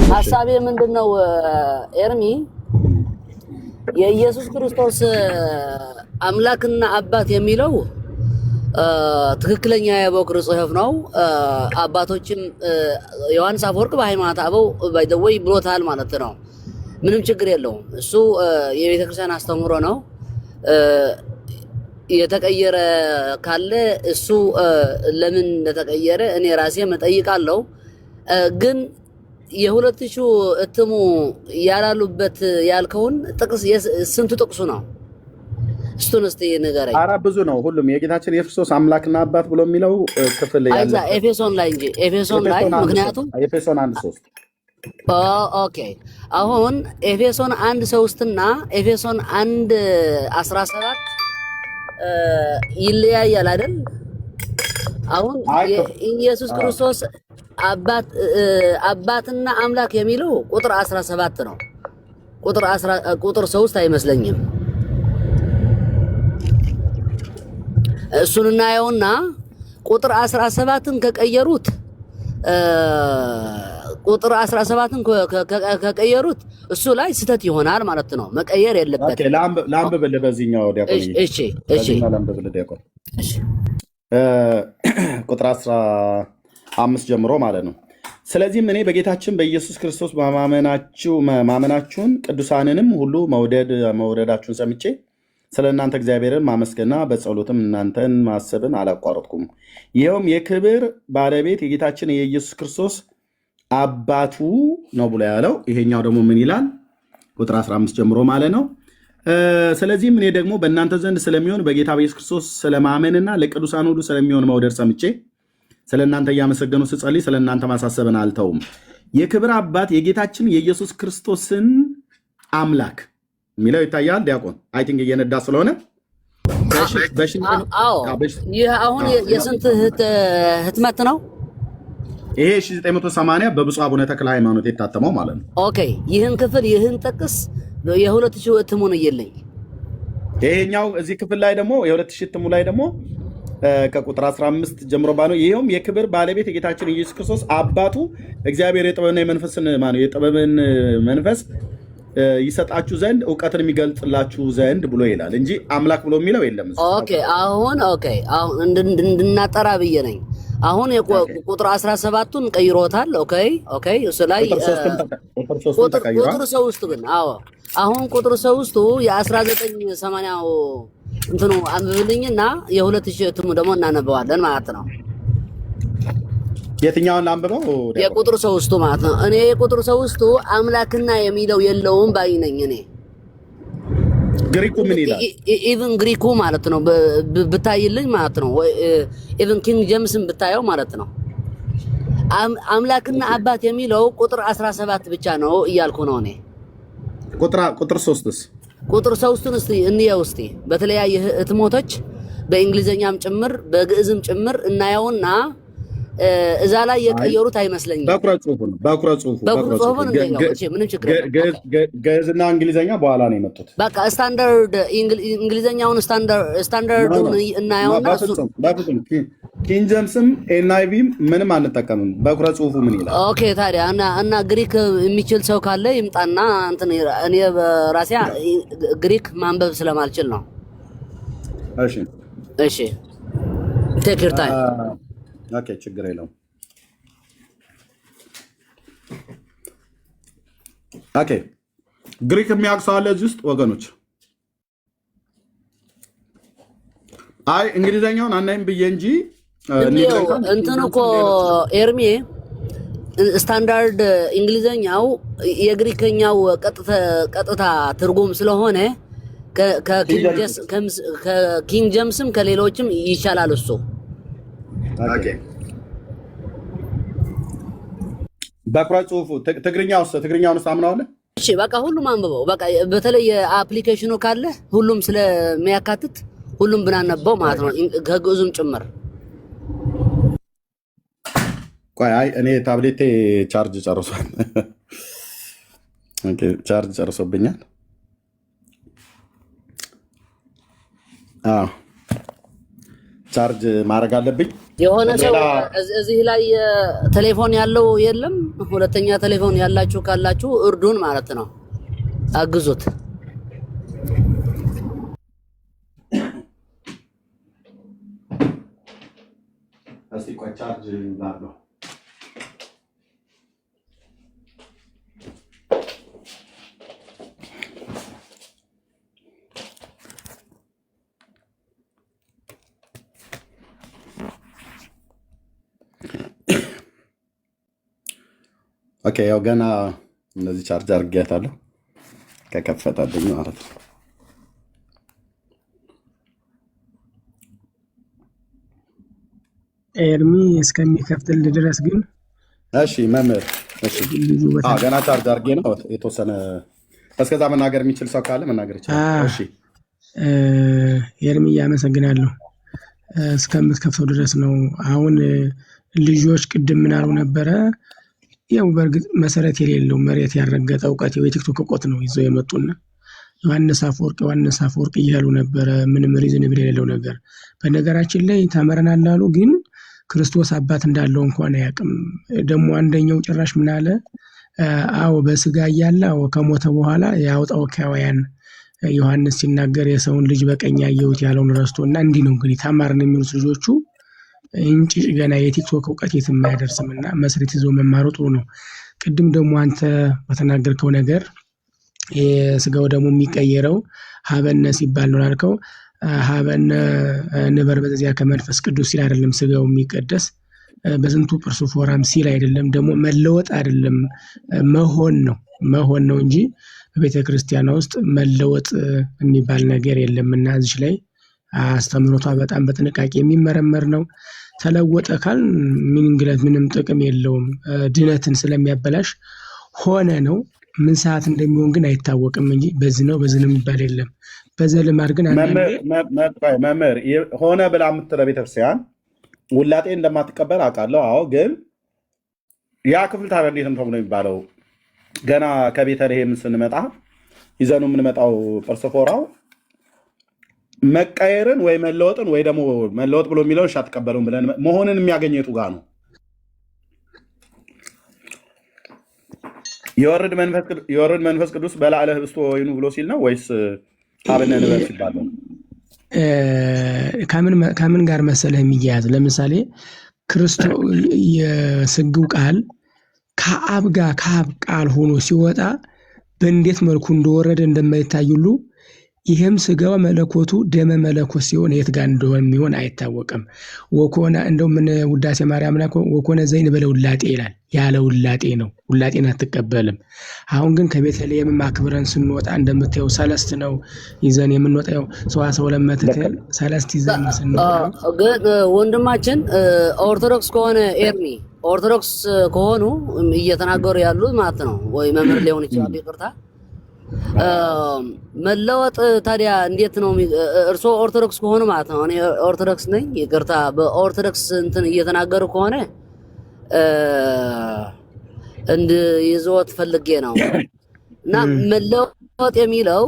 ሐሳቤ ምንድነው ኤርሚ የኢየሱስ ክርስቶስ አምላክና አባት የሚለው ትክክለኛ የበኩር ጽሑፍ ነው። አባቶችም ዮሐንስ አፈወርቅ በሃይማኖት አበው ባይደወይ ብሎታል ማለት ነው። ምንም ችግር የለውም። እሱ የቤተ ክርስቲያን አስተምሮ ነው። የተቀየረ ካለ እሱ ለምን እንደተቀየረ እኔ ራሴ መጠይቃለሁ። ግን የሁለት ሺህ እትሙ ያላሉበት ያልከውን ጥቅስ ስንቱ ጥቅሱ ነው? እሱን እስቲ ንገረኝ። ኧረ ብዙ ነው። ሁሉም የጌታችን የክርስቶስ አምላክና አባት ብሎ የሚለው ክፍል ያለ ኤፌሶን ላይ እንጂ ኤፌሶን ላይ ምክንያቱም ኤፌሶን 1:3 ኦኬ። አሁን ኤፌሶን 1:3 እና ኤፌሶን 1:17 ይለያያል አይደል? አሁን ኢየሱስ ክርስቶስ አባትና አምላክ የሚለው ቁጥር 17 ነው። ቁጥር 3 አይመስለኝም። እሱን እናየውና ቁጥር 17ን ከቀየሩት ቁጥር 17ን ከቀየሩት እሱ ላይ ስተት ይሆናል ማለት ነው። መቀየር የለበትም። ኦኬ ላምብልህ በዚህኛው ዲያቆን። እሺ ላምብልህ ዲያቆን። ቁጥር 15 ጀምሮ ማለት ነው። ስለዚህም እኔ በጌታችን በኢየሱስ ክርስቶስ ማመናችሁን ቅዱሳንንም ሁሉ መውደዳችሁን ሰምቼ ስለ እናንተ እግዚአብሔርን ማመስገንና በጸሎትም እናንተን ማሰብን አላቋረጥኩም። ይኸውም የክብር ባለቤት የጌታችን የኢየሱስ ክርስቶስ አባቱ ነው ብሎ ያለው። ይሄኛው ደግሞ ምን ይላል? ቁጥር 15 ጀምሮ ማለት ነው። ስለዚህም እኔ ደግሞ በእናንተ ዘንድ ስለሚሆን በጌታ በኢየሱስ ክርስቶስ ስለማመንና ለቅዱሳን ሁሉ ስለሚሆን መውደድ ሰምቼ ስለ እናንተ እያመሰገኑ ስጸልይ ስለ እናንተ ማሳሰብን አልተውም። የክብር አባት የጌታችን የኢየሱስ ክርስቶስን አምላክ የሚለው ይታያል። ዲያቆን አይ ቲንክ እየነዳ ስለሆነ ይህ አሁን የስንት ህትመት ነው? ይሄ 1980 በብፁዕ አቡነ ተክለ ሃይማኖት የታተመው ማለት ነው። ኦኬ ይህን ክፍል ይህን ጥቅስ የ2000 እትሙ ነው የለኝ። ይሄኛው እዚህ ክፍል ላይ ደግሞ የ2000 እትሙ ላይ ደግሞ ከቁጥር 15 ጀምሮ ባለው ይሄውም የክብር ባለቤት የጌታችን ኢየሱስ ክርስቶስ አባቱ እግዚአብሔር የጥበብን መንፈስ ይሰጣችሁ ዘንድ እውቀትን የሚገልጽላችሁ ዘንድ ብሎ ይላል እንጂ አምላክ ብሎ የሚለው የለም። አሁን እንድናጠራ ብዬ ነኝ። አሁን ቁጥር 17ቱን ቀይሮታል። እሱ ላይ ቁጥር 3 ግን አሁን ቁጥር 3 የ1980 እንትኑ አንብብልኝና የ2000 እትሙ ደግሞ እናነበዋለን ማለት ነው። የትኛውን ላንብበው? የቁጥር 3 ማለት ነው። እኔ የቁጥር 3 አምላክና የሚለው የለውም ባይ ነኝ። እኔ ግሪኩ ምን ይላል? ኢቭን ግሪኩ ማለት ነው ብታይልኝ ማለት ነው። ኢቭን ኪንግ ጄምስን ብታየው ማለት ነው። አምላክና አባት የሚለው ቁጥር 17 ብቻ ነው እያልኩ ነው እኔ። ቁጥር 3ስ? ቁጥር 3ን እስቲ እንየው እስቲ በተለያየ ህትሞቶች በእንግሊዘኛም ጭምር በግዕዝም ጭምር እናየውና እዛ ላይ የቀየሩት አይመስለኝም። በኩረ ጽሁፉ ምንም ችግር የለም። ግዕዝና እንግሊዘኛ በኋላ ነው የመጡት። በቃ ስታንዳርድ እንግሊዘኛውን ስታንዳርዱን እናየውና ኪንግ ጄምስም ኤንአይቪም ምንም አንጠቀምም። በኩረ ጽሁፉ ምን ይላል? ኦኬ ታዲያ እና ግሪክ የሚችል ሰው ካለ ይምጣና እንትን እኔ በራሴ ግሪክ ማንበብ ስለማልችል ነው። እሺ ቴክ ዩር ታይም። ኦኬ ችግር የለውም። ኦኬ ግሪክ የሚያውቅ ሰው አለ እዚህ ውስጥ ወገኖች? አይ እንግሊዘኛውን አናይም ብዬ እንጂ እንትን እኮ ኤርሚ ስታንዳርድ እንግሊዘኛው የግሪከኛው ቀጥታ ትርጉም ስለሆነ ከኪንግ ጄምስም ከሌሎችም ይሻላል እሱ። በኩረ ጽሁፉ ትግርኛውን አምነዋለህ? እሺ በቃ ሁሉም አንብበው። በቃ በተለይ አፕሊኬሽኑ ካለ ሁሉም ስለሚያካትት ሁሉም ብናነበው ማለት ነው ከግዕዙም ጭምር። ቆይ አይ እኔ ታብሌቴ ቻርጅ ጨርሷል። ቻርጅ ጨርሶብኛል። ቻርጅ ማድረግ አለብኝ። የሆነ ሰው ሌላ እዚህ ላይ ቴሌፎን ያለው የለም? ሁለተኛ ቴሌፎን ያላችሁ ካላችሁ እርዱን ማለት ነው፣ አግዙት። እስቲ ቆይ ቻርጅ ላድርገው። ኦኬ ያው ገና እንደዚህ ቻርጅ አድርጌያታለሁ ከከፈታልኝ ማለት ነው። ኤርሚ እስከሚከፍትል ድረስ ግን እሺ መምህር፣ እሺ ገና ቻርጅ አድርጌ ነው የተወሰነ። እስከዛ መናገር የሚችል ሰው ካለ መናገር ይችላል። እሺ ኤርሚ አመሰግናለሁ። እስከምትከፍተው ድረስ ነው። አሁን ልጆች ቅድም ምን አሉ ነበረ? ያው በእርግጥ መሰረት የሌለው መሬት ያረገጠ እውቀት የቲክቶክ እውቀት ነው ይዘው የመጡና ዮሐንስ አፈወርቅ እያሉ ነበረ። ምንም ሪዝንብል የሌለው ነገር። በነገራችን ላይ ተመረናል አሉ፣ ግን ክርስቶስ አባት እንዳለው እንኳን አያውቅም። ደግሞ አንደኛው ጭራሽ ምን አለ? አዎ በስጋ እያለ አዎ ከሞተ በኋላ ያውጣው ከያውያን ዮሐንስ ሲናገር የሰውን ልጅ በቀኝ ያየሁት ያለውን ረስቶና እንዲህ ነው እንግዲህ ተማርን የሚሉት ልጆቹ እንጂ ገና የቲክቶክ እውቀት የትም አያደርስምና መሰረት ይዞ መማሩ ጥሩ ነው። ቅድም ደግሞ አንተ በተናገርከው ነገር የስጋው ደግሞ የሚቀየረው ሀበነ ሲባል ነው አልከው። ሀበነ ንበር በዚያ ከመንፈስ ቅዱስ ሲል አይደለም ስጋው የሚቀደስ በስንቱ ጵርሱፎራም ሲል አይደለም። ደግሞ መለወጥ አይደለም መሆን ነው እንጂ በቤተ ክርስቲያን ውስጥ መለወጥ የሚባል ነገር የለምና እዚህ ላይ አስተምሮቷ በጣም በጥንቃቄ የሚመረመር ነው። ተለወጠ ካል ምንም ጥቅም የለውም፣ ድነትን ስለሚያበላሽ ሆነ ነው። ምን ሰዓት እንደሚሆን ግን አይታወቅም እንጂ በዚህ ነው የሚባል የለም። በዘልማድ ግን መምህር ሆነ ብላ የምትለው ቤተክርስቲያን ውላጤ እንደማትቀበል አውቃለሁ። አዎ፣ ግን ያ ክፍል ታዲያ እንዴት ነው ተብሎ የሚባለው? ገና ከቤተልሔም ስንመጣ ይዘኑ የምንመጣው ጵርስፎራው መቀየርን ወይ መለወጥን ወይ ደግሞ መለወጥ ብሎ የሚለውን እሺ አትቀበሉም ብለን መሆንን የሚያገኘው የቱ ጋር ነው? የወርድ መንፈስ ቅዱስ በላዕለ ህብስቶ ወይኑ ብሎ ሲል ነው ወይስ ሀበነ ንበር ሲባል ነው? ከምን ጋር መሰለህ የሚያያዝ? ለምሳሌ ክርስቶስ የስግው ቃል ከአብ ቃል ሆኖ ሲወጣ በእንዴት መልኩ እንደወረደ እንደማይታይ ሁሉ ይሄም ስጋው መለኮቱ ደመ መለኮት ሲሆን የት ጋር እንደሆነ የሚሆን አይታወቅም። ወኮነ እንደው ምን ውዳሴ ማርያም ላይ ወኮነ ዘይን በለው ውላጤ ይላል። ያለ ውላጤ ነው፣ ውላጤን አትቀበልም። አሁን ግን ከቤተልሔም አክብረን ስንወጣ እንደምታየው ሰለስት ነው ይዘን የምንወጣው። ሰዋሰው ለመትከል ሰለስት ይዘን ስንወጣ ግን ወንድማችን ኦርቶዶክስ ከሆነ ኤርሚ ኦርቶዶክስ ከሆኑ እየተናገሩ ያሉት ማለት ነው ወይ መምህር ሊሆን ይችላል፣ ይቅርታ መለወጥ ታዲያ እንዴት ነው? እርሶ ኦርቶዶክስ ከሆኑ ማለት ነው፣ እኔ ኦርቶዶክስ ነኝ፣ ይቅርታ በኦርቶዶክስ እንትን እየተናገሩ ከሆነ እንድ ይዘወት ፈልጌ ነው። እና መለወጥ የሚለው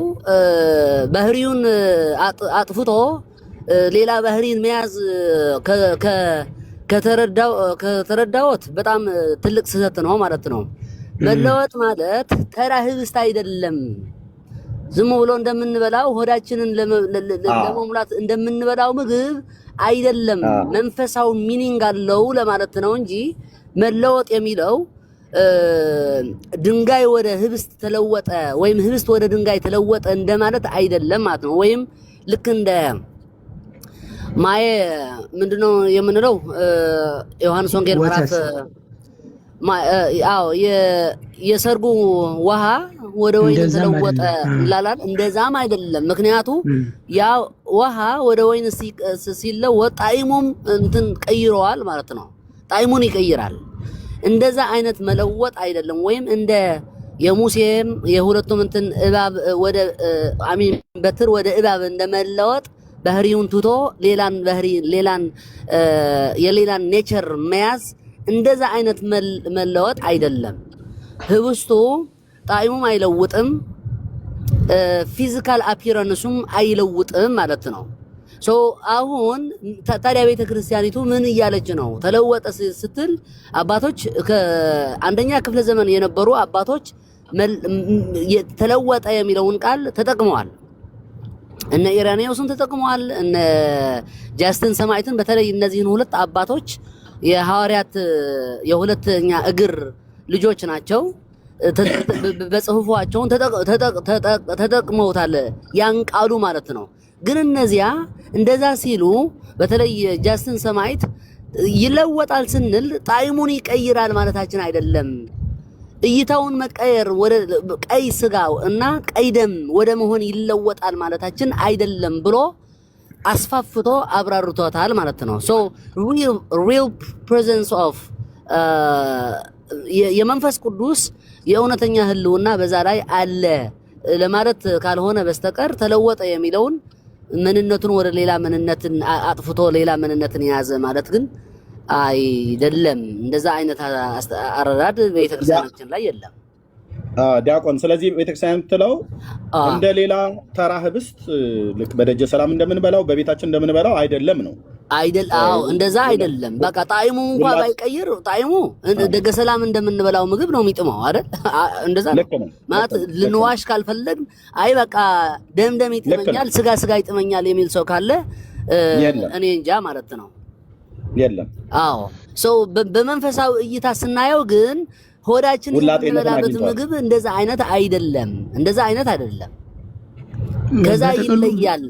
ባህሪውን አጥፍቶ ሌላ ባህሪን መያዝ ከተረዳዎት በጣም ትልቅ ስህተት ነው ማለት ነው። መለወጥ ማለት ተራ ህብስት አይደለም። ዝም ብሎ እንደምንበላው ሆዳችንን ለመሙላት እንደምንበላው ምግብ አይደለም። መንፈሳዊ ሚኒንግ አለው ለማለት ነው እንጂ መለወጥ የሚለው ድንጋይ ወደ ህብስት ተለወጠ ወይም ህብስት ወደ ድንጋይ ተለወጠ እንደማለት አይደለም ማለት ነው። ወይም ልክ እንደ ማየ ምንድነው የምንለው ዮሐንስ ወንጌል ምዕራፍ የሰርጉ ውሃ ወደ ወይን ተለወጠ ይላል። እንደዛም አይደለም። ምክንያቱ ያ ውሃ ወደ ወይን ሲለወጥ ጣዕሙም እንትን ቀይረዋል ማለት ነው። ጣዕሙን ይቀይራል። እንደዛ አይነት መለወጥ አይደለም። ወይም እንደ የሙሴም የሁለቱም እንትን እባብ ወደ በትር ወደ እባብ እንደመለወጥ ባህሪውን ትቶ የሌላን ኔቸር መያዝ እንደዛ አይነት መለወጥ አይደለም። ህብስቱ ጣዕሙም አይለውጥም፣ ፊዚካል አፒረንሱም አይለውጥም ማለት ነው። ሶ አሁን ታዲያ ቤተክርስቲያኒቱ ምን እያለች ነው? ተለወጠ ስትል አባቶች ከአንደኛ ክፍለ ዘመን የነበሩ አባቶች ተለወጠ የሚለውን ቃል ተጠቅመዋል። እነ ኢራኒያውስን ተጠቅመዋል። እነ ጃስትን ሰማዕትን በተለይ እነዚህን ሁለት አባቶች የሐዋርያት የሁለተኛ እግር ልጆች ናቸው። በጽሁፋቸውን ተጠቅመውታል ያን ቃሉ ማለት ነው። ግን እነዚያ እንደዛ ሲሉ በተለይ ጃስትን ሰማዕት ይለወጣል ስንል ጣዕሙን ይቀይራል ማለታችን አይደለም። እይታውን መቀየር ወደ ቀይ ስጋ እና ቀይ ደም ወደ መሆን ይለወጣል ማለታችን አይደለም ብሎ አስፋፍቶ አብራርቶታል ማለት ነው። ሶ real presence of የመንፈስ ቅዱስ የእውነተኛ ህልውና በዛ ላይ አለ ለማለት ካልሆነ በስተቀር ተለወጠ የሚለውን ምንነቱን ወደ ሌላ ምንነትን አጥፍቶ ሌላ ምንነትን የያዘ ማለት ግን አይደለም። እንደዛ አይነት አረዳድ ቤተክርስቲያናችን ላይ የለም ዲያቆን። ስለዚህ ቤተክርስቲያን የምትለው እንደ ሌላ ተራ ህብስት ልክ በደጀ ሰላም እንደምንበላው በቤታችን እንደምንበላው አይደለም ነው አይደል? አዎ እንደዛ አይደለም። በቃ ጣዕሙ እንኳን ባይቀይር ጣዕሙ ደገ ሰላም እንደምንበላው ምግብ ነው የሚጥመው አይደል? እንደዛ ማለት ልንዋሽ ካልፈለግን አይ በቃ ደም ይጥመኛል ስጋ ይጥመኛል የሚል ሰው ካለ እኔ እንጃ ማለት ነው። የለም። አዎ ሰው በመንፈሳዊ እይታ ስናየው ግን ሆዳችን የሚበላበት ምግብ እንደዛ አይነት አይደለም። ከዛ ይለያል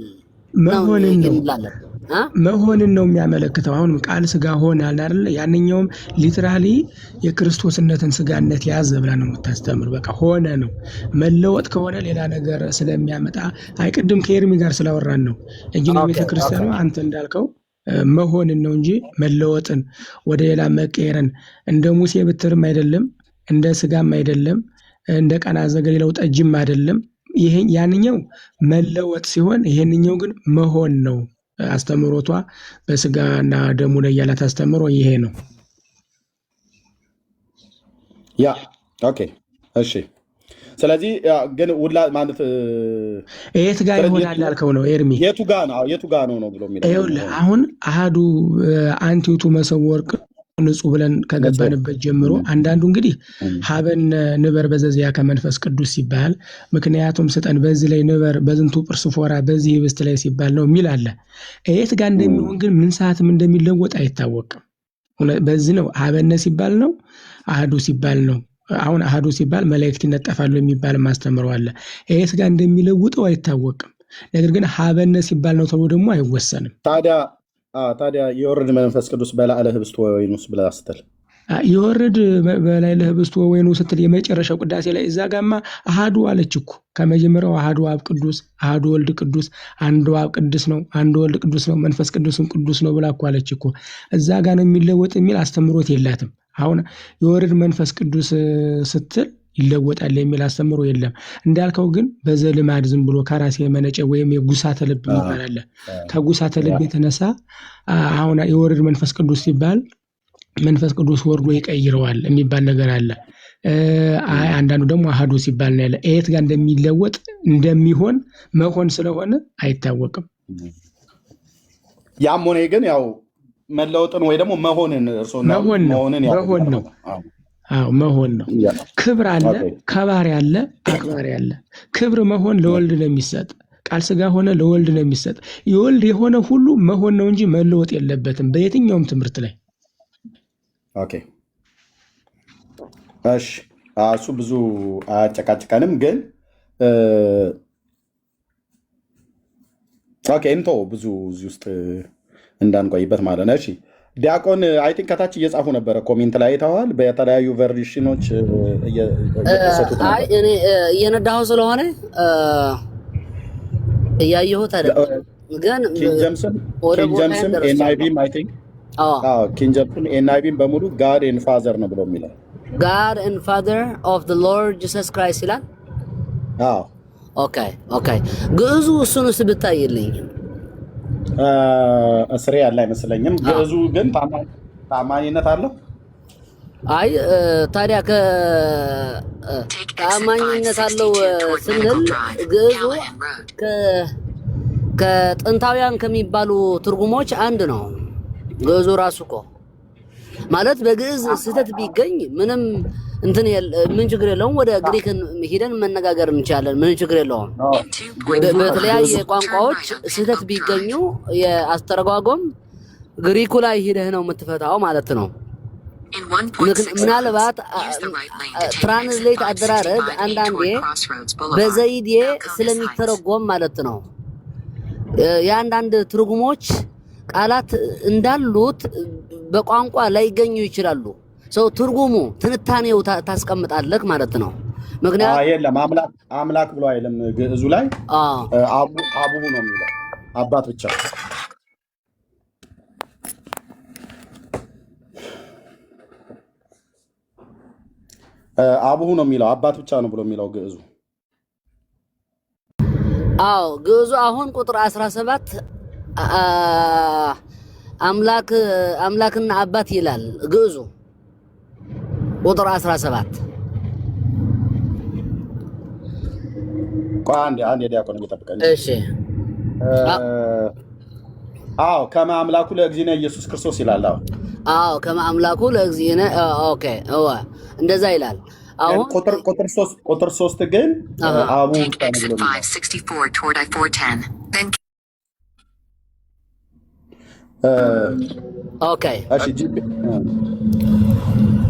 መሆንን ነው የሚያመለክተው። አሁን ቃል ስጋ ሆነ አይደል? ያንኛውም ሊትራሊ የክርስቶስነትን ስጋነት ያዘ ብላ ነው የምታስተምር። በቃ ሆነ ነው። መለወጥ ከሆነ ሌላ ነገር ስለሚያመጣ አይቅድም ከኤርሚ ጋር ስላወራን ነው እንጂ ቤተክርስቲያኑ አንተ እንዳልከው መሆንን ነው እንጂ መለወጥን ወደ ሌላ መቀየርን እንደ ሙሴ ብትርም አይደለም፣ እንደ ስጋም አይደለም፣ እንደ ቃና ዘገሊላው ጠጅም አይደለም። ያንኛው መለወጥ ሲሆን ይሄንኛው ግን መሆን ነው። አስተምሮቷ በስጋና ደሙ ላይ ያላት አስተምሮ ይሄ ነው። ያ ኦኬ እሺ። ስለዚህ ግን ውላ ማለት የት ጋር ይሆናል ያልከው ነው ኤርሚ? የቱ ጋር ነው ብሎ የሚለው ይኸውልህ አሁን አሃዱ አንቲቱ መሰው ወርቅ ንጹህ ብለን ከገባንበት ጀምሮ አንዳንዱ እንግዲህ ሀበን ንበር በዘዚያ ከመንፈስ ቅዱስ ሲባል ምክንያቱም ስጠን በዚህ ላይ ንበር በዝንቱ ጵርስ ፎራ በዚህ ህብስት ላይ ሲባል ነው የሚል አለ። የት ጋር እንደሚሆን ግን ምን ሰዓትም እንደሚለወጥ አይታወቅም። በዚህ ነው ሀበነ ሲባል ነው አሃዱ ሲባል ነው። አሁን አሃዱ ሲባል መላእክት ይነጠፋሉ የሚባል ማስተምረው አለ። የት ጋር እንደሚለውጠው አይታወቅም። ነገር ግን ሀበነ ሲባል ነው ተብሎ ደግሞ አይወሰንም። ታዲያ የወረድ መንፈስ ቅዱስ በላዕለ ህብስት ወወይኑስ ብላ ስትል የወረድ በላዕለ ህብስት ወወይኑ ስትል የመጨረሻው ቅዳሴ ላይ እዛ ጋማ አሃዱ አለች እኮ። ከመጀመሪያው አሃዱ አብ ቅዱስ፣ አሃዱ ወልድ ቅዱስ፣ አንዱ አብ ቅዱስ ነው፣ አንዱ ወልድ ቅዱስ ነው፣ መንፈስ ቅዱስም ቅዱስ ነው ብላ እኮ አለች እኮ። እዛ ጋር ነው የሚለወጥ የሚል አስተምሮት የላትም። አሁን የወረድ መንፈስ ቅዱስ ስትል ይለወጣል የሚል አስተምሮ የለም። እንዳልከው ግን በዘልማድ ዝም ብሎ ከራስ የመነጨ ወይም የጉሳተ ልብ ይባላል። ከጉሳተ ልብ የተነሳ አሁን የወረድ መንፈስ ቅዱስ ሲባል መንፈስ ቅዱስ ወርዶ ይቀይረዋል የሚባል ነገር አለ። አንዳንዱ ደግሞ አሃዱ ሲባል ነው ያለ። የት ጋር እንደሚለወጥ እንደሚሆን መሆን ስለሆነ አይታወቅም። ያም ሆነ ግን ያው መለወጥን ወይ ደግሞ መሆንን መሆን ነው። አዎ መሆን ነው። ክብር አለ፣ ከባሪ አለ፣ አክባሪ አለ። ክብር መሆን ለወልድ ነው የሚሰጥ። ቃል ስጋ ሆነ ለወልድ ነው የሚሰጥ። የወልድ የሆነ ሁሉ መሆን ነው እንጂ መለወጥ የለበትም በየትኛውም ትምህርት ላይ። ኦኬ እሺ፣ እሱ ብዙ አያጨቃጭቀንም፣ ግን ኦኬ እንቶ ብዙ እዚህ ውስጥ እንዳንቆይበት ማለት ነው። እሺ ዲያቆን አይ ቲንክ ከታች እየጻፉ ነበረ፣ ኮሜንት ላይ አይተዋል። በተለያዩ ቨርሽኖች እየተሰጡት አይ እኔ እየነዳሁ ስለሆነ እያየሁት አይደለም። ግን ኪንግ ጀምስን ኤንአይቪም አይ ቲንክ ኪንግ ጀምስን ኤንአይቪም በሙሉ ጋድ ኤንድ ፋዘር ነው ብሎ የሚለው ጋድ ኤንድ ፋዘር ኦፍ ዘ ሎርድ ጂሰስ ክራይስት ይላል። አዎ ኦኬ ግዕዙ እሱንስ ብታይልኝ እስሬ ያለ አይመስለኝም። ግዕዙ ግን ታማኝነት አለው። አይ ታዲያ ታማኝነት አለው ስንል ግዕዙ ከጥንታውያን ከሚባሉ ትርጉሞች አንድ ነው። ግዕዙ ራሱ እኮ ማለት በግዕዝ ስህተት ቢገኝ ምንም ምን ችግር የለውም። ወደ ግሪክን ሄደን መነጋገር እንችላለን። ምን ችግር የለውም። በተለያየ ቋንቋዎች ስህተት ቢገኙ የአስተረጓጎም ግሪኩ ላይ ሄደህ ነው የምትፈታው ማለት ነው። ምናልባት ትራንስሌት አደራረግ አንዳንዴ በዘይዴ ስለሚተረጎም ማለት ነው የአንዳንድ ትርጉሞች ቃላት እንዳሉት በቋንቋ ላይገኙ ይችላሉ። ሰው ትርጉሙ ትንታኔው ታስቀምጣለህ ማለት ነው። ምክንያቱም የለም አምላክ ብሎ አይልም ግዕዙ ላይ አቡሁ ነው የሚለው አባት ብቻ። አቡሁ ነው የሚለው አባት ብቻ ነው ብሎ የሚለው ግዕዙ። ግዕዙ አሁን ቁጥር 17 አምላክና አባት ይላል ግዕዙ ቁጥር 17 አንድ ዲያቆን እየጠበቀኝ። እሺ ከመ አምላኩ ለእግዚእነ ኢየሱስ ክርስቶስ ይላል። ከመ አምላኩ ለእግዚእነ ኦኬ እንደዛ ይላል። አሁን ቁጥር 3 ግን አቡ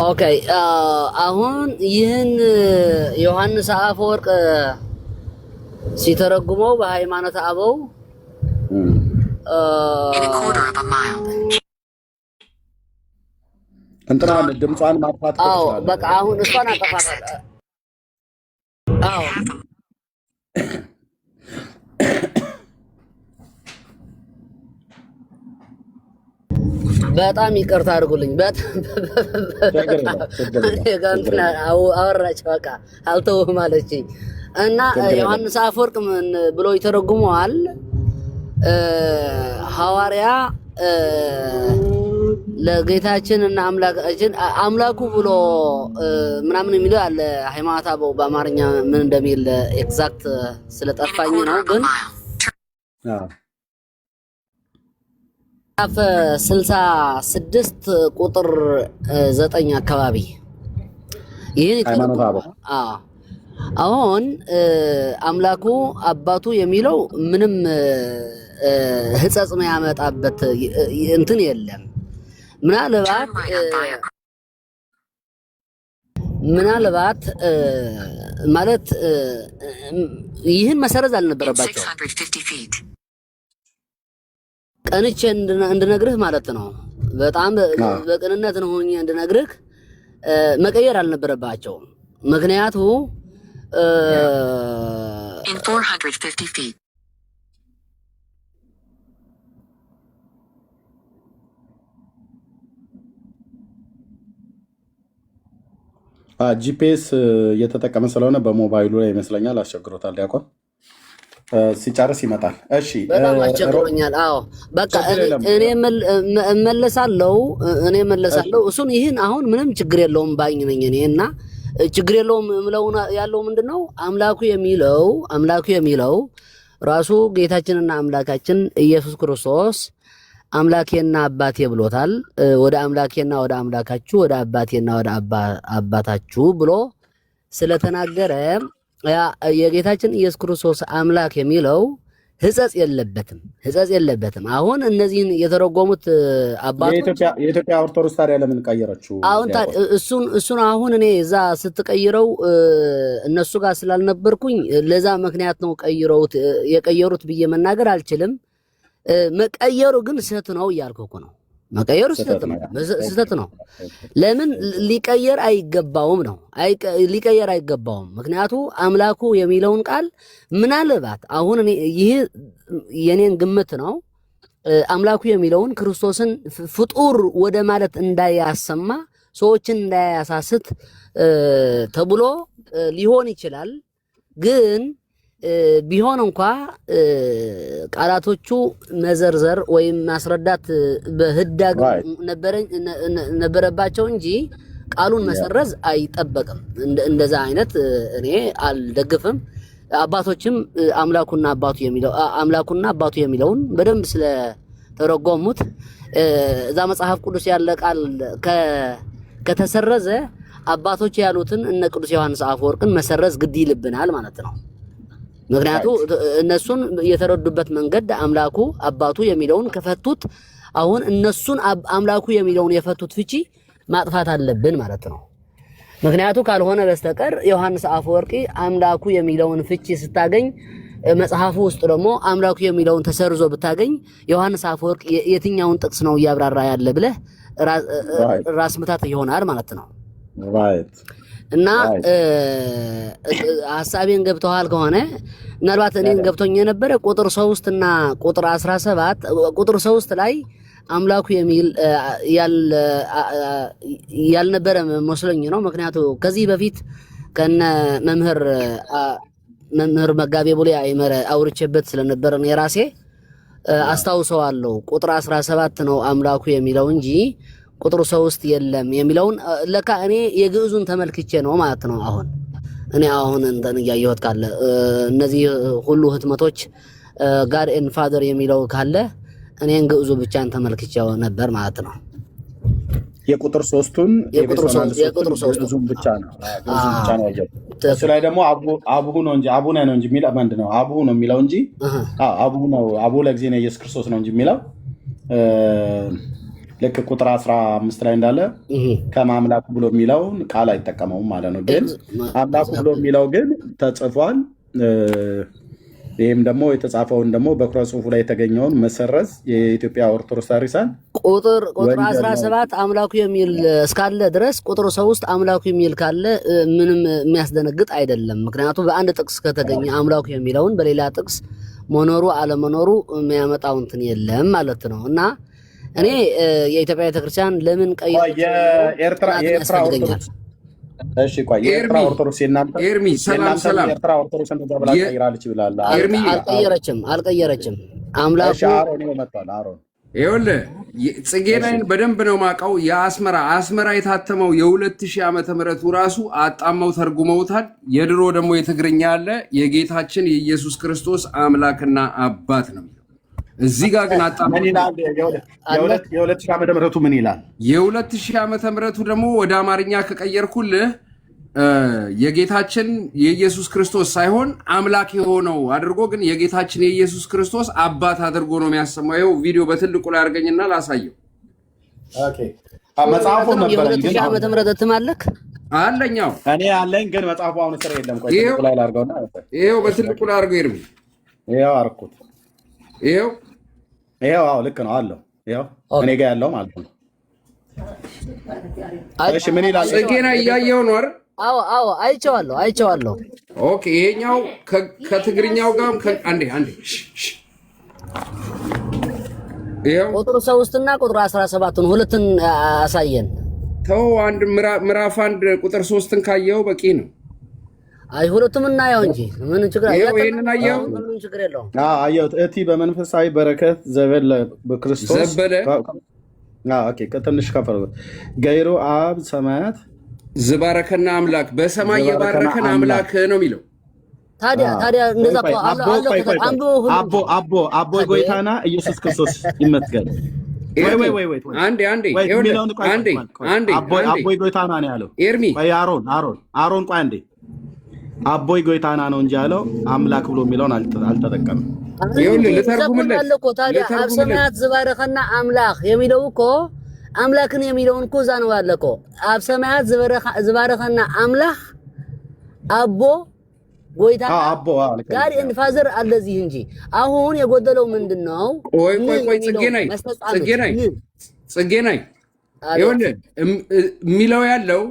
ኦኬ አሁን ይህን ዮሐንስ አፈወርቅ ሲተረጉመው በሃይማኖተ አበው እንትና ድምጿን ማጥፋት ይችላል። በቃ አሁን እሷን አጠፋታለሁ። በጣም ይቅርታ አድርጉልኝ። አወራች በቃ አልተውህም አለችኝ እና ዮሐንስ አፈወርቅ ምን ብሎ ይተረጉመዋል? ሐዋርያ ለጌታችን እና አምላካችን አምላኩ ብሎ ምናምን የሚለው አለ። ሃይማኖተ አበው በአማርኛ ምን እንደሚል ኤግዛክት ስለጠፋኝ ነው። ግን 66 ቁጥር 9 አካባቢ ይህን አሁን አምላኩ አባቱ የሚለው ምንም ሕጸጽ ያመጣበት እንትን የለም። ምናልባት ማለት ይህን መሰረዝ አልነበረባቸው። ቀንቼ እንድነግርህ ማለት ነው። በጣም በቅንነት ነው ሆኜ እንድነግርህ መቀየር አልነበረባቸው። ምክንያቱ ጂፒኤስ እየተጠቀመ ስለሆነ በሞባይሉ ላይ ይመስለኛል አስቸግሮታል። ዲያቆን ሲጨርስ ይመጣል። እሺ በጣም አስቸግሮኛል። በቃ እኔ እመለሳለሁ። እሱን ይህን አሁን ምንም ችግር የለውም ባኝ ነኝ እኔ እና ችግር የለውም ያለው ምንድነው አምላኩ የሚለው ራሱ ጌታችንና አምላካችን ኢየሱስ ክርስቶስ አምላኬና አባቴ ብሎታል። ወደ አምላኬና ወደ አምላካችሁ፣ ወደ አባቴና ወደ አባታችሁ ብሎ ስለተናገረ የጌታችን ኢየሱስ ክርስቶስ አምላክ የሚለው ሕጸጽ የለበትም። አሁን እነዚህን የተረጎሙት አባቶች የኢትዮጵያ ኦርቶዶክስ ታዲያ ለምን ቀየረችው? አሁን እሱን አሁን እኔ እዛ ስትቀይረው እነሱ ጋር ስላልነበርኩኝ ለዛ ምክንያት ነው የቀየሩት ብዬ መናገር አልችልም። መቀየሩ ግን ስህተት ነው እያልኩ እኮ ነው። መቀየሩ ስህተት ነው። ለምን ሊቀየር አይገባውም ነው። ሊቀየር አይገባውም። ምክንያቱ አምላኩ የሚለውን ቃል ምናልባት አሁን ይህ የኔን ግምት ነው። አምላኩ የሚለውን ክርስቶስን ፍጡር ወደ ማለት እንዳያሰማ፣ ሰዎችን እንዳያሳስት ተብሎ ሊሆን ይችላል። ግን ቢሆን እንኳ ቃላቶቹ መዘርዘር ወይም ማስረዳት በህዳግ ነበረባቸው እንጂ ቃሉን መሰረዝ አይጠበቅም። እንደዛ አይነት እኔ አልደግፍም። አባቶችም አምላኩና አባቱ የሚለውን በደንብ ስለተረጎሙት እዛ መጽሐፍ ቅዱስ ያለ ቃል ከተሰረዘ አባቶች ያሉትን እነ ቅዱስ ዮሐንስ አፈወርቅን መሰረዝ ግድ ይልብናል ማለት ነው። ምክንያቱ እነሱን የተረዱበት መንገድ አምላኩ አባቱ የሚለውን ከፈቱት አሁን እነሱን አምላኩ የሚለውን የፈቱት ፍቺ ማጥፋት አለብን ማለት ነው። ምክንያቱ ካልሆነ በስተቀር ዮሐንስ አፈወርቂ አምላኩ የሚለውን ፍቺ ስታገኝ መጽሐፉ ውስጥ ደግሞ አምላኩ የሚለውን ተሰርዞ ብታገኝ ዮሐንስ አፈወርቂ የትኛውን ጥቅስ ነው እያብራራ ያለ ብለህ ራስ ምታት ይሆናል ማለት ነው። እና ሐሳቤን ገብተዋል ከሆነ ምናልባት እኔን ገብቶኝ የነበረ ቁጥር 3 እና ቁጥር 17 ቁጥር 3 ላይ አምላኩ የሚል ያልነበረ መስሎኝ ነው። ምክንያቱ ከዚህ በፊት ከነ መምህር መጋቤ ቡሌ አይመረ አውርቼበት ስለነበረ ነው የራሴ አስታውሰዋለሁ። ቁጥር 17 ነው አምላኩ የሚለው እንጂ ቁጥር 3 የለም የሚለውን ለካ እኔ የግዕዙን ተመልክቼ ነው ማለት ነው። አሁን እንትን እያየሁት ካለ እነዚህ ሁሉ ህትመቶች ጋድ ኤንድ ፋዘር የሚለው ካለ እኔን ግዕዙ ብቻን ተመልክቼው ነበር ማለት ነው። የቁጥር 3ቱን የቁጥር 3ቱን ብቻ ነው ያየው። እሱ ላይ ደግሞ አቡሁ ነው እንጂ አቡነ ነው እንጂ የሚለው ምንድን ነው? አቡሁ ነው የሚለው እንጂ አቡሁ ነው አቡ ለእግዚእነ ኢየሱስ ክርስቶስ ነው እንጂ የሚለው ልክ ቁጥር 15 ላይ እንዳለ ከማምላኩ ብሎ የሚለውን ቃል አይጠቀመውም ማለት ነው። ግን አምላኩ ብሎ የሚለው ግን ተጽፏል። ይህም ደግሞ የተጻፈውን ደግሞ በኩረ ጽሑፉ ላይ የተገኘውን መሰረዝ የኢትዮጵያ ኦርቶዶክስ ታሪሳን ቁጥር 17 አምላኩ የሚል እስካለ ድረስ ቁጥር 3 አምላኩ የሚል ካለ ምንም የሚያስደነግጥ አይደለም። ምክንያቱም በአንድ ጥቅስ ከተገኘ አምላኩ የሚለውን በሌላ ጥቅስ መኖሩ አለመኖሩ የሚያመጣው እንትን የለም ማለት ነው። እና እኔ የኢትዮጵያ ቤተክርስቲያን ለምን የኤርትራ ኦርቶዶክስ እሺ ቆይ የኤርትራ ኦርቶዶክስ ኤርሚ ሰላም የኤርትራ ኦርቶዶክስ እንደዛ ቀይራለች ይላል። ኤርሚ አልቀየረችም። አምላኩ አሮን ይመጣል። አሮን ይኸውልህ ጽጌናይን በደንብ ነው ማውቀው። አስመራ የታተመው የ2000 ዓመተ ምህረቱ ራሱ አጣመው ተርጉመውታል። የድሮ ደግሞ የትግርኛ አለ። የጌታችን የኢየሱስ ክርስቶስ አምላክና አባት ነው። እዚህ ጋር ግን አጣመው የ2000 ዓመተ ምህረቱ ምን ይላል? የ2000 ዓመተ ምህረቱ ደግሞ ወደ አማርኛ ከቀየርኩልህ የጌታችን የኢየሱስ ክርስቶስ ሳይሆን አምላክ የሆነው አድርጎ ግን የጌታችን የኢየሱስ ክርስቶስ አባት አድርጎ ነው የሚያሰማው። ይኸው ቪዲዮ በትልቁ ላይ አድርገኝና ላሳየው። ኦኬ መጽሐፉ ነበር ግን የ2000 ዓመተ ምህረት እትማለክ አለኛው እኔ አለኝ ግን መጽሐፉ አሁን ስራ የለም። ቆይ ትልቁ ላይ ላድርገውና ይኸው በትልቁ ላይ አድርገው ይርሚ። ይኸው አርኩት። ይኸው አዎ ልክ ነው አለው። ይኸው እኔ ጋር ያለው ማለት ነው። እሺ ምን ይላል? ጽጌና እያየው ነው አይደል? አዎ አይቼዋለሁ። ኦኬ ይሄኛው ከትግርኛው ጋር አንዴ ይኸው ቁጥር 3 እና ቁጥር 17 ሁለቱን አሳየን። ተው አንድ ምዕራፍ 1 ቁጥር 3ን ካየው በቂ ነው። አይ ሁለቱም እናየው እንጂ ምን ችግር አለ? ይሄንን አየው ምን ችግር የለውም። አየሁት። እቲ በመንፈሳዊ በረከት ዘበለ በክርስቶስ ዘበለ ኦኬ ከትንሽ ከፈረ ገይሮ አብ ሰማያት ዝባረከና አምላክ በሰማይ የባረከን አምላክ ነው የሚለው። ታዲያ እንደዛ አቦ ጎይታና ኢየሱስ ክርስቶስ ይመስገን። አንዴ አቦ ጎይታና ነው ያለው ኤርሚ። ቆይ አሮን ቆይ አንዴ አቦይ ጎይታና ነው እንጂ ያለው አምላክ ብሎ የሚለውን አልተጠቀመም። ይኸውልህ ልተርጉምለት ታዲያ አብ ሰማያት ዝባረከና አምላክ የሚለው እኮ አምላክን የሚለውን እኮ እዛ ነው ያለ እኮ አብ ሰማያት ዝባረከና አምላክ አቦ ጎይታ ጋር ኤንድ ፋዘር አለዚህ እንጂ አሁን የጎደለው ምንድነው? ቆይ ጽጌናይ ይኸውልህ የሚለው ያለው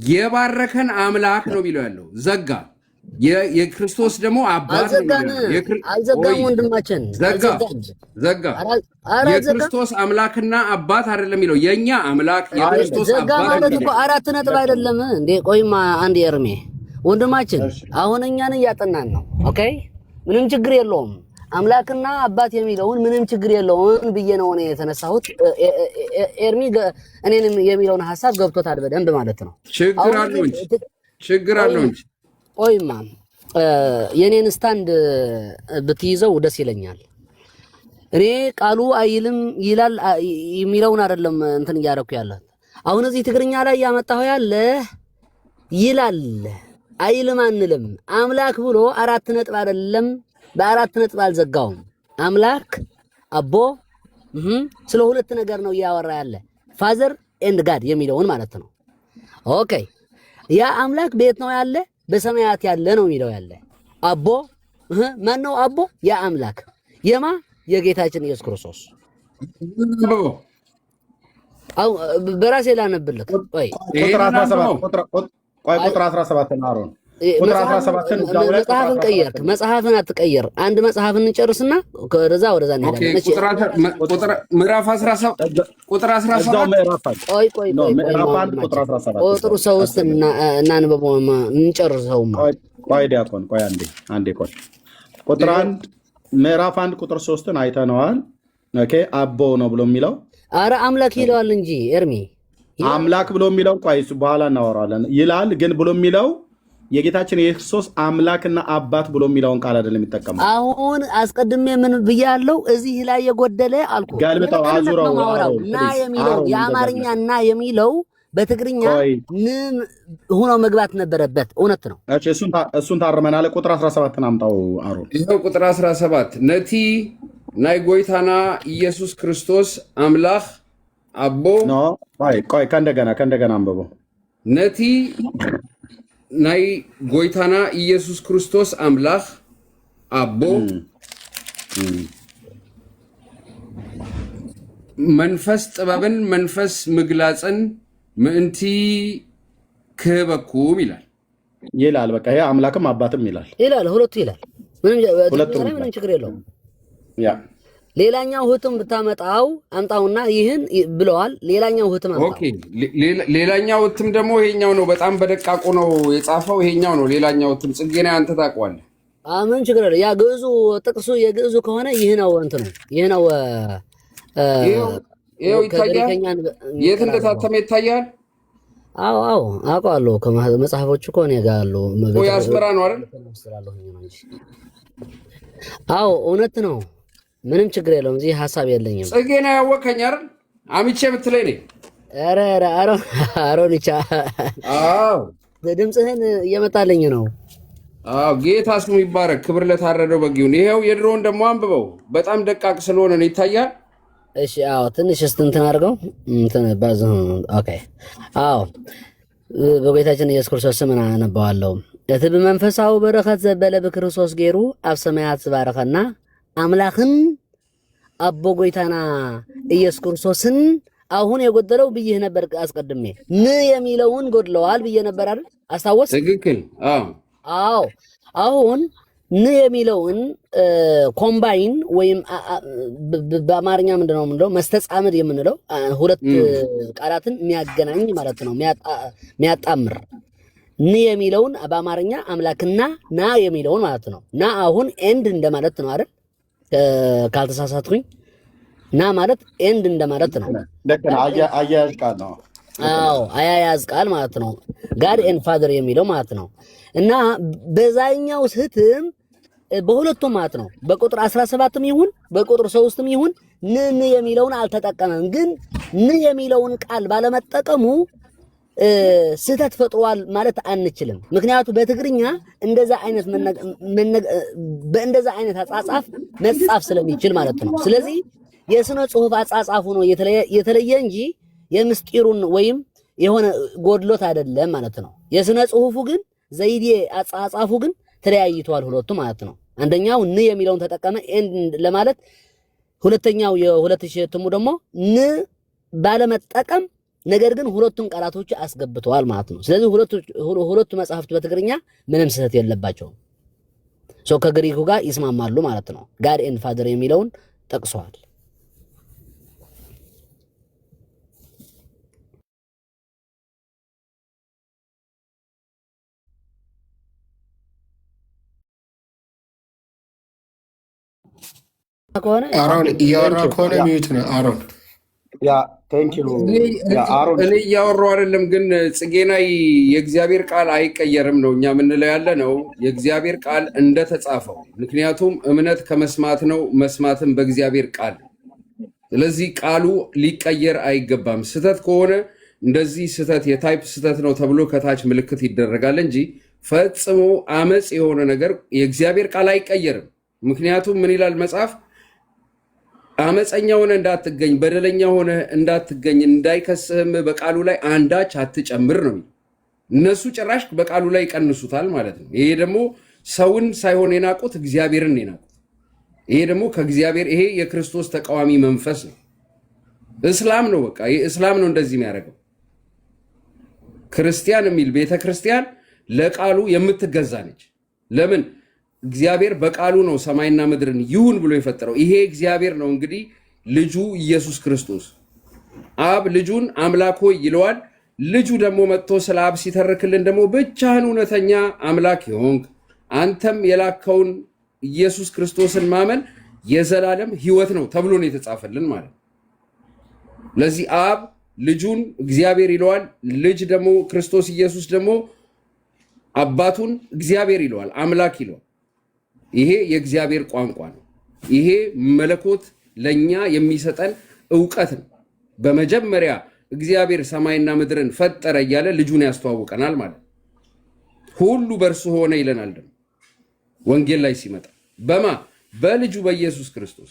የባረከን አምላክ ነው የሚለው ያለው ዘጋ። የክርስቶስ ደግሞ አባት ነው። አልዘጋም ወንድማችን ዘጋ። የክርስቶስ አምላክና አባት አይደለም የሚለው የኛ አምላክ የክርስቶስ አባት ማለት እኮ 4 ነጥብ አይደለም እንዴ? ቆይማ አንድ ኤርሜ ወንድማችን አሁን እኛን እያጠናን ነው። ኦኬ ምንም ችግር የለውም። አምላክና አባት የሚለውን ምንም ችግር የለውም ብዬ ነው እኔ የተነሳሁት። ኤርሚ እኔንም የሚለውን ሐሳብ ገብቶታል በደንብ ማለት ነው። ችግር አለው እንጂ ቆይማ የኔን ስታንድ ብትይዘው ደስ ይለኛል። እኔ ቃሉ አይልም ይላል የሚለውን አይደለም እንትን እያደረኩ ያለሁት። አሁን እዚህ ትግርኛ ላይ ያመጣሁ ያለ ይላል አይልም አንልም። አምላክ ብሎ 4 ነጥብ አይደለም በ4 ነጥብ አልዘጋውም። አምላክ አቦ ስለ ሁለት ነገር ነው እያወራ ያለ ፋዘር ኤንድ ጋድ የሚለውን ማለት ነው። ኦኬ ያ አምላክ ቤት ነው ያለ በሰማያት ያለ ነው የሚለው ያለ አቦ ማን ነው አቦ? ያ አምላክ የማ የጌታችን ኢየሱስ ክርስቶስ። አው በራሴ ላነብልክ። ቆይ ቁጥር 17 ነው አሮን ቁጥር 17 መጽሐፍን ቀየርክ። መጽሐፍን አትቀየር። አንድ መጽሐፍን እንጨርስና ከዛ ወደዛ እንሄዳለን። ቁጥር ምዕራፍ 17 ቁጥር 17 ቆይ ምዕራፍ 1 ቁጥር 17 ቁጥሩ 3 እናንበበው እንጨርሰው። ቆይ ዲያቆን ቆይ አንዴ ቆይ ቁጥር 1 ምዕራፍ 1 ቁጥር 3ን አይተነዋል። ኦኬ አቦ ነው ብሎ የሚለው አረ አምላክ ይለዋል እንጂ ኤርሚ አምላክ ብሎ የሚለው ቆይ በኋላ እናወራለን ይላል። ግን ብሎ የሚለው የጌታችን የክርስቶስ አምላክና አባት ብሎ የሚለውን ቃል አይደለም የሚጠቀመው። አሁን አስቀድሜ ምን ብያለሁ? እዚህ ላይ የጎደለ አልኩ ገልብጠው አዙረው እና የሚለው የአማርኛ እና የሚለው በትግርኛ ምን ሆኖ መግባት ነበረበት። እውነት ነው። እሺ እሱን ታርመናል። ቁጥር 17 አምጣው አሮን። ይሄው ቁጥር 17 ነቲ ናይ ጎይታና ኢየሱስ ክርስቶስ አምላክ አቦ ኖ ቆይ ከእንደገና አንብበው። ነቲ ናይ ጎይታና ኢየሱስ ክርስቶስ አምላክ አቦ መንፈስ ጥበብን መንፈስ ምግላጽን ምእንቲ ክህበኩም ይላል። በቃ ይሄ አምላክም አባትም ይላል ሁለቱ ይላል። ምንም ችግር የለውም። ያ ሌላኛው ህትም ብታመጣው አምጣውና ይህን ብለዋል። ሌላኛው ህትም አምጣው። ኦኬ ሌላኛው ህትም ደግሞ ይሄኛው ነው። በጣም በደቃቁ ነው የጻፈው። ይሄኛው ነው ሌላኛው ህትም። ጽጌና አንተ ታውቀዋለህ። ምን ችግር አለ? ያ ግዕዙ ጥቅሱ የግዕዙ ከሆነ ይህ ነው እንትኑ ይህ ነው። ይሄው ይታያል። የት እንደታተመ ይታያል። አዎ አውቀዋለሁ። ከመጽሐፎቹ ከሆነ ያጋሉ ያስመራ ነው አይደል? አዎ እውነት ነው። ምንም ችግር የለውም። እዚህ ሐሳብ የለኝም። ጽጌና ያወከኝ አይደል? አሚቼ የምትለኝ ነኝ። ኧረ አሮን ይቻ አዎ ድምፅህን እየመጣልኝ ነው። አዎ ጌታ ስሙ ይባረክ። ክብር ለታረደው በግ ይሁን። ይሄው የድሮውን ደግሞ አንብበው። በጣም ደቃቅ ስለሆነ ነው ይታያል። እሺ አዎ ትንሽ እንትን አድርገው እንትን ባዝ ኦኬ አዎ በጌታችን ኢየሱስ ክርስቶስ ስም አነባዋለሁ። እቲ ብመንፈሳዊ በረኸት ዘበለ ብክርስቶስ ገይሩ ኣብ ሰማያት ዝባረኸና አምላክን አቦ ጎይታና ኢየሱስ ክርስቶስን አሁን የጎደለው ብዬ ነበር አስቀድሜ ን የሚለውን ጎድለዋል ብዬ ነበር አይደል? አስታወስ? ትክክል። አዎ አሁን ን የሚለውን ኮምባይን ወይም በአማርኛ ምንድነው የምንለው መስተጻምር የምንለው ሁለት ቃላትን የሚያገናኝ ማለት ነው፣ የሚያጣምር ን የሚለውን በአማርኛ አምላክና ና የሚለውን ማለት ነው። ና አሁን ኤንድ እንደማለት ነው አይደል? ካልተሳሳትኩኝ ና ማለት ኤንድ እንደማለት ነው። አያያዝ ቃል ነው። አዎ አያያዝ ቃል ማለት ነው። ጋድ ኤንድ ፋዘር የሚለው ማለት ነው። እና በዛኛው ህትም በሁለቱም ማለት ነው በቁጥር 17ም ይሁን በቁጥር 3ም ይሁን ን የሚለውን አልተጠቀመም። ግን ን የሚለውን ቃል ባለመጠቀሙ ስህተት ፈጥሯል ማለት አንችልም። ምክንያቱም በትግርኛ እንደዛ አይነት በእንደዛ አይነት አጻጻፍ መጻፍ ስለሚችል ማለት ነው። ስለዚህ የስነ ጽሁፍ አጻጻፉ ነው የተለየ እንጂ የምስጢሩን ወይም የሆነ ጎድሎት አይደለም ማለት ነው። የስነ ጽሁፉ ግን ዘይዴ አጻጻፉ ግን ተለያይቷል ሁለቱ ማለት ነው። አንደኛው ን የሚለውን ተጠቀመ ኤንድ ለማለት፣ ሁለተኛው የ2000 እትሙ ደግሞ ን ባለመጠቀም ነገር ግን ሁለቱን ቃላቶች አስገብተዋል ማለት ነው። ስለዚህ ሁለቱ መጽሐፍት በትግርኛ ምንም ስህተት የለባቸውም። ሰው ከግሪኩ ጋር ይስማማሉ ማለት ነው። ጋድ ኤንድ ፋዘር የሚለውን ጠቅሰዋል። አሮን እያወራ ከሆነ ሚዩት ነው አሮን። ቴንክ ዩ አሮን። እኔ እያወራሁ አይደለም፣ ግን ጽጌናይ የእግዚአብሔር ቃል አይቀየርም ነው እኛ የምንለው ያለ ነው። የእግዚአብሔር ቃል እንደተጻፈው፣ ምክንያቱም እምነት ከመስማት ነው፣ መስማትም በእግዚአብሔር ቃል። ስለዚህ ቃሉ ሊቀየር አይገባም። ስህተት ከሆነ እንደዚህ ስህተት የታይፕ ስህተት ነው ተብሎ ከታች ምልክት ይደረጋል እንጂ ፈጽሞ አመፅ የሆነ ነገር የእግዚአብሔር ቃል አይቀየርም። ምክንያቱም ምን ይላል መጽሐፍ? አመፀኛ ሆነ እንዳትገኝ፣ በደለኛ ሆነ እንዳትገኝ፣ እንዳይከስህም በቃሉ ላይ አንዳች አትጨምር ነው። እነሱ ጭራሽ በቃሉ ላይ ይቀንሱታል ማለት ነው። ይሄ ደግሞ ሰውን ሳይሆን የናቁት እግዚአብሔርን የናቁት። ይሄ ደግሞ ከእግዚአብሔር ይሄ የክርስቶስ ተቃዋሚ መንፈስ ነው። እስላም ነው፣ በቃ እስላም ነው እንደዚህ የሚያደርገው። ክርስቲያን የሚል ቤተክርስቲያን ለቃሉ የምትገዛ ነች። ለምን? እግዚአብሔር በቃሉ ነው ሰማይና ምድርን ይሁን ብሎ የፈጠረው። ይሄ እግዚአብሔር ነው እንግዲህ ልጁ ኢየሱስ ክርስቶስ። አብ ልጁን አምላክ ሆይ ይለዋል። ልጁ ደግሞ መጥቶ ስለ አብ ሲተርክልን ደግሞ ብቻህን እውነተኛ አምላክ የሆንክ አንተም የላከውን ኢየሱስ ክርስቶስን ማመን የዘላለም ሕይወት ነው ተብሎ ነው የተጻፈልን ማለት ነው። ለዚህ አብ ልጁን እግዚአብሔር ይለዋል። ልጅ ደግሞ ክርስቶስ ኢየሱስ ደግሞ አባቱን እግዚአብሔር ይለዋል፣ አምላክ ይለዋል። ይሄ የእግዚአብሔር ቋንቋ ነው። ይሄ መለኮት ለኛ የሚሰጠን ዕውቀት ነው። በመጀመሪያ እግዚአብሔር ሰማይና ምድርን ፈጠረ እያለ ልጁን ያስተዋውቀናል ማለት ሁሉ በእርሱ ሆነ ይለናል። ደግሞ ወንጌል ላይ ሲመጣ በማ በልጁ በኢየሱስ ክርስቶስ።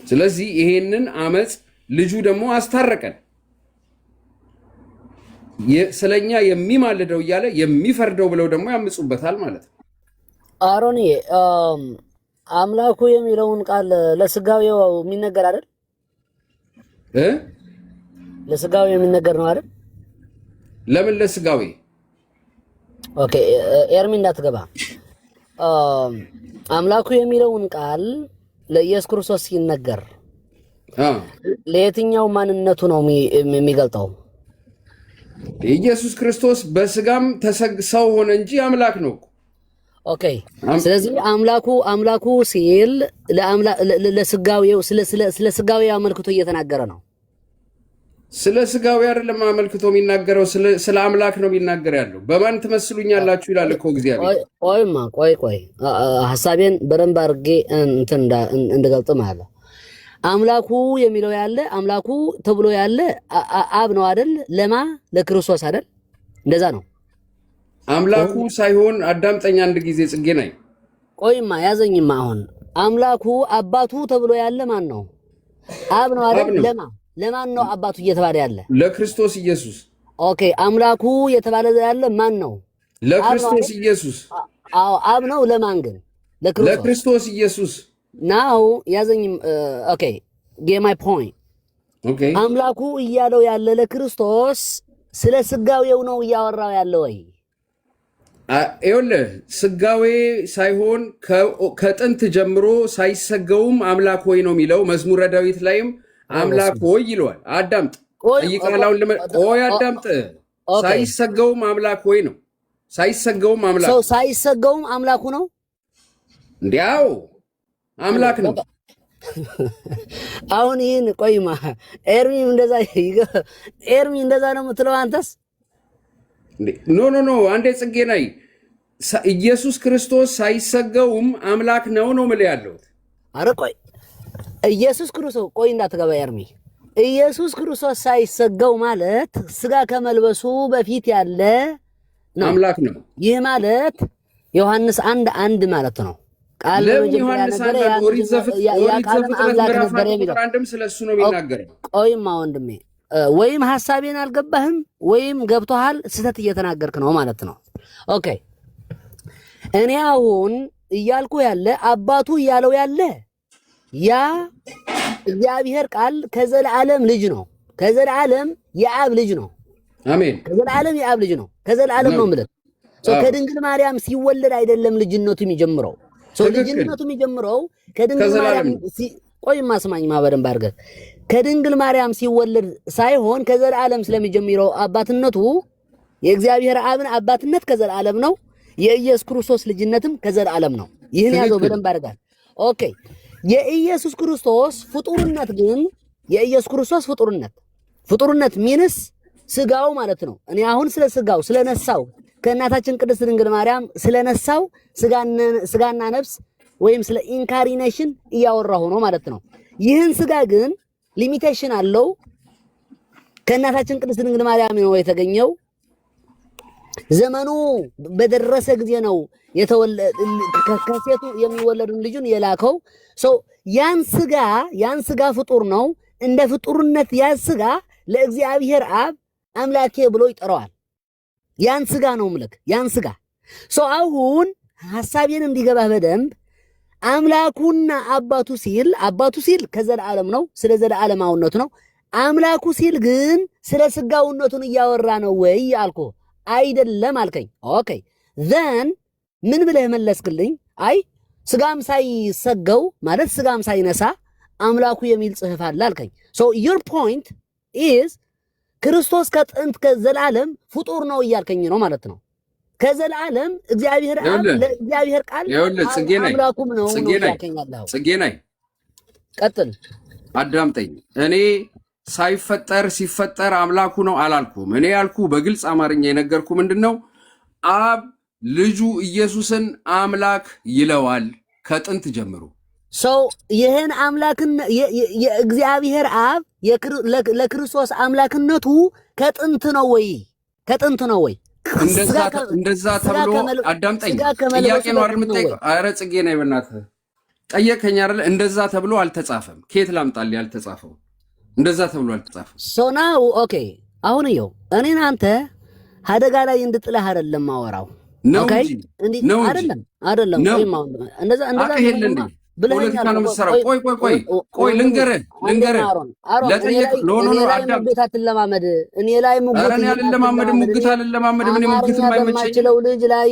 ስለዚህ ይሄንን አመፅ ልጁ ደግሞ አስታረቀን። ስለኛ የሚማልደው እያለ የሚፈርደው ብለው ደግሞ ያምፁበታል ማለት ነው። አሮኒ አምላኩ የሚለውን ቃል ለስጋዊው የሚነገር አይደል? ለስጋዊ የሚነገር ነው አይደል? ለምን ለስጋዊ? ኦኬ ኤርሚ እንዳትገባ። አምላኩ የሚለውን ቃል ለኢየሱስ ክርስቶስ ሲነገር ለየትኛው ማንነቱ ነው የሚገልጠው? ኢየሱስ ክርስቶስ በስጋም ሰው ሆነ እንጂ አምላክ ነው። ኦኬ ስለዚህ አምላኩ ሲል ለስጋዊው ስለ ስጋዊ አመልክቶ እየተናገረ ነው። ስለ ስጋዊ አይደለም አመልክቶ የሚናገረው፣ ስለ አምላክ ነው የሚናገር ያለው። በማን ትመስሉኛላችሁ ይላል እኮ እግዚአብሔር። ቆይ ሐሳቤን በደንብ አድርጌ እንትን እንደገልጥ ማለት አምላኩ የሚለው ያለ አምላኩ ተብሎ ያለ አብ ነው አይደል? ለማ ለክርስቶስ አይደል? እንደዛ ነው። አምላኩ ሳይሆን አዳምጠኛ አንድ ጊዜ ጽጌ ነኝ። ቆይማ ያዘኝማ። አሁን አምላኩ አባቱ ተብሎ ያለ ማን ነው? አብ ነው አይደል? ለማን ነው አባቱ እየተባለ ያለ? ለክርስቶስ ኢየሱስ። ኦኬ አምላኩ የተባለ ያለ ማን ነው? ለክርስቶስ ኢየሱስ። አዎ አብ ነው። ለማን ግን? ለክርስቶስ ኢየሱስ። ናው ያዘኝ። ኦኬ ጌት ማይ ፖይንት። ኦኬ አምላኩ እያለው ያለ ለክርስቶስ ስለ ስጋዌው ነው እያወራው ያለ ወይ? ይኸውልህ ስጋዌ ሳይሆን ከጥንት ጀምሮ ሳይሰገውም አምላክ ሆይ ነው የሚለው። መዝሙረ ዳዊት ላይም አምላክ ሆይ ይለዋል። አዳምጥ፣ ጠይቃላውን ቆይ አዳምጥ። ሳይሰገውም አምላክ ሆይ ነው። ሳይሰገውም አምላክ ሰው ሳይሰገውም አምላኩ ነው። እንዲያው አምላክ ነው። አሁን ይህን ቆይማ ኤርሚ እንደዛ ነው የምትለው አንተስ? ኖ አንዴ ጽጌ ናይ ኢየሱስ ክርስቶስ ሳይሰገውም አምላክ ነው የምልህ ያለሁት። አረ ቆይ ኢየሱስ ክርስቶስ ቆይ እንዳትገባ ኤርሚ። ኢየሱስ ክርስቶስ ሳይሰገው ማለት ስጋ ከመልበሱ በፊት ያለ አምላክ ነው። ይህ ማለት ዮሐንስ 1:1 ማለት ነው። ቃል ዮሐንስ 1 ኦሪት ዘፍጥረት ነበር የሚለው አንድም ስለሱ ነው የሚናገረው። ቆይማ ወንድሜ ወይም ሐሳቤን አልገባህም ወይም ገብቶሃል፣ ስህተት እየተናገርክ ነው ማለት ነው። ኦኬ እኔ አሁን እያልኩ ያለ አባቱ እያለው ያለ ያ እግዚአብሔር ቃል ከዘላለም ልጅ ነው። ከዘላለም የአብ ልጅ ነው። አሜን። ከዘላለም የአብ ልጅ ነው። ከዘላለም ነው ማለት ከድንግል ማርያም ሲወለድ አይደለም ልጅነቱ የሚጀምረው። ልጅነቱ የሚጀምረው ከድንግል ማርያም ቆይማ ስማኝ ማበደን ባርገት ከድንግል ማርያም ሲወለድ ሳይሆን ከዘላለም ስለሚጀምረው አባትነቱ የእግዚአብሔር አብን አባትነት ከዘላለም ነው። የኢየሱስ ክርስቶስ ልጅነትም ከዘላለም ነው። ይህን ያዘው በደንብ አድርጋል። ኦኬ የኢየሱስ ክርስቶስ ፍጡርነት ግን የኢየሱስ ክርስቶስ ፍጡርነት ሚንስ ስጋው ማለት ነው። እኔ አሁን ስለ ስጋው ስለነሳው ከእናታችን ቅድስት ድንግል ማርያም ስለነሳው ስጋና ነፍስ ወይም ስለ ኢንካሪኔሽን እያወራሁ ነው ማለት ነው። ይህን ስጋ ግን ሊሚቴሽን አለው። ከእናታችን ቅድስት ድንግል ማርያም ነው የተገኘው። ዘመኑ በደረሰ ጊዜ ነው ከሴቱ የሚወለዱን ልጁን የላከው። ያን ስጋ ፍጡር ነው። እንደ ፍጡርነት ያን ስጋ ለእግዚአብሔር አብ አምላኬ ብሎ ይጠራዋል። ያን ስጋ ነው ምልክ ያን ስጋ አሁን ሐሳቤን እንዲገባህ በደንብ አምላኩና አባቱ ሲል ከዘላለም ነው፣ ስለ ዘላለማውነቱ ነው። አምላኩ ሲል ግን ስለ ስጋውነቱን እያወራ ነው ወይ አልኩ። አይደለም አልከኝ። ኦኬ ዘን ምን ብለህ መለስክልኝ? አይ ስጋም ሳይሰገው ማለት ስጋም ሳይነሳ አምላኩ የሚል ጽሕፍ አለ አልከኝ። ዮር ፖይንት ኢዝ ክርስቶስ ከጥንት ከዘላለም ፍጡር ነው እያልከኝ ነው ማለት ነው። ከዘላለም እግዚአብሔር አብ ለእግዚአብሔር ቃል አምላኩም ነው እያልከኝ ያለው። ጽጌናይ ቀጥል፣ አዳምጠኝ። እኔ ሲፈጠር አምላኩ ነው አላልኩም። እኔ ያልኩ በግልጽ አማርኛ የነገርኩ ምንድነው? አብ ልጁ ኢየሱስን አምላክ ይለዋል ከጥንት ጀምሮ። ይህን አምላክን የእግዚአብሔር አብ ለክርስቶስ አምላክነቱ ከጥንት ነው ወይ? እንደዛ ተብሎ አዳምጠኝ። ጥያቄ ነው አይደል የምትጠይቀው? ኧረ ጽጌ ነኝ በእናትህ ጠየቀኝ አይደል? እንደዛ ተብሎ አልተጻፈም። ከየት ላምጣልህ ያልተጻፈው? እንደዛ ተብሎ አልተጻፈም። ናው ኦኬ። አሁን ይኸው እኔን አንተ አደጋ ላይ እንድጥልህ አይደለም ማወራው። ኦኬ አይደለም እንደዛ ፖለቲካ ነው የምትሰራው። ቆይ ልንገርህ ለጠየቅ አትለማመድ። እኔ ላይ ሙግት አልለማመድም። እኔ ሙግት የማይመቸኝ ልጅ ላይ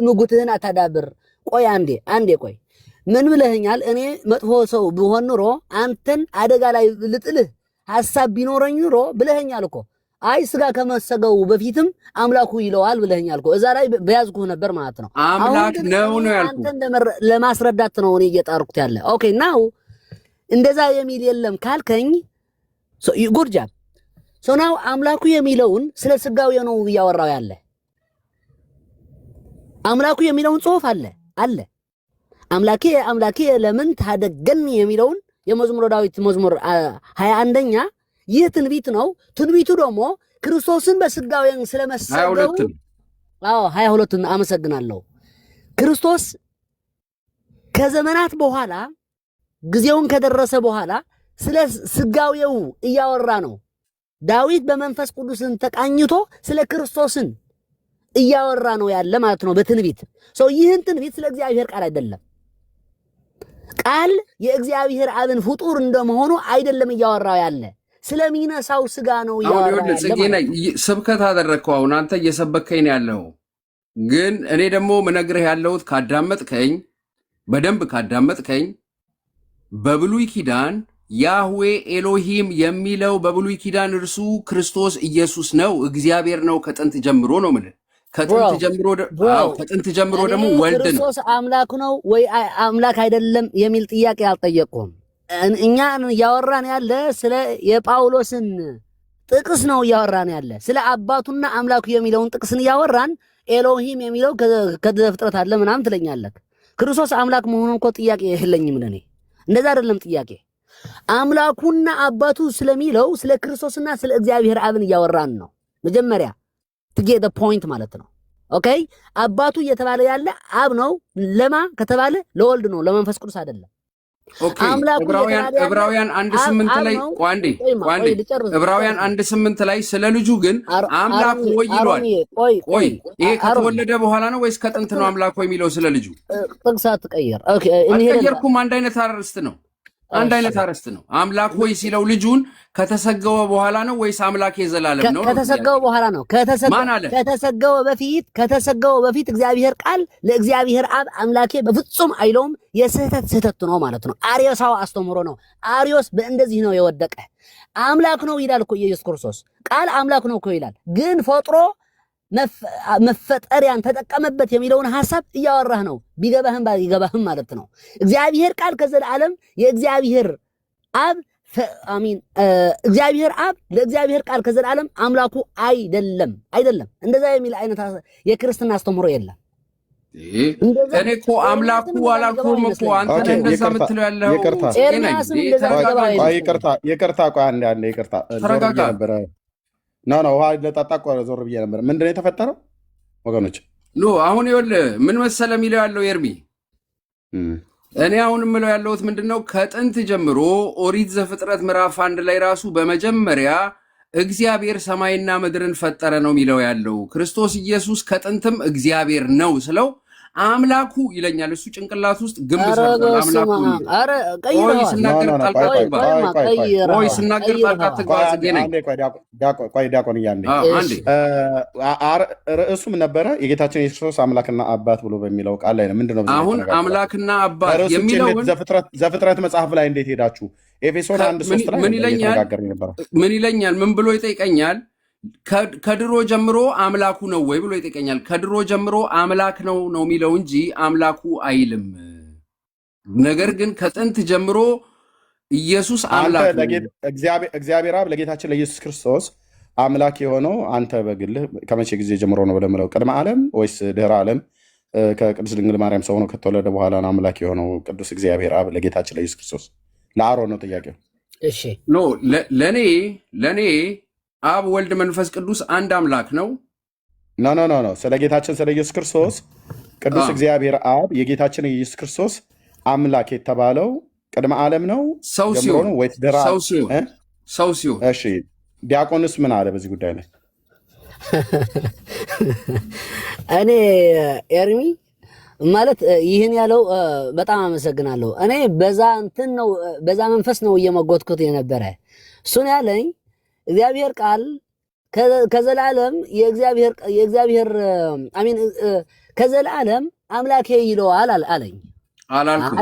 ሙግትህን አታዳብር። ቆይ አንዴ ቆይ ምን ብለህኛል? እኔ መጥፎ ሰው ብሆን ኑሮ አንተን አደጋ ላይ ልጥልህ ሐሳብ ቢኖረኝ ኑሮ ብለህኛል እኮ። አይ ስጋ ከመሰገው በፊትም አምላኩ ይለዋል ብለህኛል እኮ። እዛ ላይ በያዝኩህ ነበር ማለት ነው። አምላክ ነው ያልኩህ አንተን ለማስረዳት ነው እኔ እየጣርኩት ያለ። ኦኬ ናው እንደዛ የሚል የለም ካልከኝ ጉድ ጃብ። ናው አምላኩ የሚለውን ስለ ስጋው ነው እያወራው ያለ። አምላኩ የሚለውን ጽሑፍ አለ አምላኬ ለምን ታደገን የሚለውን የመዝሙረ ዳዊት መዝሙር 21ኛ ይህ ትንቢት ነው። ትንቢቱ ደግሞ ክርስቶስን በስጋው ስለመሰገው 22 አመሰግናለሁ። ክርስቶስ ከዘመናት በኋላ ጊዜውን ከደረሰ በኋላ ስለ ስጋው እያወራ ነው። ዳዊት በመንፈስ ቅዱስን ተቃኝቶ ስለ ክርስቶስን እያወራ ነው ያለ ማለት ነው በትንቢት። ይህን ትንቢት ስለ እግዚአብሔር ቃል አይደለም። ቃል የእግዚአብሔር አብን ፍጡር እንደመሆኑ አይደለም እያወራው ያለ፣ ስለሚነሳው ስጋ ነው እያወራው ያለ። ስብከት አደረግከው። አሁን አንተ እየሰበከኝ ነው ያለው። ግን እኔ ደግሞ ምነግርህ ያለሁት በደንብ ካዳመጥከኝ በብሉይ ኪዳን ያህዌ ኤሎሂም የሚለው በብሉይ ኪዳን እርሱ ክርስቶስ ኢየሱስ ነው፣ እግዚአብሔር ነው ከጥንት ጀምሮ ነው የምልህ። ከጥንት ጀምሮ ደግሞ ወልድ ነው። ክርስቶስ አምላክ ነው ወይ አምላክ አይደለም የሚል ጥያቄ አልጠየቅኩም። እኛ እያወራን ያለ ስለ የጳውሎስን ጥቅስ ነው እያወራን ያለ። ስለ አባቱና አምላኩ የሚለውን ጥቅስን እያወራን ኤሎሂም የሚለው ከዘፍጥረት አለ ምናምን ትለኛለህ። ክርስቶስ አምላክ መሆኑን እኮ ጥያቄ የለኝም ለኔ። እንደዛ አይደለም ጥያቄ። አምላኩና አባቱ ስለሚለው ስለ ክርስቶስና ስለ እግዚአብሔር አብን እያወራን ነው መጀመሪያ ትጌት ፖይንት ማለት ነው። ኦኬ አባቱ እየተባለ ያለ አብ ነው። ለማ ከተባለ ለወልድ ነው፣ ለመንፈስ ቅዱስ አይደለም። ኦኬ ዕብራውያን 1:8 ላይ ዕብራውያን 1:8 ላይ ስለ ልጁ ግን አምላክ ሆይ ይሏል። ቆይ ይሄ ከተወለደ በኋላ ነው ወይስ ከጥንት ነው አምላክ ሆይ የሚለው ስለ ልጁ? ጥቅስ አትቀየር። ኦኬ አልቀየርኩም። አንድ አይነት አርዕስት ነው። አምላክ ሆይ ሲለው ልጁን ከተሰገወ በኋላ ነው ወይስ አምላክ የዘላለም ነው? ከተሰገወ በኋላ ነው። ከተሰገወ በፊት እግዚአብሔር ቃል ለእግዚአብሔር አብ አምላኬ በፍጹም አይለውም። የስህተት ነው ማለት ነው። አርዮሳው አስተምሮ ነው። አርዮስ በእንደዚህ ነው የወደቀ። አምላክ ነው ይላል እኮ ኢየሱስ ክርስቶስ። ቃል አምላክ ነው እኮ ይላል። ግን ፈጥሮ መፈጠሪያን ተጠቀመበት የሚለውን ሐሳብ እያወራህ ነው። ቢገባህም ባይገባህም ማለት ነው። እግዚአብሔር ቃል ከዘላለም የእግዚአብሔር አብ አሚን እግዚአብሔር አብ ለእግዚአብሔር ቃል ከዘላለም አምላኩ አይደለም እንደዛ የሚል አይነት የክርስትና አስተምሮ የለም። እኔ እኮ አምላኩ አላልኩም እኮ አንተ ነህ እንደዛ የምትለው ያለው። ይቅርታ ቆይ አንዴ ይቅርታ ተረጋጋ። ውሃ ለጣጣ ዞር ብዬ ነበር። ምንድን ነው የተፈጠረው ወገኖች? አሁን ይኸውልህ ምን መሰለህ የሚለው ያለው ኤርሚ፣ እኔ አሁን የምለው ያለሁት ምንድነው ከጥንት ጀምሮ ኦሪት ዘፍጥረት ምዕራፍ 1 ላይ ራሱ በመጀመሪያ እግዚአብሔር ሰማይና ምድርን ፈጠረ ነው የሚለው ያለው። ክርስቶስ ኢየሱስ ከጥንትም እግዚአብሔር ነው ስለው አምላኩ ይለኛል። እሱ ጭንቅላት ውስጥ ግንብ ሰርቷል። አምላኩ ቆይ ስናገር ጣልቃ ትግባ። ዲያቆን እያንዴ ርዕሱም ነበረ የጌታችን የክርስቶስ አምላክና አባት ብሎ በሚለው ቃል ላይ ነው። ምንድነው አሁን አምላክና አባት የሚለውን ዘፍጥረት መጽሐፍ ላይ እንዴት ሄዳችሁ ኤፌሶን 1:3 ላይ ምን ይለኛል? ምን ብሎ ይጠይቀኛል? ከድሮ ጀምሮ አምላኩ ነው ወይ ብሎ ይጠይቀኛል። ከድሮ ጀምሮ አምላክ ነው የሚለው እንጂ አምላኩ አይልም። ነገር ግን ከጥንት ጀምሮ ኢየሱስ አምላክ ነው። እግዚአብሔር አብ ለጌታችን ለኢየሱስ ክርስቶስ አምላክ የሆነው አንተ በግልህ ከመቼ ጊዜ ጀምሮ ነው ብለህ የምለው? ቅድመ ዓለም ወይስ ድህረ ዓለም? ከቅዱስ ድንግል ማርያም ሰው ሆኖ ከተወለደ በኋላ ነው አምላክ የሆነው ቅዱስ እግዚአብሔር አብ ለጌታችን ለኢየሱስ ክርስቶስ? ለአሮን ነው ጥያቄው። እሺ ለኔ አብ ወልድ መንፈስ ቅዱስ አንድ አምላክ ነው። ኖ ስለ ጌታችን ስለ ኢየሱስ ክርስቶስ ቅዱስ እግዚአብሔር አብ የጌታችን የኢየሱስ ክርስቶስ አምላክ የተባለው ቅድመ ዓለም ነው ሰው ሲሆን ወይስ ሰው ሲሆን? እሺ ዲያቆንስ ምን አለ በዚህ ጉዳይ ላይ? እኔ ኤርሚ ማለት ይህን ያለው በጣም አመሰግናለሁ። እኔ በዛ መንፈስ ነው እየመጎትኩት የነበረ። እሱን ያለኝ እግዚአብሔር ቃል ከዘላለም የእግዚአብሔር አሚን ከዘላለም አምላኬ ይለዋል አለኝ። አላልኩም።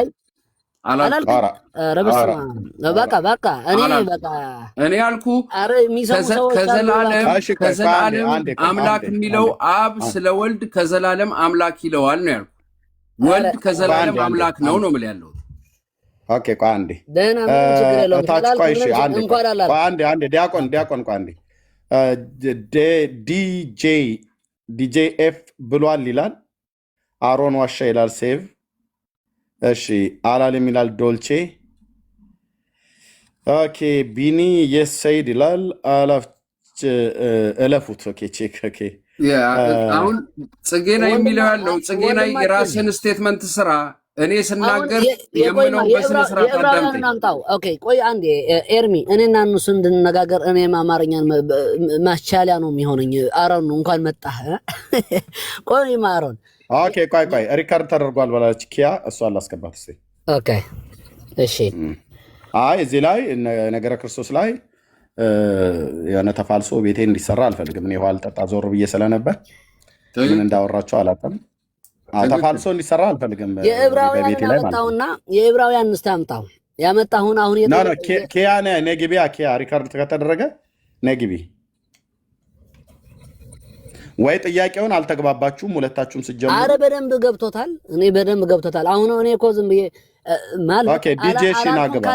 እኔ ያልኩ ከዘላለም አምላክ የሚለው አብ ስለ ወልድ ከዘላለም አምላክ ይለዋል ነው ያልኩ። ወልድ ከዘላለም አምላክ ነው የምልህ ያለሁት። ኦኬ ቆይ አንዴ ዲያቆን ቆይ አንዴ ዲጄ ኤፍ ብሏል ይላል። አሮን ዋሻ ይላል ሴቭ። እሺ አላለም ይላል ዶልቼ። ኦኬ ቢኒ የስ ሰይድ ይላል። እለፉት። ኦኬ ቼክ። ኦኬ አሁን ጽጌና የሚለው ያለው ጽጌና የራስን ስቴትመንት ስራ። እኔ ስናገር የምለው በስነ ስርዓት አዳምጠኝ። ኦኬ ቆይ አንዴ ኤርሚ፣ እኔና እነሱ እንድንነጋገር እኔም አማርኛን ማስቻለያ ነው የሚሆነኝ። አሮን እንኳን መጣህ። ቆይ አሮን ኦኬ ቆይ ሪካርድ ተደርጓል በላች ኪያ። እሷን ላስገባት እስኪ። ኦኬ እሺ። አይ እዚህ ላይ ነገረ ክርስቶስ ላይ የሆነ ተፋልሶ ቤቴ እንዲሰራ አልፈልግም። እኔ ውሃ ልጠጣ ዞር ብዬ ስለነበር ምን እንዳወራቸው አላውቅም። ተፋልሶ እንዲሰራ አልፈልግም። የዕብራውያን ያመጣውና የዕብራውያን እስታምጣው ያመጣሁን አሁን ኪያ ነግቢያ ኪያ ሪካርድ ከተደረገ ነግቢ ወይ ጥያቄውን አልተግባባችሁም ሁለታችሁም ስጀምሩ? አረ በደንብ ገብቶታል። እኔ በደንብ ገብቶታል። አሁን እኔ እኮ ዝም ብዬ ማለት ኦኬ ዲጄ እሺ ናገባ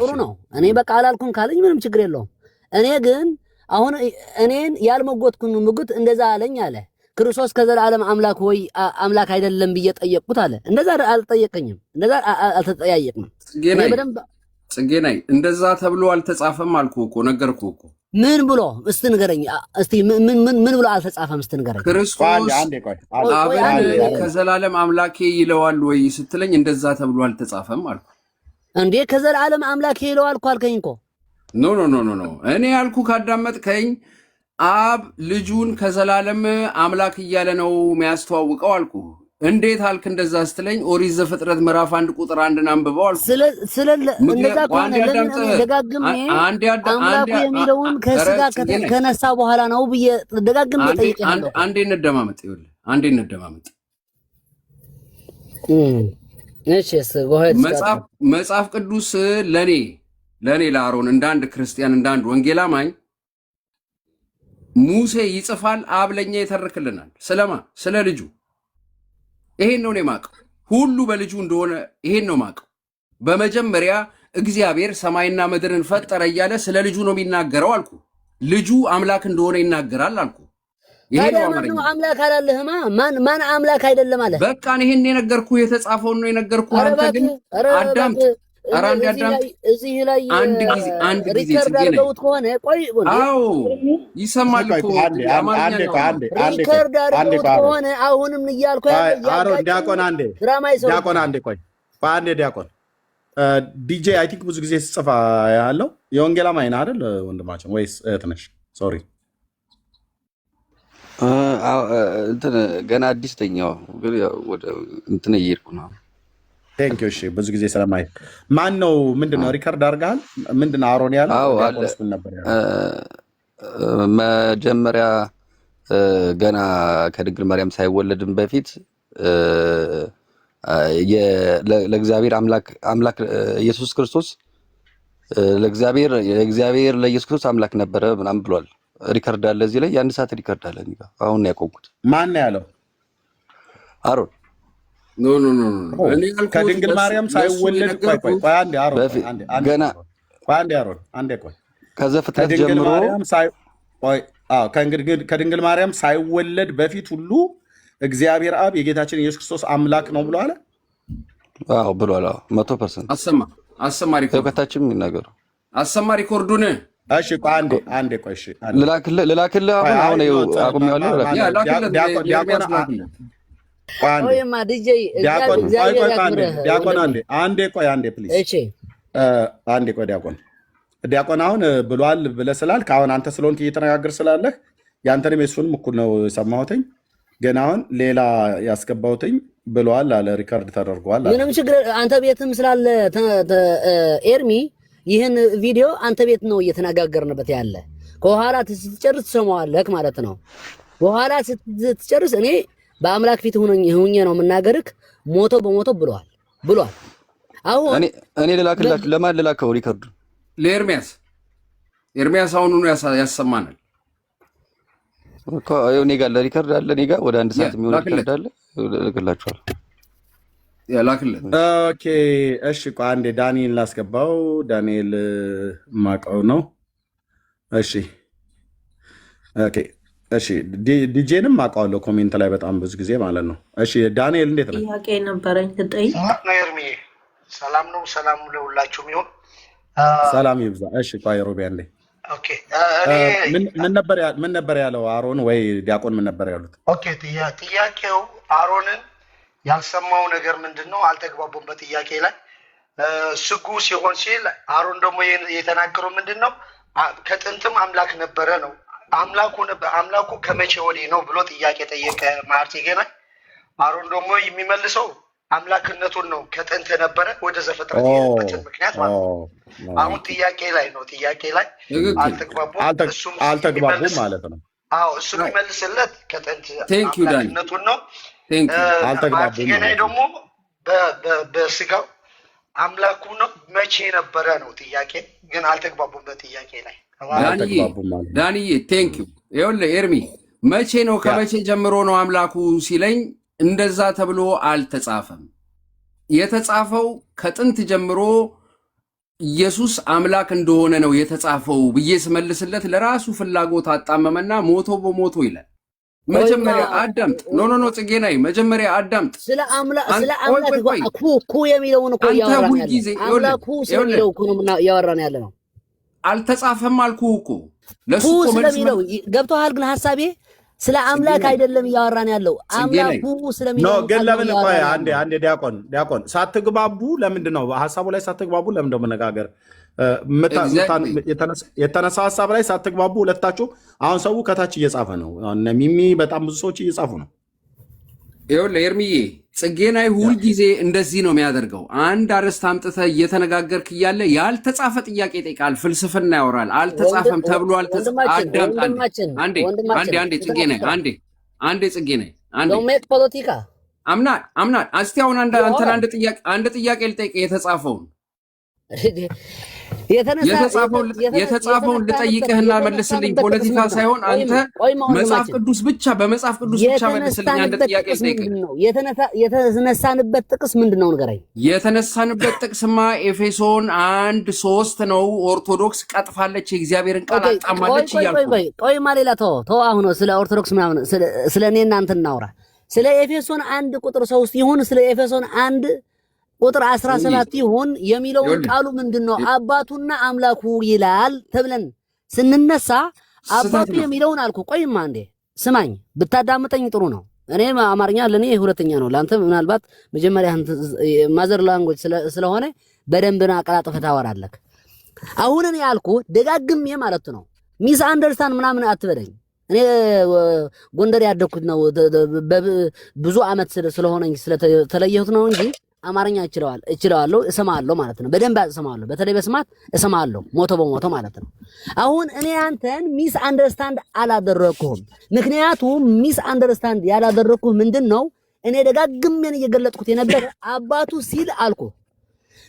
ጥሩ ነው። እኔ በቃ አላልኩም ካለኝ ምንም ችግር የለውም። እኔ ግን አሁን እኔን ያልመጎትኩን ምግት እንደዛ አለኝ አለ። ክርስቶስ ከዘላለም አምላክ ወይ አምላክ አይደለም ብዬ ጠየቅኩት አለ። እንደዛ አልጠየቀኝም፣ እንደዛ አልተጠያየቅንም። ጽጌናይ እንደዛ ተብሎ አልተጻፈም አልኩህ እኮ ነገርኩህ እኮ። ምን ብሎ እስቲ ንገረኝ እስቲ ምን ብሎ አልተጻፈም? እስቲ ንገረኝ። ክርስቶስ አብን ከዘላለም አምላኬ ይለዋል ወይ ስትለኝ እንደዛ ተብሎ አልተጻፈም አልኩ። እንዴ ከዘላለም አምላኬ ይለዋል እኮ አልከኝ እኮ። ኖ እኔ ያልኩ ካዳመጥከኝ አብ ልጁን ከዘላለም አምላክ እያለ ነው የሚያስተዋውቀው አልኩ። እንዴት አልክ እንደዛ ስትለኝ ኦሪት ዘፍጥረት ምዕራፍ 1 ቁጥር 1 አንብበው አልኩ። እንደዛ ከሆነ ደጋግሜ አምላኩ የሚለውን ከስጋ ከነሳ በኋላ ነው ብዬ ደጋግሜ ጠይቄሃለሁ። አንዴ እንደማመጥ ይኸውልህ፣ አንዴ እንደማመጥ መጽሐፍ ቅዱስ ለኔ ለአሮን እንደ አንድ ክርስቲያን እንደ አንድ ወንጌል አማኝ ሙሴ ይጽፋል፣ አብ ለኛ ይተርክልናል። ስለማ ስለ ልጁ ይሄን ነው የማውቀው። ሁሉ በልጁ እንደሆነ ይሄን ነው የማውቀው። በመጀመሪያ እግዚአብሔር ሰማይና ምድርን ፈጠረ እያለ ስለ ልጁ ነው የሚናገረው አልኩ። ልጁ አምላክ እንደሆነ ይናገራል አልኩ። ይሄ ነው አማርኛ። አምላክ አላለህማ። ማን አምላክ አይደለም አለ። በቃ ይሄን የነገርኩህ የተጻፈውን ነው የነገርኩህ። አንተ ግን አዳምጥ። ኧረ አዳምጥ። እዚህ ላይ አንድ ጊዜ ሪከርድ አድርገውት ከሆነ ቆይ አዎ ይሰማል እኮ ሪከርድ አድርገውት ከሆነ አሁንም እያልኩ አሮን ዲያቆን አንዴ ቆይ አንዴ ዲያቆን ዲጄ አይ ቲንክ ብዙ ጊዜ ስጽፋ ያለው የወንጌል አማኝ ነህ አይደል ወንድማችን ወይስ እህት ነሽ? ሶሪ እንትን ገና አዲስ ተኛው ግን ወደ እንትን እየሄድኩ ነው። ቴንክ ዩ። እሺ ብዙ ጊዜ ስለማይ ማን ነው ምንድነው ሪከርድ አድርገሃል? ምንድነው አሮን ያለው? አዎ አለ። መጀመሪያ ገና ከድንግል ማርያም ሳይወለድም በፊት ለእግዚአብሔር አምላክ ኢየሱስ ክርስቶስ ለእግዚአብሔር ለኢየሱስ ክርስቶስ አምላክ ነበረ ምናምን ብሏል። ሪከርድ አለ እዚህ ላይ የአንድ ሰዓት ሪከርድ አለ። አሁን ነው ያቆምኩት። ማን ነው ያለው? አሮን ኖ ከድንግል ማርያም ሳይወለድ ቆይ አንዴ አሮን ገና አንዴ ቆይ ከዘፍጥረት ጀምሮ ከድንግል ማርያም ሳይወለድ በፊት ሁሉ እግዚአብሔር አብ የጌታችን ኢየሱስ ክርስቶስ አምላክ ነው ብሎ አለ። አዎ ብሏል። 100% አሰማ ሪኮርድ ከታችም ይናገሩ አሰማ ሪኮርዱን። እሺ ቆይ አንዴ ቆይ እሺ ልላክልህ አሁን አቁሜዋለሁ። አንዴ ፕሊዝ። እሺ አንዴ ቆይ ዲያቆን አሁን ብሏል ብለህ ስላልክ አሁን አንተ ስለሆንክ እየተነጋገር ስላለህ ያንተንም የሱንም እኩል ነው የሰማሁትኝ። ግን አሁን ሌላ ያስገባሁትኝ ብሏል አለ ሪከርድ ተደርጓል። ምንም ችግር አንተ ቤትም ስላለ ኤርሚ ይህን ቪዲዮ አንተ ቤት ነው እየተነጋገርንበት ያለ። ከኋላ ስትጨርስ ትሰማዋለህ ማለት ነው። በኋላ ስትጨርስ እኔ በአምላክ ፊት ሁኜ ነው የምናገርክ። ሞቶ በሞቶ ብሏል። አሁን እኔ ልላክላችሁ። ለማን ልላከው ሪከርዱ? ለኤርሚያስ አሁኑኑ ያሰማናል እኮ እኔ ጋር ለሪከርድ አለ። እኔ ጋር ወደ 1 ሰዓት የሚሆን ሪከርድ አለ። ልክላችኋል። ላክልን። ኦኬ እሺ ቆይ አንዴ ዳንኤል ላስገባው። ዳንኤል ማቀው ነው። እሺ ኦኬ እሺ ዲጄንም አውቀዋለሁ ኮሜንት ላይ በጣም ብዙ ጊዜ ማለት ነው። እሺ ዳንኤል እንዴት ነው? ጥያቄ ነበረኝ ልጠይቅ ነው። ኤርሚዬ ሰላም ነው? ሰላም ለሁላችሁም ይሁን። ሰላም ይብዛ። እሺ ቆይ ሮቢ አንዴ ኦኬ ምን ነበር ያለው አሮን ወይ ዲያቆን ምን ነበር ያሉት? ኦኬ ጥያቄው አሮንን ያልሰማው ነገር ምንድነው? አልተግባቡም በጥያቄ ላይ ስጉ ሲሆን ሲል አሮን ደግሞ የተናገረው ምንድነው? ከጥንትም አምላክ ነበረ ነው። አምላኩ ከመቼ ወዲህ ነው ብሎ ጥያቄ ጠየቀ ማርቲ ገና። አሮን ደግሞ የሚመልሰው አምላክነቱን ነው ከጥንት ነበረ ወደ ዘፍጥረት የሄደበትን ምክንያት ማለት ነው። አሁን ጥያቄ ላይ አልተግባቡም ማለት ነው። አዎ እሱ የሚመልስለት ከጥንት አምላክነቱን ነው። አልተግባቡም ገና ደግሞ በስጋው አምላኩ ነው መቼ ነበረ ነው ጥያቄ። ግን አልተግባቡም በጥያቄ ላይ። ዳንዬ ቴንክ ዩ። ይኸውልህ ኤርሚ መቼ ነው ከመቼ ጀምሮ ነው አምላኩ ሲለኝ እንደዛ ተብሎ አልተጻፈም። የተጻፈው ከጥንት ጀምሮ ኢየሱስ አምላክ እንደሆነ ነው የተጻፈው ብዬ ስመልስለት ለራሱ ፍላጎት አጣመመና ሞቶ በሞቶ ይላል። መጀመሪያ አዳምጥ። ኖ ጽጌናይ መጀመሪያ አዳምጥ። ስለ አምላክ ኩ የሚለውን እኮ ያወራን ያለ አምላኩ ስለሚለው እኮ ነው ያወራን ያለ ነው። አልተጻፈም አልኩህ እኮ ለሱ ስለሚለው ገብቶሃል። ግን ሐሳቤ ስለ አምላክ አይደለም እያወራን ያለው አምላኩ ስለሚለው ነው። ግን ለምን ቆይ አንዴ ዲያቆን ሳትግባቡ ለምንድን ነው ሐሳቡ ላይ ሳትግባቡ ለምን ነው መነጋገር የተነሳ ሐሳብ ላይ ሳትግባቡ ሁለታችሁ? አሁን ሰው ከታች እየጻፈ ነው። እነ ሚሚ በጣም ብዙ ሰዎች እየጻፉ ነው። ይኸውልህ ኤርሚዬ ጽጌናይ ሁል ጊዜ እንደዚህ ነው የሚያደርገው። አንድ አርዕስት አምጥተህ እየተነጋገርክ እያለ ያልተጻፈ ጥያቄ ይጠይቃል፣ ፍልስፍና ያወራል። አልተጻፈም ተብሎ አዳምጥ። አንዴ ጽጌናይ አንዴ ጽጌናይ ዶሜት ፖለቲካ አምናት እስቲ አሁን አንድ ጥያቄ ልጠይቅ የተጻፈውን የተጻፈውን ልጠይቅህና መልስልኝ። ፖለቲካ ሳይሆን አንተ መጽሐፍ ቅዱስ ብቻ በመጽሐፍ ቅዱስ ብቻ መልስልኝ። አንድ ጥያቄ ልጠይቅህ። የተነሳንበት ጥቅስ ምንድነው ንገረኝ። የተነሳንበት ጥቅስማ ኤፌሶን 1:3 ነው። ኦርቶዶክስ ቀጥፋለች፣ የእግዚአብሔርን ቃል አጣማለች እያልኩ። ቆይማ ሌላ ተው። አሁን ስለ ኦርቶዶክስ ምናምን ስለ እኔ እናንተ እናውራ። ስለ ኤፌሶን 1:3 ይሁን ስለ ኤፌሶን 1:17 ይሁን የሚለውን ቃሉ ምንድነው? አባቱና አምላኩ ይላል ተብለን ስንነሳ አባቱ የሚለውን አልኩ። ቆይማ እንዴ ስማኝ፣ ብታዳምጠኝ ጥሩ ነው። እኔ አማርኛ ለኔ ሁለተኛ ነው፣ ላንተ ምናልባት መጀመሪያ ማዘር ላንጉዌጅ ስለሆነ በደንብና አቀላጥፈህ ታወራለህ። አሁን እኔ ያልኩ ደጋግሜ ማለት ነው። ሚስ አንደርስታንድ ምናምን አትበለኝ። እኔ ጎንደር ያደኩት ነው፣ ብዙ አመት ስለሆነኝ ስለተለየሁት ነው እንጂ አማርኛ እችላለሁ፣ እሰማለሁ ማለት ነው። በደንብ እሰማለሁ፣ በተለይ በስማት እሰማለሁ፣ ሞቶ በሞቶ ማለት ነው። አሁን እኔ አንተን ሚስ አንደርስታንድ አላደረኩህም። ምክንያቱም ሚስ አንደርስታንድ ያላደረኩህ ምንድነው? እኔ ደጋግሜን እየገለጥኩት የነበረ አባቱ ሲል አልኩ።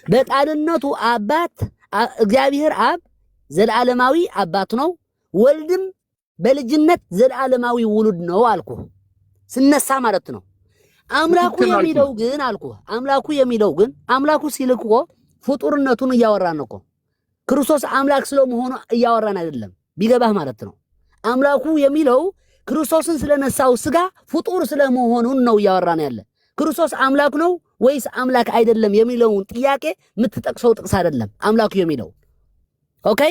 በቃልነቱ አባት እግዚአብሔር አብ ዘላለማዊ አባቱ ነው፣ ወልድም በልጅነት ዘላለማዊ ውሉድ ነው አልኩ። ስነሳ ማለት ነው። አምላኩ የሚለው ግን አልኩ። አምላኩ ሲል እኮ ፍጡርነቱን እያወራን ነው እኮ። ክርስቶስ አምላክ ስለመሆኑ እያወራን አይደለም፣ ቢገባህ ማለት ነው። አምላኩ የሚለው ክርስቶስን ስለነሳው ስጋ ፍጡር ስለመሆኑን ነው እያወራን ያለ። ክርስቶስ አምላክ ነው ወይስ አምላክ አይደለም የሚለውን ጥያቄ የምትጠቅሰው ጥቅስ አይደለም። አምላኩ የሚለው ኦኬ፣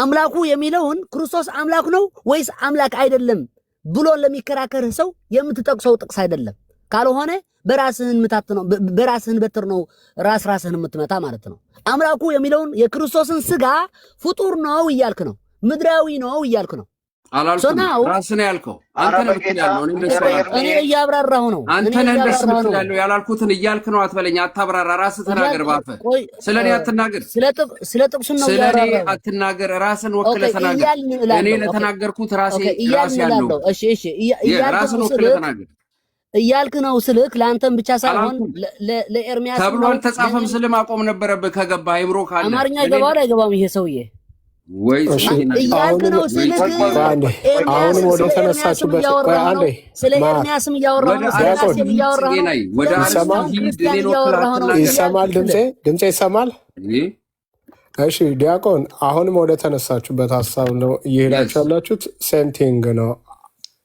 አምላኩ የሚለውን ክርስቶስ አምላክ ነው ወይስ አምላክ አይደለም ብሎ ለሚከራከርህ ሰው የምትጠቅሰው ጥቅስ አይደለም። ካልሆነ በራስህን በትር ነው ራስህን የምትመታ ማለት ነው። አምላኩ የሚለውን የክርስቶስን ስጋ ፍጡር ነው እያልክ ነው፣ ምድራዊ ነው እያልክ ነው። አላልኩም፣ ራስህ ነው ያልከው። አንተ ነህ ያልከው። እኔ እያብራራሁ ነው። አንተ ነህ ያልከው። ያላልኩትን እያልክ ነው። አትበለኝ፣ አታብራራ። ራስህ ተናገር። ባፈ ስለኔ አትናገር። ስለ ጥቅሱ ነው ስለኔ አትናገር። ራስህን ወክለህ ተናገር። እኔ ለተናገርኩት ራሴ ያለው። እሺ፣ ራስህን ወክለህ ተናገር እያልክ ነው ስልክ ለአንተም ብቻ ሳይሆን ለኤርሚያስ ተብሎ አልተጻፈም። ስልህ ማቆም ነበረብህ። ከገባህ አይምሮ ካለ አማርኛ ይገባዋል አይገባም ይሄ ሰውዬ? አሁንም ወደ ተነሳችሁበት ስለ ኤርሚያስም እያወራሁ ነው። ይሰማል? ድምፄ ይሰማል? እሺ ዲያቆን፣ አሁንም ወደ ተነሳችሁበት ሀሳብ ነው እየሄዳችሁ ያላችሁት። ሴንቲንግ ነው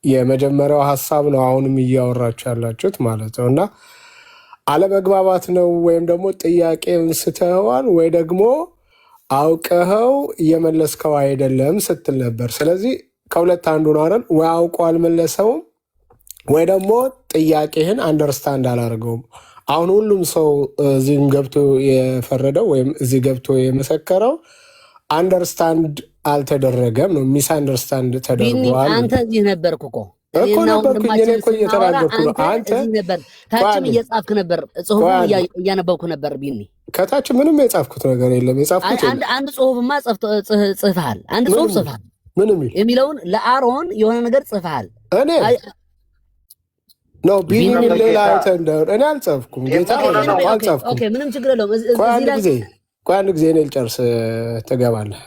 የመጀመሪያው ሀሳብ ነው አሁንም እያወራችሁ ያላችሁት ማለት ነው። እና አለመግባባት ነው ወይም ደግሞ ጥያቄውን ስተዋል ወይ ደግሞ አውቀኸው እየመለስከው አይደለም ስትል ነበር። ስለዚህ ከሁለት አንዱ ነው አይደል? ወይ አውቆ አልመለሰውም ወይ ደግሞ ጥያቄህን አንደርስታንድ አላደርገውም። አሁን ሁሉም ሰው እዚህም ገብቶ የፈረደው ወይም እዚህ ገብቶ የመሰከረው አንደርስታንድ አልተደረገም ነው። ሚስ አንደርስታንድ ተደርጓል። አንተ እዚህ ነበርክ እኮ ነበርኩኝ። እኔ እኮ እየተናገርኩ ነው። አንተ ታችም እየጻፍክ ነበር፣ ጽሁፉን እያነበብኩ ነበር። ቢኒ ከታች ምንም የጻፍኩት ነገር የለም። የጻፍኩት አንድ ጽሁፍማ ጽፈሃል። አንድ ጽሁፍ ጽፈሃል። ምን የሚለውን ለአሮን የሆነ ነገር ጽፈሃል። እኔ ነው ቢኒ ሌላ እኔ አልጻፍኩም። ጌታ አልጻፍኩም። ኦኬ፣ ምንም ችግር የለውም። አንድ ጊዜ እኔ ልጨርስ ትገባለህ።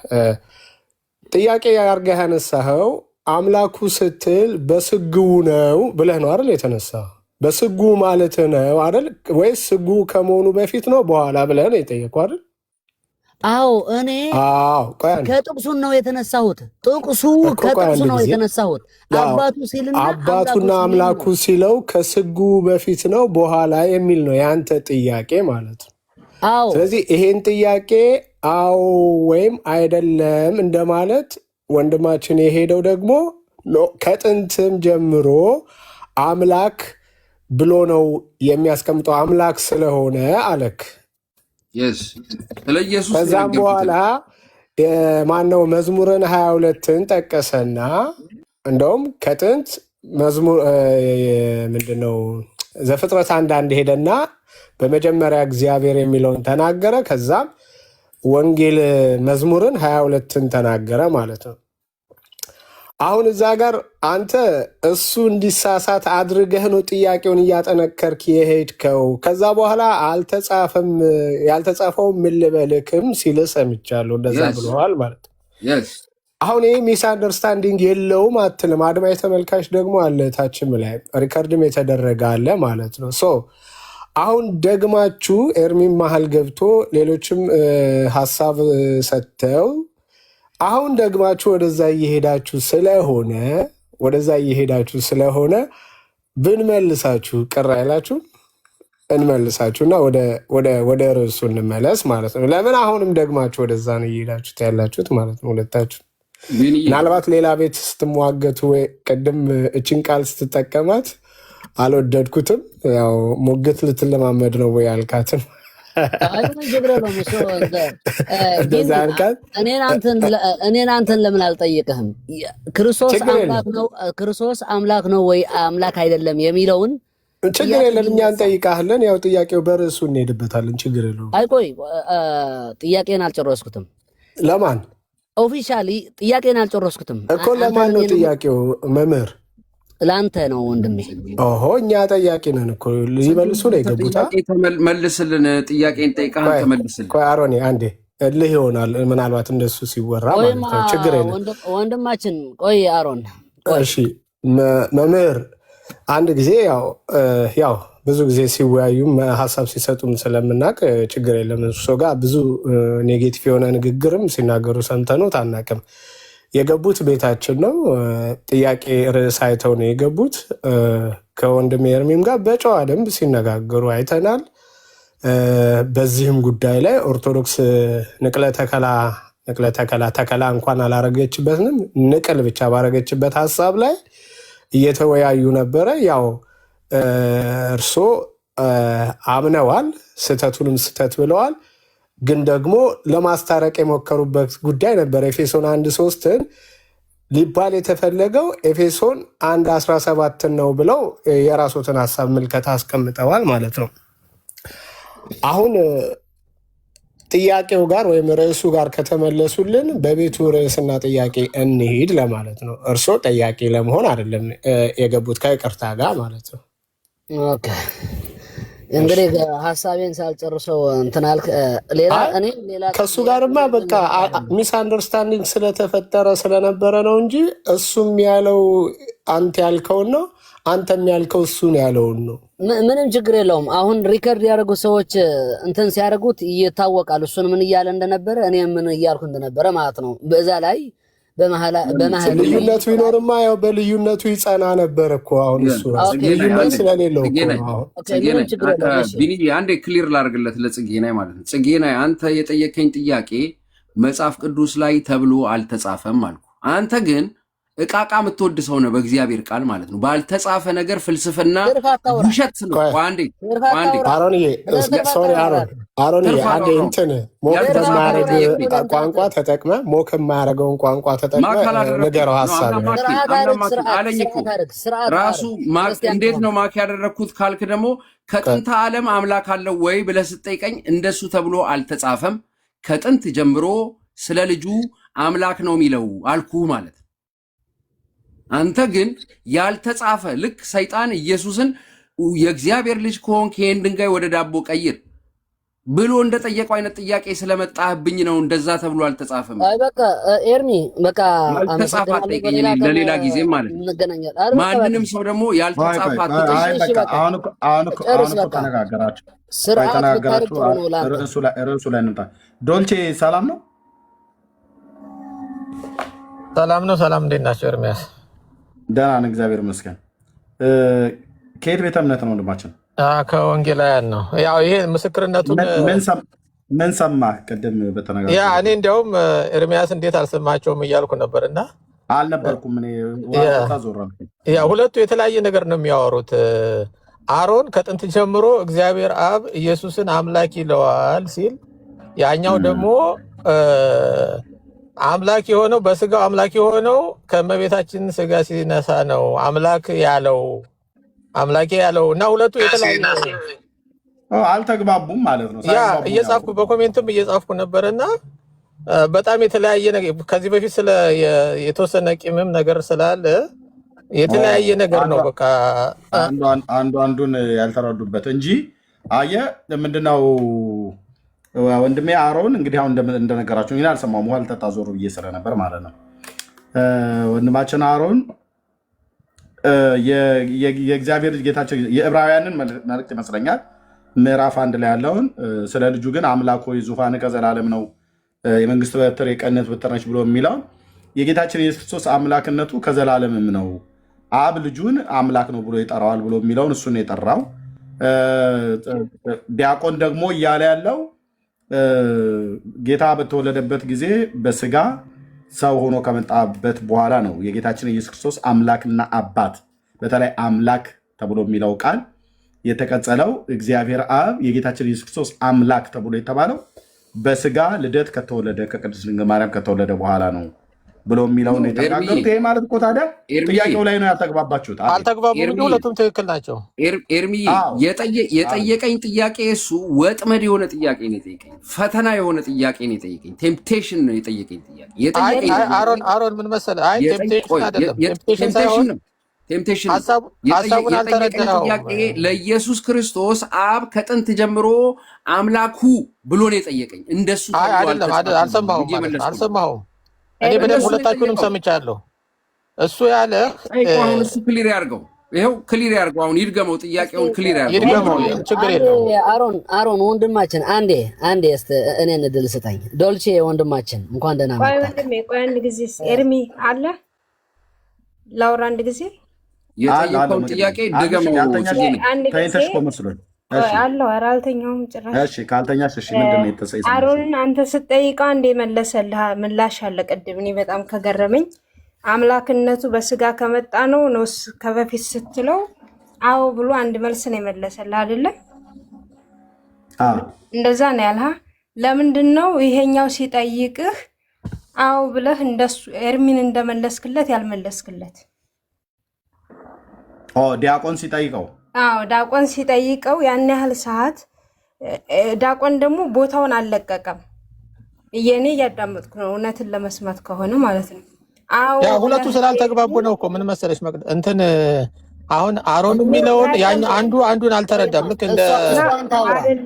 ጥያቄ አድርገህ ያነሳኸው አምላኩ ስትል በስግው ነው ብለህ ነው አይደል? የተነሳ በስጉ ማለት ነው አይደል? ወይስ ስጉ ከመሆኑ በፊት ነው በኋላ ብለህ ነው የጠየቁ አይደል? አዎ፣ እኔ ከጥቅሱን ነው የተነሳሁት። ከጥቅሱ ነው የተነሳሁት። አባቱ ሲልና አባቱና አምላኩ ሲለው ከስጉ በፊት ነው በኋላ የሚል ነው የአንተ ጥያቄ ማለት ነው። አዎ። ስለዚህ ይሄን ጥያቄ አዎ ወይም አይደለም እንደማለት ወንድማችን የሄደው ደግሞ ከጥንትም ጀምሮ አምላክ ብሎ ነው የሚያስቀምጠው አምላክ ስለሆነ አለክ። ከዛም በኋላ ማነው መዝሙርን 22ን ጠቀሰና እንደውም ከጥንት መዝሙር ምንድነው ዘፍጥረት 1:1 ሄደና በመጀመሪያ እግዚአብሔር የሚለውን ተናገረ። ከዛም ወንጌል መዝሙርን 22ን ተናገረ ማለት ነው። አሁን እዛ ጋር አንተ እሱ እንዲሳሳት አድርገህ ነው ጥያቄውን እያጠነከርክ የሄድከው። ከዛ በኋላ አልተጻፈም ያልተጻፈው ምን ልበልክም ሲል ሰምቻለሁ። እንደዛ ብለዋል ማለት ነው። አሁን ይህ ሚስ አንደርስታንዲንግ የለውም አትልም። አድማጭ ተመልካች ደግሞ አለ ታችም ላይ ሪከርድም የተደረገ አለ ማለት ነው። ሶ አሁን ደግማችሁ ኤርሚን መሀል ገብቶ ሌሎችም ሀሳብ ሰጥተው አሁን ደግማችሁ ወደዛ እየሄዳችሁ ስለሆነ ብንመልሳችሁ ቅር አይላችሁ? እንመልሳችሁና ወደ ርዕሱ እንመለስ ማለት ነው። ለምን አሁንም ደግማችሁ ወደዛ ነው እየሄዳችሁት ያላችሁት ማለት ነው ሁለታችሁ። ምናልባት ሌላ ቤት ስትሟገቱ ቅድም እችን ቃል ስትጠቀማት አልወደድኩትም። ያው ሙግት ልትለማመድ ነው ወይ አልካትም? እኔን አንተን ለምን አልጠይቅህም? ክርስቶስ አምላክ ነው ወይ አምላክ አይደለም የሚለውን ችግር የለም፣ እኛ እንጠይቃለን። ያው ጥያቄው በርዕሱ እንሄድበታለን። ችግር የለውም። አይቆይ ጥያቄን አልጨረስኩትም። ለማን ኦፊሻሊ ጥያቄን አልጨረስኩትም እኮ። ለማን ነው ጥያቄው? መምህር ለአንተ ነው ወንድሜ። ኦሆ እኛ ጠያቂ ነን እኮ። ሊመልሱ ነው የገቡት። መልስልን፣ ጥያቄን ጠይቀህ ተመልስልን። ቆይ አሮኔ አንዴ እልህ ይሆናል ምናልባት እንደሱ ሲወራ ማለት ነው። ችግር የለም ወንድማችን። ቆይ አሮን፣ እሺ መምህር አንድ ጊዜ ያው ብዙ ጊዜ ሲወያዩም ሀሳብ ሲሰጡም ስለምናቅ ችግር የለም። እሱ ጋር ብዙ ኔጌቲቭ የሆነ ንግግርም ሲናገሩ ሰምተነው አናውቅም። የገቡት ቤታችን ነው። ጥያቄ ርዕስ አይተው ነው የገቡት። ከወንድም ኤርሚም ጋር በጨዋ ደንብ ሲነጋገሩ አይተናል። በዚህም ጉዳይ ላይ ኦርቶዶክስ ንቅለ ተከላ እንኳን አላረገችበትም፣ ንቅል ብቻ ባረገችበት ሀሳብ ላይ እየተወያዩ ነበረ። ያው እርሶ አምነዋል፣ ስህተቱንም ስህተት ብለዋል። ግን ደግሞ ለማስታረቅ የሞከሩበት ጉዳይ ነበር። ኤፌሶን 1:3 ሊባል የተፈለገው ኤፌሶን 1:17 ነው ብለው የራሶትን ሀሳብ ምልከታ አስቀምጠዋል ማለት ነው። አሁን ጥያቄው ጋር ወይም ርዕሱ ጋር ከተመለሱልን በቤቱ ርዕስና ጥያቄ እንሂድ ለማለት ነው። እርሶ ጠያቄ ለመሆን አይደለም የገቡት ከይቅርታ ጋር ማለት ነው። ኦኬ እንግዲህ ሀሳቤን ሳልጨርሰው እንትን አልክ። ሌላ ከእሱ ጋርማ በቃ ሚስ አንደርስታንዲንግ ስለተፈጠረ ስለነበረ ነው እንጂ እሱም ያለው አንተ ያልከውን ነው፣ አንተም ያልከው እሱን ያለውን ነው። ምንም ችግር የለውም። አሁን ሪከርድ ያደረጉት ሰዎች እንትን ሲያደርጉት ይታወቃል፣ እሱን ምን እያለ እንደነበረ እኔ ምን እያልኩ እንደነበረ ማለት ነው። በዛ ላይ በመሀል ልዩነቱ ቢኖርማ ያው በልዩነቱ ይጸና ነበር እኮ። አሁን እሱ ልዩነት ስለሌለው ቢኒ አንዴ ክሊር ላድርግለት ለጽጌናይ ማለት ነው። ጽጌናይ አንተ የጠየቀኝ ጥያቄ መጽሐፍ ቅዱስ ላይ ተብሎ አልተጻፈም አልኩ። አንተ ግን እቃቃ የምትወድ ሰው ነው በእግዚአብሔር ቃል ማለት ነው። ባልተጻፈ ነገር ፍልስፍና ውሸት ነው። አሮንዬ አንዴ እንትን ሞክ በማያረግ ቋንቋ ተጠቅመ ሞክ የማያረገውን ቋንቋ ተጠቅመ ንገረው ሀሳብ አለኝ እኮ ራሱ። እንዴት ነው ማክ ያደረግኩት ካልክ ደግሞ ከጥንተ ዓለም አምላክ አለው ወይ ብለህ ስጠይቀኝ እንደሱ ተብሎ አልተጻፈም። ከጥንት ጀምሮ ስለ ልጁ አምላክ ነው የሚለው አልኩ ማለት። አንተ ግን ያልተጻፈ ልክ ሰይጣን ኢየሱስን የእግዚአብሔር ልጅ ከሆንክ ይሄን ድንጋይ ወደ ዳቦ ቀይር ብሎ እንደጠየቀው አይነት ጥያቄ ስለመጣህብኝ ነው እንደዛ ተብሎ አልተጻፈም። አይ በቃ ኤርሚ በቃ አልተጻፈ አትጠይቀኝ፣ ለሌላ ጊዜ ማለት ነው። ማንንም ሰው ደግሞ ያልተጻፈ አትጠይቀኝ። አሁን ተነጋገራችሁ ርዕሱ ላይ እንምጣ። ዶልቼ ሰላም ነው? ሰላም ነው። ሰላም እንዴት ናቸው? ኤርሚያስ ደህና ነን እግዚአብሔር ይመስገን። ከየት ቤተ እምነት ነው ወንድማችን? ከወንጌላውያን ነው። ያው ይሄ ምስክርነቱን ምን ሰማህ? ቅድም በተነጋገር እኔ እንዲያውም ኤርሚያስ እንዴት አልሰማቸውም እያልኩ ነበር እና አልነበርኩም እኔ ዞረ። ሁለቱ የተለያየ ነገር ነው የሚያወሩት። አሮን ከጥንት ጀምሮ እግዚአብሔር አብ ኢየሱስን አምላክ ይለዋል ሲል፣ ያኛው ደግሞ አምላክ የሆነው በስጋው አምላክ የሆነው ከእመቤታችን ስጋ ሲነሳ ነው አምላክ ያለው እና ሁለቱ የተለያዩ አልተግባቡም ማለት ነው። እየጻፍኩ በኮሜንትም እየጻፍኩ ነበርና በጣም የተለያየ ነገር ከዚህ በፊት ስለ የተወሰነ ቂምም ነገር ስላለ የተለያየ ነገር ነው። በቃ አንዱን ያልተረዱበት እንጂ አየ ምንድነው ወንድሜ አሮን እንግዲህ አሁን እንደነገራችሁ እንግዲህ አልሰማሁም። ውሃ ልጠጣ ዞር ብዬ ስለነበር ማለት ነው። ወንድማችን አሮን የእግዚአብሔር ጌታቸው የዕብራውያንን መልእክት ይመስለኛል ምዕራፍ 1 ላይ ያለውን ስለ ልጁ ግን አምላክ ሆይ ዙፋን ከዘላለም ነው የመንግስት በትር የቀነት በትር ነች ብሎ የሚለው የጌታችን የኢየሱስ ክርስቶስ አምላክነቱ ከዘላለምም ነው። አብ ልጁን አምላክ ነው ብሎ ይጠራዋል ብሎ የሚለውን እሱን የጠራው ዲያቆን ደግሞ እያለ ያለው ጌታ በተወለደበት ጊዜ በስጋ ሰው ሆኖ ከመጣበት በኋላ ነው የጌታችን ኢየሱስ ክርስቶስ አምላክና አባት በተለይ አምላክ ተብሎ የሚለው ቃል የተቀጸለው እግዚአብሔር አብ የጌታችን ኢየሱስ ክርስቶስ አምላክ ተብሎ የተባለው በስጋ ልደት ከተወለደ ከቅድስት ድንግል ማርያም ከተወለደ በኋላ ነው ብሎ የሚለውን የተናገሩት። ይሄ ማለት እኮ ታዲያ ጥያቄው ላይ ነው ያልተግባባችሁት። አልተግባቡም። ሁለቱም ትክክል ናቸው። ኤርሚዬ የጠየቀኝ ጥያቄ እሱ ወጥመድ የሆነ ጥያቄ ነው የጠየቀኝ፣ ፈተና የሆነ ጥያቄ ነው የጠየቀኝ፣ ቴምፕቴሽን ነው የጠየቀኝ ጥያቄ። አሮን ምን መሰለህ፣ አይ ቴምፕቴሽን አይደለም፣ ቴምፕቴሽን ሳይሆን ቴምፕቴሽን ሀሳቡን አልተረዳኸውም። ለኢየሱስ ክርስቶስ አብ ከጥንት ጀምሮ አምላኩ ብሎ ነው የጠየቀኝ። እንደሱ አይደለም፣ አልሰማሁም። እኔ በደንብ ሁለታችሁንም ሰምቻለሁ። እሱ ያለ እሱ ክሊር ያርገው፣ ይኸው ክሊር ያርገው። አሁን ይድገመው፣ ጥያቄውን ክሊር ያርገው። ችግር የለውም። አሮን ወንድማችን አንዴ እስኪ እኔን እድል ስጠኝ። ዶልቼ ወንድማችን እንኳን ደህና መጣህ። ቆይ አንድ ጊዜ ኤርሚ አለ ላውራ አንድ ጊዜ የጠየቀውን ጥያቄ ድገመው። ተይተሽ እኮ መስሎኝ አለው። ኧረ አልተኛውም ጭራሽ። እሺ ካልተኛሽ እሺ ምንድን ነው የተሰይሰ አሮንን አንተ ስትጠይቀው አንዴ መለሰልህ ምላሽ አለ። ቅድም እኔ በጣም ከገረመኝ አምላክነቱ በስጋ ከመጣ ነው ከበፊት ስትለው አዎ ብሎ አንድ መልስ ነው የመለሰልህ አይደለ? እንደዛ ነው ያልሃ። ለምንድን ነው ይሄኛው ሲጠይቅህ አዎ ብለህ እንደሱ ኤርሚን እንደመለስክለት ያልመለስክለት? ዲያቆን ሲጠይቀው ዲያቆን ሲጠይቀው ያን ያህል ሰዓት ዲያቆን ደግሞ ቦታውን አልለቀቀም። እየኔ እያዳመጥኩ ነው፣ እውነትን ለመስማት ከሆነ ማለት ነው። ያ ሁለቱ ስላልተግባቡ ነው እኮ። ምን መሰለሽ አሁን አሮን የሚለውን አንዱን አልተረዳም። ልክ እንደ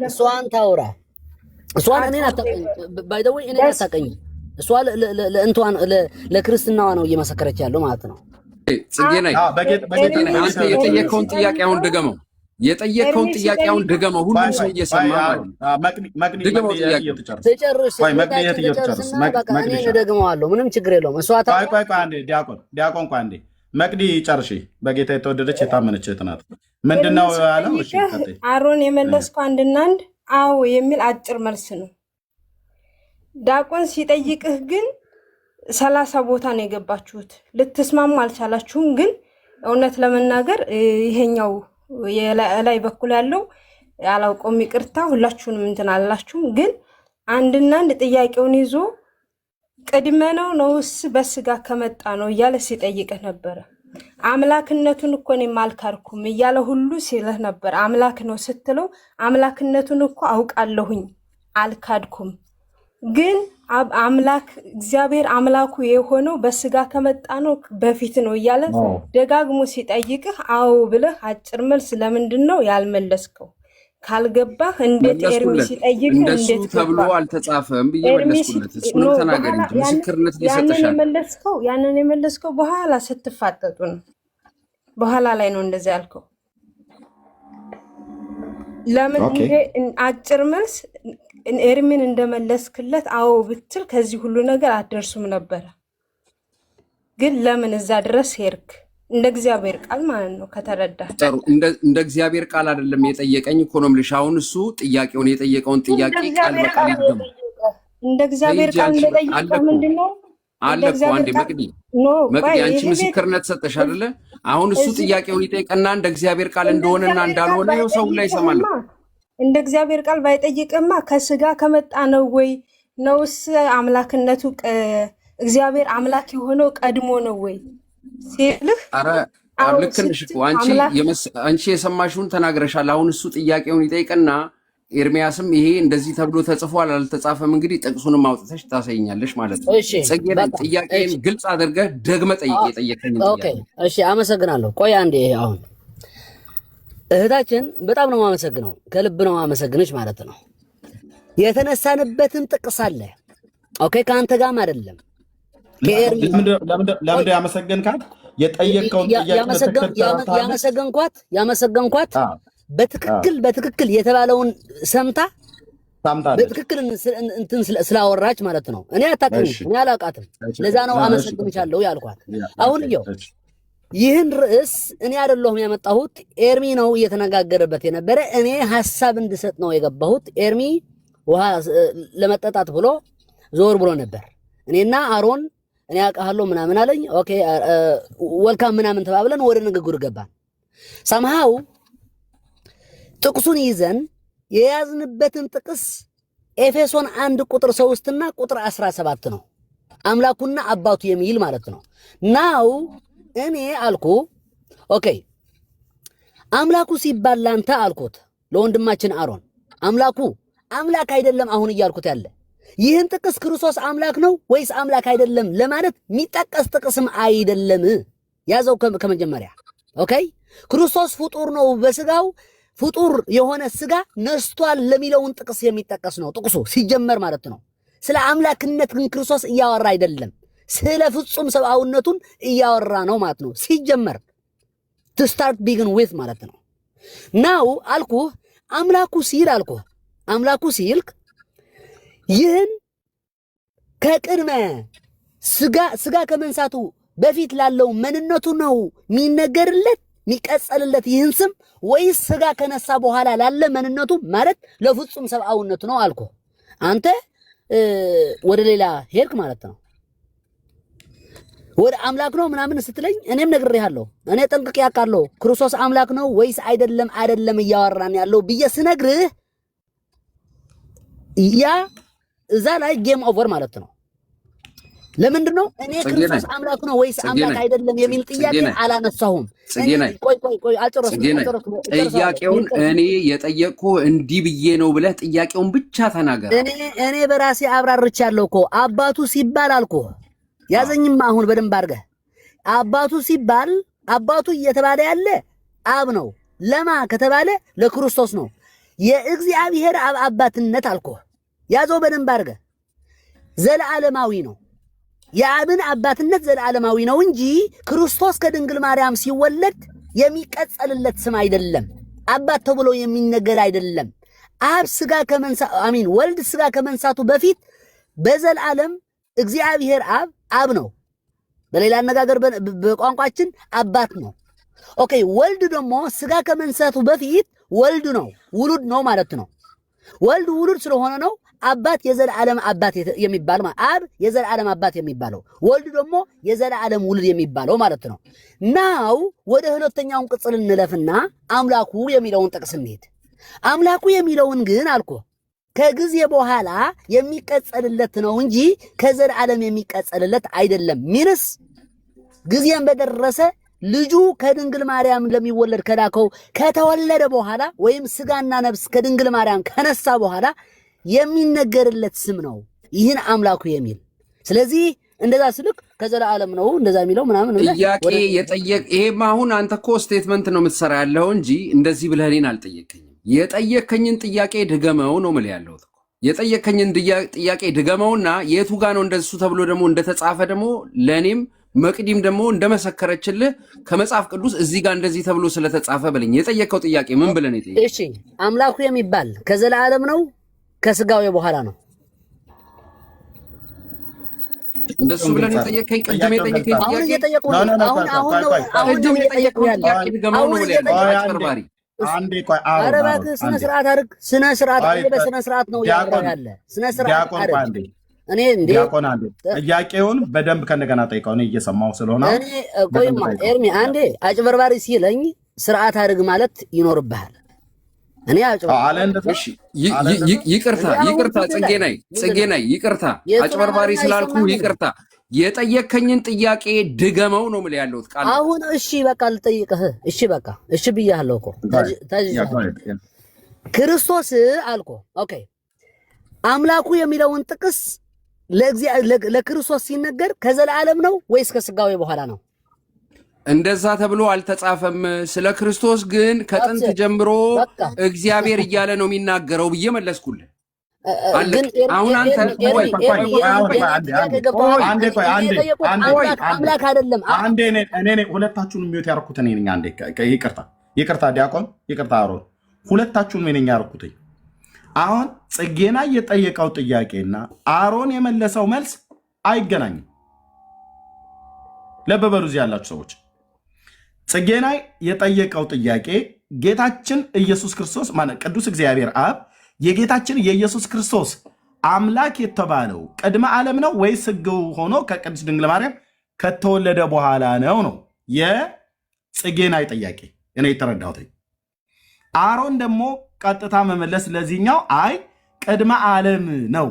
እሷን ታውራ እሷን እኔን አታውቅኝ፣ ባይ ዘ ወይ እኔን አታውቅኝ። እሷ ለክርስትናዋ ነው እየመሰከረች ያለው ማለት ነው። ጽጌ ነኝ። አንተ የጠየቀውን ጥያቄ አሁን ድገመው። የጠየቀውን ጥያቄ አሁን ድገመው። ሁሉም ሰው እየሰማ ድገመው። እኔ እደግመዋለሁ። ምንም ችግር የለውም። እሷ ዲያቆን አንዴ መቅዲ ጨርሺ። በጌታ የተወደደች የታመነች እህት ናት። ምንድን ነው ያለው? አሮን የመለስከው አንድና አንድ አዎ የሚል አጭር መልስ ነው። ዲያቆን ሲጠይቅህ ግን 30 ቦታ ነው የገባችሁት። ልትስማሙ አልቻላችሁም። ግን እውነት ለመናገር ይሄኛው የላይ በኩል ያለው አላውቀውም፣ ይቅርታ ሁላችሁንም እንትን አላችሁም። ግን አንድና አንድ ጥያቄውን ይዞ ቅድመ ነውስ በስጋ ከመጣ ነው እያለ ሲጠይቅህ ነበረ። አምላክነቱን እኮ እኔም አልካድኩም እያለ ሁሉ ሲልህ ነበር። አምላክ ነው ስትለው አምላክነቱን እኮ አውቃለሁኝ አልካድኩም፣ ግን አምላክ እግዚአብሔር አምላኩ የሆነው በስጋ ከመጣ ነው በፊት ነው እያለ ደጋግሞ ሲጠይቅህ አዎ ብለህ አጭር መልስ ለምንድን ነው ያልመለስከው? ካልገባህ እንዴት ኤርሚ ሲጠይቅህ እንዴት ተብሎ አልተጻፈም ብዬ መለስኩለት። እሱን ተናገር እንጂ ምስክርነት ሊሰጥሻል። ያንን የመለስከው በኋላ ስትፋጠጡ ነው። በኋላ ላይ ነው እንደዛ ያልከው። ለምን ይሄ አጭር መልስ ኤርሚን እንደመለስክለት አዎ ብትል ከዚህ ሁሉ ነገር አትደርሱም ነበረ። ግን ለምን እዛ ድረስ ሄድክ? እንደ እግዚአብሔር ቃል ማለት ነው ከተረዳ። እንደ እግዚአብሔር ቃል አይደለም የጠየቀኝ እኮ ነው የምልሽ። አሁን እሱ ጥያቄውን የጠየቀውን ጥያቄ ቃል በቃል ይደም እንደ እግዚአብሔር ቃል እንደጠየቀ ምንድነው አለ እኮ አንዴ መቅዲ አንቺ ምስክርነት ሰጠሽ አይደለ? አሁን እሱ ጥያቄውን ይጠይቀና እንደ እግዚአብሔር ቃል እንደሆነና እንዳልሆነ ነው ሰው ላይ ይሰማል። እንደ እግዚአብሔር ቃል ባይጠይቅማ ከስጋ ከመጣ ነው ወይ ነውስ አምላክነቱ እግዚአብሔር አምላክ የሆነው ቀድሞ ነው ወይ ሲልህ? አረ ልክ ነሽ እኮ አንቺ የሰማሽውን ተናግረሻል። አሁን እሱ ጥያቄውን ይጠይቅና ኤርሚያስም ይሄ እንደዚህ ተብሎ ተጽፏል አልተጻፈም፣ እንግዲህ ጥቅሱንም አውጥተሽ ታሳይኛለሽ ማለት ነው። እሺ ጽጌን በቃ ጥያቄን እሺ ግልጽ አድርገህ ደግመህ ጠይቅ፣ የጠየቀኝን ኦኬ ጥያቄ። እሺ አመሰግናለሁ። ቆይ አንዴ አሁን እህታችን በጣም ነው የማመሰግነው፣ ከልብ ነው የማመሰግንሽ ማለት ነው። የተነሳንበትን ጥቅስ አለ። ኦኬ ከአንተ ጋርም አይደለም ከኤርሚ ለምንድን ያመሰገንካት? የጠየቀውን ጥያቄ ያመሰገንኳት በትክክል የተባለውን ሰምታ በትክክል እንትን ስላወራች ማለት ነው። እኔ አታውቅም፣ እኔ አላውቃትም። ለዛ ነው አመሰግንሻለሁ ያልኳት። አሁን ይህን ርዕስ እኔ አይደለሁም ያመጣሁት፣ ኤርሚ ነው እየተነጋገረበት የነበረ። እኔ ሐሳብ እንድሰጥ ነው የገባሁት። ኤርሚ ውሃ ለመጠጣት ብሎ ዞር ብሎ ነበር። እኔና አሮን እኔ አውቃለሁ ምናምን አለኝ። ኦኬ ወልካም ምናምን ተባብለን ወደ ንግግሩ ገባን። ሰምሃው ጥቅሱን ይዘን የያዝንበትን ጥቅስ ኤፌሶን 1 ቁጥር 3 እና ቁጥር 17 ነው። አምላኩና አባቱ የሚል ማለት ነው። ናው እኔ አልኩ ኦኬ አምላኩ ሲባል ላንተ አልኩት ለወንድማችን አሮን አምላኩ አምላክ አይደለም አሁን እያልኩት ያለ ይህን ጥቅስ ክርስቶስ አምላክ ነው ወይስ አምላክ አይደለም ለማለት የሚጠቀስ ጥቅስም አይደለም። ያዘው ከመጀመሪያ ኦኬ ክርስቶስ ፍጡር ነው፣ በስጋው ፍጡር የሆነ ስጋ ነስቷል ለሚለውን ጥቅስ የሚጠቀስ ነው ጥቅሱ ሲጀመር ማለት ነው። ስለ አምላክነት ግን ክርስቶስ እያወራ አይደለም፣ ስለ ፍጹም ሰብአዊነቱን እያወራ ነው ማለት ነው። ሲጀመር to start begin with ማለት ነው። ናው አልኩ አምላኩ ሲል ይህን ከቅድመ ስጋ ከመንሳቱ በፊት ላለው መንነቱ ነው የሚነገርለት የሚቀጸልለት ይህን ስም ወይስ ስጋ ከነሳ በኋላ ላለ መንነቱ ማለት ለፍጹም ሰብአዊነቱ ነው አልኩ። አንተ ወደ ሌላ ሄድክ ማለት ነው። ወደ አምላክ ነው ምናምን ስትለኝ እኔም ነግሬሃለሁ። እኔ ጠንቅቄ ያውቃለሁ ክርስቶስ አምላክ ነው ወይስ አይደለም እያወራን ያለው ብዬ ስነግርህ ያ እዛ ላይ ጌም ኦቨር ማለት ነው። ለምንድን ነው እኔ ክርስቶስ አምላክ ነው ወይስ አምላክ አይደለም የሚል ጥያቄ አላነሳሁም። ቆይ አልጨረስኩም። ጥያቄውን እኔ የጠየቅኩህ እንዲህ ብዬ ነው ብለህ ጥያቄውን ብቻ ተናገር። እኔ በራሴ አብራርቻለሁ እኮ አባቱ ሲባል አልኩህ። ያዘኝማ አሁን በደንብ አድርገህ አባቱ ሲባል አባቱ እየተባለ ያለ አብ ነው። ለማ ከተባለ ለክርስቶስ ነው። የእግዚአብሔር አብ አባትነት አልኩህ። ያዘው በደንብ አድርገህ ዘለዓለማዊ ነው። የአብን አባትነት ዘለዓለማዊ ነው እንጂ ክርስቶስ ከድንግል ማርያም ሲወለድ የሚቀጸልለት ስም አይደለም። አባት ተብሎ የሚነገር አይደለም። ወልድ ስጋ ከመንሳቱ በፊት በዘላለም እግዚአብሔር አብ ነው። በሌላ አነጋገር በቋንቋችን አባት ነው። ኦኬ ወልድ ደግሞ ስጋ ከመንሳቱ በፊት ወልድ ነው፣ ውሉድ ነው ማለት ነው። ወልድ ውሉድ ስለሆነ ነው አባት የዘላለም አባት የሚባል አብ የዘላለም አባት የሚባለው ወልድ ደግሞ የዘላለም ውሉድ የሚባለው ማለት ነው። ናው ወደ ሁለተኛውን ቅጽል እንለፍና አምላኩ የሚለውን ጥቅስ እንሂድ። አምላኩ የሚለውን ግን አልኩ ከጊዜ በኋላ የሚቀጸልለት ነው እንጂ ከዘላለም የሚቀጸልለት አይደለም። ሚንስ ጊዜም በደረሰ ልጁ ከድንግል ማርያም ለሚወለድ ከላከው ከተወለደ በኋላ ወይም ስጋና ነፍስ ከድንግል ማርያም ከነሳ በኋላ የሚነገርለት ስም ነው ይህን አምላኩ የሚል። ስለዚህ እንደዛ ስልክ ከዘላለም ነው እንደዛ የሚለው ምናምን ጥያቄ የጠየቅ ይሄማ አሁን አንተ እኮ ስቴትመንት ነው የምትሰራ ያለው እንጂ እንደዚህ ብለህ እኔን አልጠየቀኝም። የጠየቀኝን ጥያቄ ድገመው ነው የምልህ ያለሁት። የጠየቀኝን ጥያቄ ድገመውና የቱ ጋር ነው እንደሱ ተብሎ ደግሞ እንደተጻፈ ደግሞ ለእኔም መቅዲም ደግሞ እንደመሰከረችልህ ከመጽሐፍ ቅዱስ እዚህ ጋር እንደዚህ ተብሎ ስለተጻፈ በለኝ። የጠየቀው ጥያቄ ምን ብለህ ነው የጠየቀው? እሺ አምላኩ የሚባል ከዘላለም ነው ከስጋው በኋላ ነው? እንደሱ ብለህ ነው የጠየቀኝ። ቅድም የጠየቀኝ አሁን እየጠየቁህ አጭበርባሪ። ኧረ እባክህ ስነ ስርዓት አድርግ። ስነ ስርዓት በስነ ስርዓት ነው ያለው ያለ ስነ ስርዓት አድርግ። እኔ እንዴ ጥያቄውን በደንብ ከነገና ጠይቀው። እኔ እየሰማሁ ስለሆነ እኔ ቆይማ ኤርሚ አንዴ አጭበርባሪ ሲለኝ ስርዓት አድርግ ማለት ይኖርብሃል። እኔ ይቅርታ ጽጌናይ ይቅርታ አጭበርባሪ ስላልኩ ይቅርታ። የጠየከኝን ጥያቄ ድገመው ነው የምልህ ያለሁት ቃል አሁን። እሺ በቃ ልጠይቅህ። እሺ በቃ እሺ ብያለሁ እኮ ክርስቶስ አልኮ ኦኬ አምላኩ የሚለውን ጥቅስ ለክርስቶስ ሲነገር ከዘላለም ነው ወይስ ከስጋዌ በኋላ ነው? እንደዛ ተብሎ አልተጻፈም። ስለ ክርስቶስ ግን ከጥንት ጀምሮ እግዚአብሔር እያለ ነው የሚናገረው ብዬ መለስኩልህ። አሁን አንተ አምላክ አይደለም። እኔ ሁለታችሁን ሚውት ያደረኩት እኔ ነኝ። አንዴ ይቅርታ ዲያቆን፣ ይቅርታ አሮን፣ ሁለታችሁን እኔ ነኝ ያደረኩት። አሁን ጽጌና የጠየቀው ጥያቄና አሮን የመለሰው መልስ አይገናኝም። ልብ በሉ እዚህ ያላችሁ ሰዎች። ጽጌና የጠየቀው ጥያቄ ጌታችን ኢየሱስ ክርስቶስ ማለት ቅዱስ እግዚአብሔር አብ የጌታችን የኢየሱስ ክርስቶስ አምላክ የተባለው ቅድመ ዓለም ነው ወይስ ሕግው ሆኖ ከቅድስት ድንግል ማርያም ከተወለደ በኋላ ነው የጽጌና ጥያቄ እኔ የተረዳሁት። አሮን ደግሞ ቀጥታ መመለስ ለዚህኛው አይ ቅድመ ዓለም ነው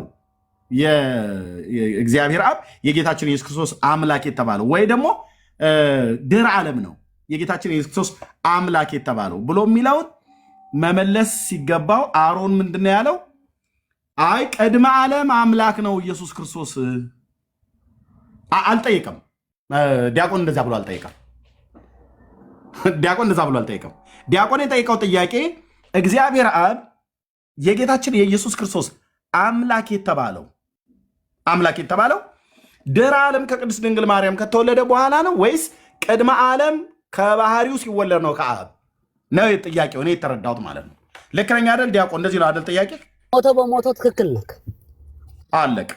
የእግዚአብሔር አብ የጌታችን ኢየሱስ ክርስቶስ አምላክ የተባለው ወይ ደግሞ ድህረ ዓለም ነው የጌታችን ኢየሱስ ክርስቶስ አምላክ የተባለው ብሎ የሚለውን መመለስ ሲገባው አሮን ምንድነው ያለው? አይ ቅድመ ዓለም አምላክ ነው ኢየሱስ ክርስቶስ አልጠየቀም። ዲያቆን እንደዛ ብሎ አልጠየቀም። ዲያቆን የጠየቀው ጥያቄ እግዚአብሔር አብ የጌታችን የኢየሱስ ክርስቶስ አምላክ የተባለው ድህረ ዓለም ከቅድስት ድንግል ማርያም ከተወለደ በኋላ ነው ወይስ ቅድመ ዓለም ከባህሪው ሲወለድ ነው ከአብ ነው ጥያቄው። እኔ የተረዳሁት ማለት ነው። ልክ ነኝ አይደል ዲያቆን? እንደዚህ ነው አይደል ጥያቄ? ሞቶ በሞቶ ትክክል ነህ። አለቅ።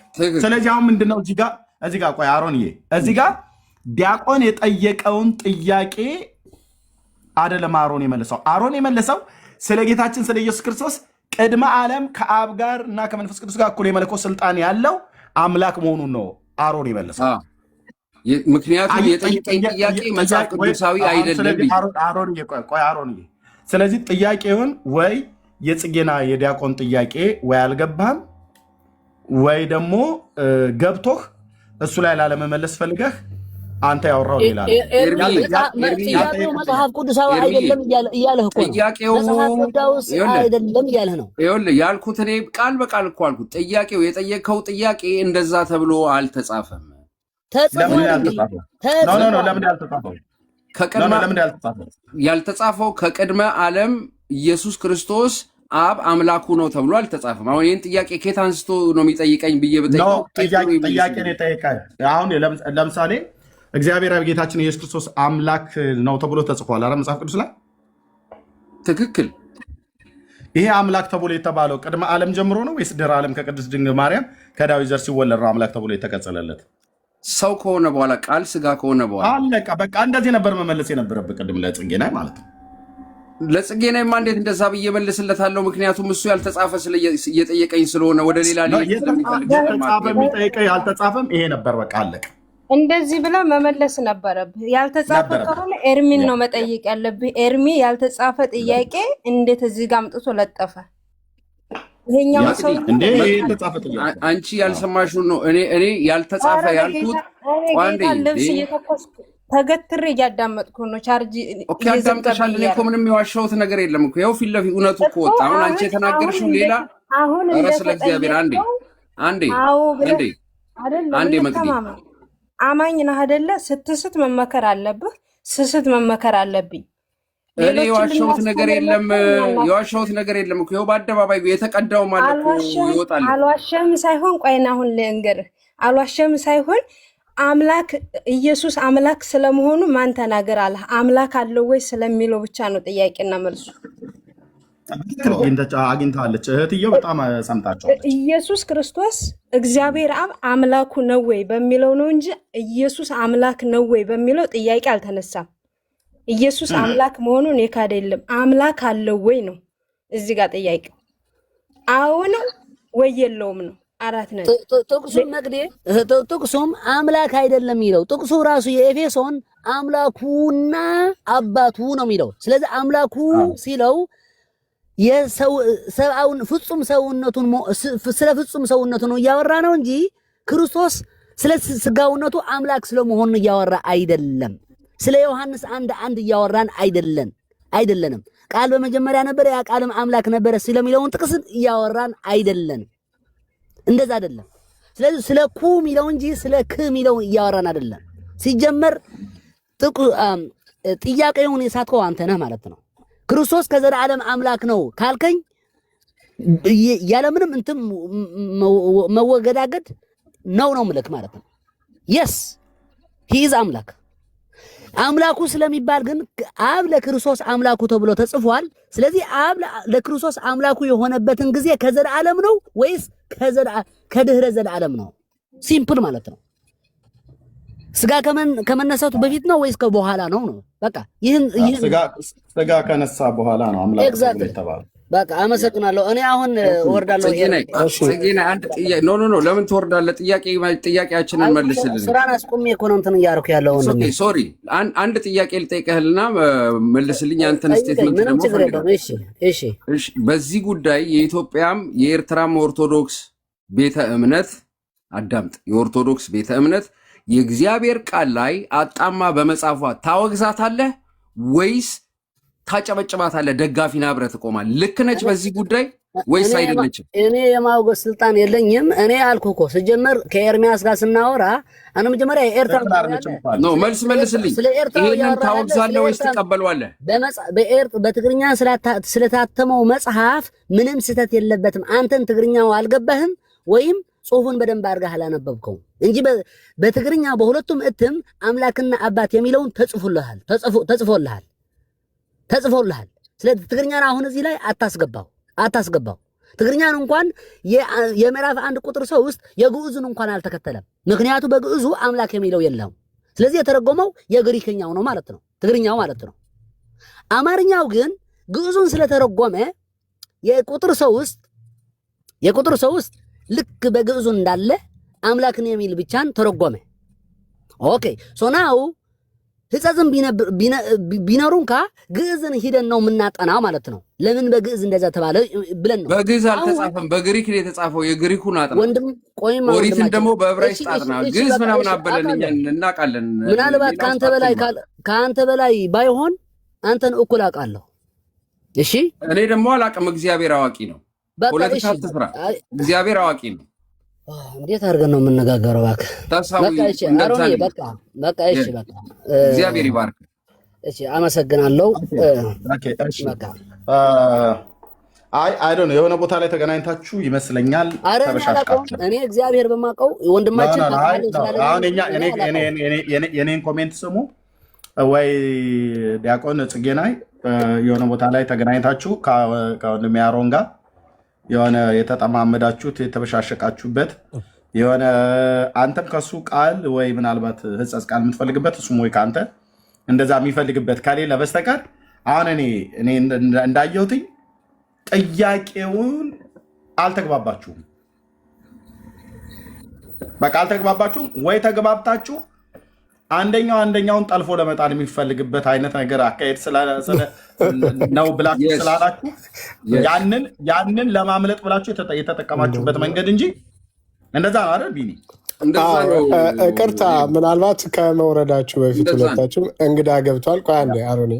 ስለዚህ አሁን ምንድነው እዚህ ጋር ቆይ አሮንዬ፣ እዚህ ጋር ዲያቆን የጠየቀውን ጥያቄ አይደለም አሮን የመለሰው። አሮን የመለሰው ስለ ጌታችን ስለ ኢየሱስ ክርስቶስ ቅድመ ዓለም ከአብ ጋር እና ከመንፈስ ቅዱስ ጋር እኩል የመለኮት ስልጣን ያለው አምላክ መሆኑን ነው አሮን የመለሰው። ምክንያቱም የጠየቀኝ ጥያቄ መጽሐፍ ቅዱሳዊ አይደለም። አሮንዬ፣ ስለዚህ ጥያቄውን ወይ የጽጌና የዲያቆን ጥያቄ ወይ አልገባህም ወይ ደግሞ ገብቶህ እሱ ላይ ላለመመለስ ፈልገህ አንተ ያወራው ሌላ ጥያቄው መጽሐፍ ቅዱሳዊ አይደለም እያለህ እኮ ነው። ጥያቄው መጽሐፍ ቅዱሳዊ አይደለም እያለህ ነው። ይኸውልህ ያልኩት እኔ ቃል በቃል እኮ አልኩት። ጥያቄው የጠየቀው ጥያቄ እንደዛ ተብሎ አልተጻፈም። ያልተጻፈው ከቅድመ ዓለም ኢየሱስ ክርስቶስ አብ አምላኩ ነው ተብሎ አልተጻፈም። አሁን ይህን ጥያቄ ኬት አንስቶ ነው የሚጠይቀኝ ብዬ ብጠይቀው ጥያቄ ነው የጠየቀኝ። አሁን ለምሳሌ እግዚአብሔር አብ ጌታችን ኢየሱስ ክርስቶስ አምላክ ነው ተብሎ ተጽፏል አይደል መጽሐፍ ቅዱስ ላይ? ትክክል። ይሄ አምላክ ተብሎ የተባለው ቅድመ ዓለም ጀምሮ ነው ወይስ ድህረ ዓለም ከቅድስት ድንግል ማርያም ከዳዊት ዘር ሲወለድ ነው አምላክ ተብሎ የተቀጸለለት? ሰው ከሆነ በኋላ ቃል ስጋ ከሆነ በኋላ አለቀ። በቃ እንደዚህ ነበር መመለስ የነበረብህ ቅድም ለጽጌናይ ማለት ነው። ለጽጌናይማ እንዴት እንደዛ ብዬ መልስለታለሁ? ምክንያቱም እሱ ያልተጻፈ እየጠየቀኝ ስለሆነ ወደ ሌላ የተጻፈ የሚጠይቀኝ ያልተጻፈም ይሄ ነበር። በቃ አለቀ። እንደዚህ ብለህ መመለስ ነበረብህ። ያልተጻፈ ከሆነ ኤርሚን ነው መጠየቅ ያለብህ። ኤርሚ ያልተጻፈ ጥያቄ እንዴት እዚህ ጋር አምጥቶ ለጠፈ? ይሄኛው ሰው እንዴ የተጻፈ ጥያቄ አንቺ ያልሰማሽው ነው። እኔ ያልተጻፈ ያልኩት አንዴ ልብስ እየተኮስኩ ተገትሬ እያዳመጥኩ ነው። ቻርጅ ኦኬ፣ አዳምጠሻል። እኔ እኮ ምንም የዋሸሁት ነገር የለም እኮ ይኸው ፊት ለፊት እውነቱ እኮ ወጣ። አሁን አንቺ የተናገርሽው ሌላ። ኧረ ስለ እግዚአብሔር አንዴ መቅዲ አማኝ ነህ አይደለ? ስትስት መመከር አለብህ፣ ስስት መመከር አለብኝ። እኔ የዋሸሁት ነገር የለም እኮ ይኸው በአደባባይ የተቀዳው ማለት እኮ ይወጣል። አልዋሸህም ሳይሆን ቆይና አሁን ልንገርህ፣ አልዋሸህም ሳይሆን አምላክ ኢየሱስ አምላክ ስለመሆኑ ማን ተናገር አለ? አምላክ አለው ወይ ስለሚለው ብቻ ነው ጥያቄና መልሱ። አግኝታለች እህትየው፣ በጣም ሰምታችኋለች። ኢየሱስ ክርስቶስ እግዚአብሔር አብ አምላኩ ነው ወይ በሚለው ነው እንጂ ኢየሱስ አምላክ ነው ወይ በሚለው ጥያቄ አልተነሳም። ኢየሱስ አምላክ መሆኑን የካደ የለም። አምላክ አለው ወይ ነው እዚህ ጋር ጥያቄው። አዎ ነው ወይ የለውም ነው። አራት ነው ጥቅሱም መቅዴ ጥቅሱም አምላክ አይደለም የሚለው ጥቅሱ ራሱ የኤፌሶን አምላኩና አባቱ ነው የሚለው። ስለዚህ አምላኩ ሲለው የሰውአውን ፍጹም ሰውነቱን ስለ ፍጹም ሰውነቱ ነው እያወራ ነው እንጂ ክርስቶስ ስለ ስጋውነቱ አምላክ ስለመሆኑ እያወራ አይደለም። ስለ ዮሐንስ 1:1 እያወራን አይደለንም። ቃል በመጀመሪያ ነበረ ያ ቃልም አምላክ ነበረ ስለሚለውን ጥቅስ እያወራን አይደለም። እንደዛ አይደለም። ስለዚህ ስለ ኩ ሚለው እንጂ ስለ ክ ሚለው እያወራን አይደለም። ሲጀመር ጥያቄውን የሳትከው አንተ ነህ ማለት ነው። ክርስቶስ ከዘላለም አምላክ ነው ካልከኝ ያለምንም እንትን መወገዳገድ ነው ምልክ ማለት ነው። የስ ሂ ኢዝ አምላክ። አምላኩ ስለሚባል ግን አብ ለክርስቶስ አምላኩ ተብሎ ተጽፏል። ስለዚህ አብ ለክርስቶስ አምላኩ የሆነበትን ጊዜ ከዘላለም ነው ወይስ ከድህረ ዘላለም ነው? ሲምፕል ማለት ነው። ስጋ ከመነሳቱ በፊት ነው ወይስ ከበኋላ ነው? በቃ ይህን ስጋ ከነሳ በኋላ ነው አምላክ የተባለው። በቃ አመሰግናለሁ። እኔ አሁን ወርዳለሁ። ጽጌና አንድ ጥያቄ ኖ ለምን ትወርዳለህ? ጥያቄያችንን መልስልን። ስራን አስቆሜ እኮ ነው እንትን እያደረኩ ያለው። ሶሪ አንድ ጥያቄ ልጠይቅህልና መልስልኝ። አንተን ስቴትመንት ደግሞ ፈልጋለሁ። እሺ በዚህ ጉዳይ የኢትዮጵያም የኤርትራም ኦርቶዶክስ ቤተ እምነት አዳምጥ፣ የኦርቶዶክስ ቤተ እምነት የእግዚአብሔር ቃል ላይ አጣማ በመጻፏ ታወግዛታለህ ወይስ ታጨበጭባታለህ? ደጋፊና አብረህ ትቆማለህ? ልክ ነች በዚህ ጉዳይ ወይስ አይደለችም? እኔ የማውገዝ ስልጣን የለኝም። እኔ አልኩህ እኮ ስጀመር ከኤርሚያስ ጋር ስናወራ እኔ መጀመሪያ የኤርትራ ነው መልስ መልስልኝ። ይሄንን ታወግዛለህ ወይስ ትቀበለዋለህ? በትግርኛ ስለታተመው መጽሐፍ ምንም ስህተት የለበትም። አንተን ትግርኛው አልገባህም ወይም ጽሁፉን በደንብ አድርገህ አላነበብከውም እንጂ በትግርኛ በሁለቱም እትም አምላክና አባት የሚለውን ተጽፎልሃል። ስለዚህ ትግርኛን አሁን እዚህ ላይ አታስገባው። ትግርኛን እንኳን የምዕራፍ 1 ቁጥር 3 የግዕዙን እንኳን አልተከተለም። ምክንያቱ በግዕዙ አምላክ የሚለው የለም። ስለዚህ የተረጎመው የግሪክኛው ነው ማለት ነው፣ ትግርኛው ማለት ነው። አማርኛው ግን ግዕዙን ስለተረጎመ የቁጥር 3 ልክ በግዕዙ እንዳለ አምላክን የሚል ብቻን ተረጎመ። ኦኬ ሶናው ህጸዝም ቢኖሩንካ ግዕዝን ሂደን ነው የምናጠናው ማለት ነው። ለምን በግዕዝ እንደዛ ተባለ ብለን ነው። በግዕዝ አልተጻፈም፣ በግሪክ ነው የተጻፈው። የግሪኩን አጥና ወንድም ቆይማ ኦሪትን ደግሞ በዕብራይስጥ አጥና። ግዕዝ ምናምን አበለን እናውቃለን። ምናልባት ከአንተ በላይ ባይሆን አንተን እኩል አውቃለሁ። እሺ እኔ ደግሞ አላውቅም። እግዚአብሔር አዋቂ ነው። ፖለቲካ አትፍራ፣ እግዚአብሔር አዋቂ ነው። እንዴት አድርገን ነው የምንነጋገረው? እባክህ በቃ እሺ፣ እግዚአብሔር ይባርክ። እሺ አመሰግናለሁ። አይ ዶንት ኖ የሆነ ቦታ ላይ ተገናኝታችሁ ይመስለኛል ተበሻሽቃችሁ። እኔ እግዚአብሔር በማውቀው ወንድማችን አሁን የኔን ኮሜንት ስሙ ወይ ዲያቆን ጽጌናይ የሆነ ቦታ ላይ ተገናኝታችሁ ከወንድሜ አሮን ጋር የሆነ የተጠማመዳችሁት የተበሻሸቃችሁበት የሆነ አንተም ከሱ ቃል ወይ ምናልባት ህጸጽ ቃል የምትፈልግበት እሱም ወይ ከአንተ እንደዛ የሚፈልግበት ከሌለ በስተቀር አሁን እኔ እንዳየሁትኝ ጥያቄውን አልተግባባችሁም። በቃ አልተግባባችሁም ወይ ተግባብታችሁ አንደኛውን ጠልፎ ለመጣል የሚፈልግበት አይነት ነገር አካሄድ ነው ብላችሁ ስላላችሁ ያንን ለማምለጥ ብላችሁ የተጠቀማችሁበት መንገድ እንጂ እንደዛ ነው አይደል? ቢኒ ቅርታ፣ ምናልባት ከመውረዳችሁ በፊት ሁለታችሁም እንግዳ ገብቷል። ቆይ አንዴ አሮኔ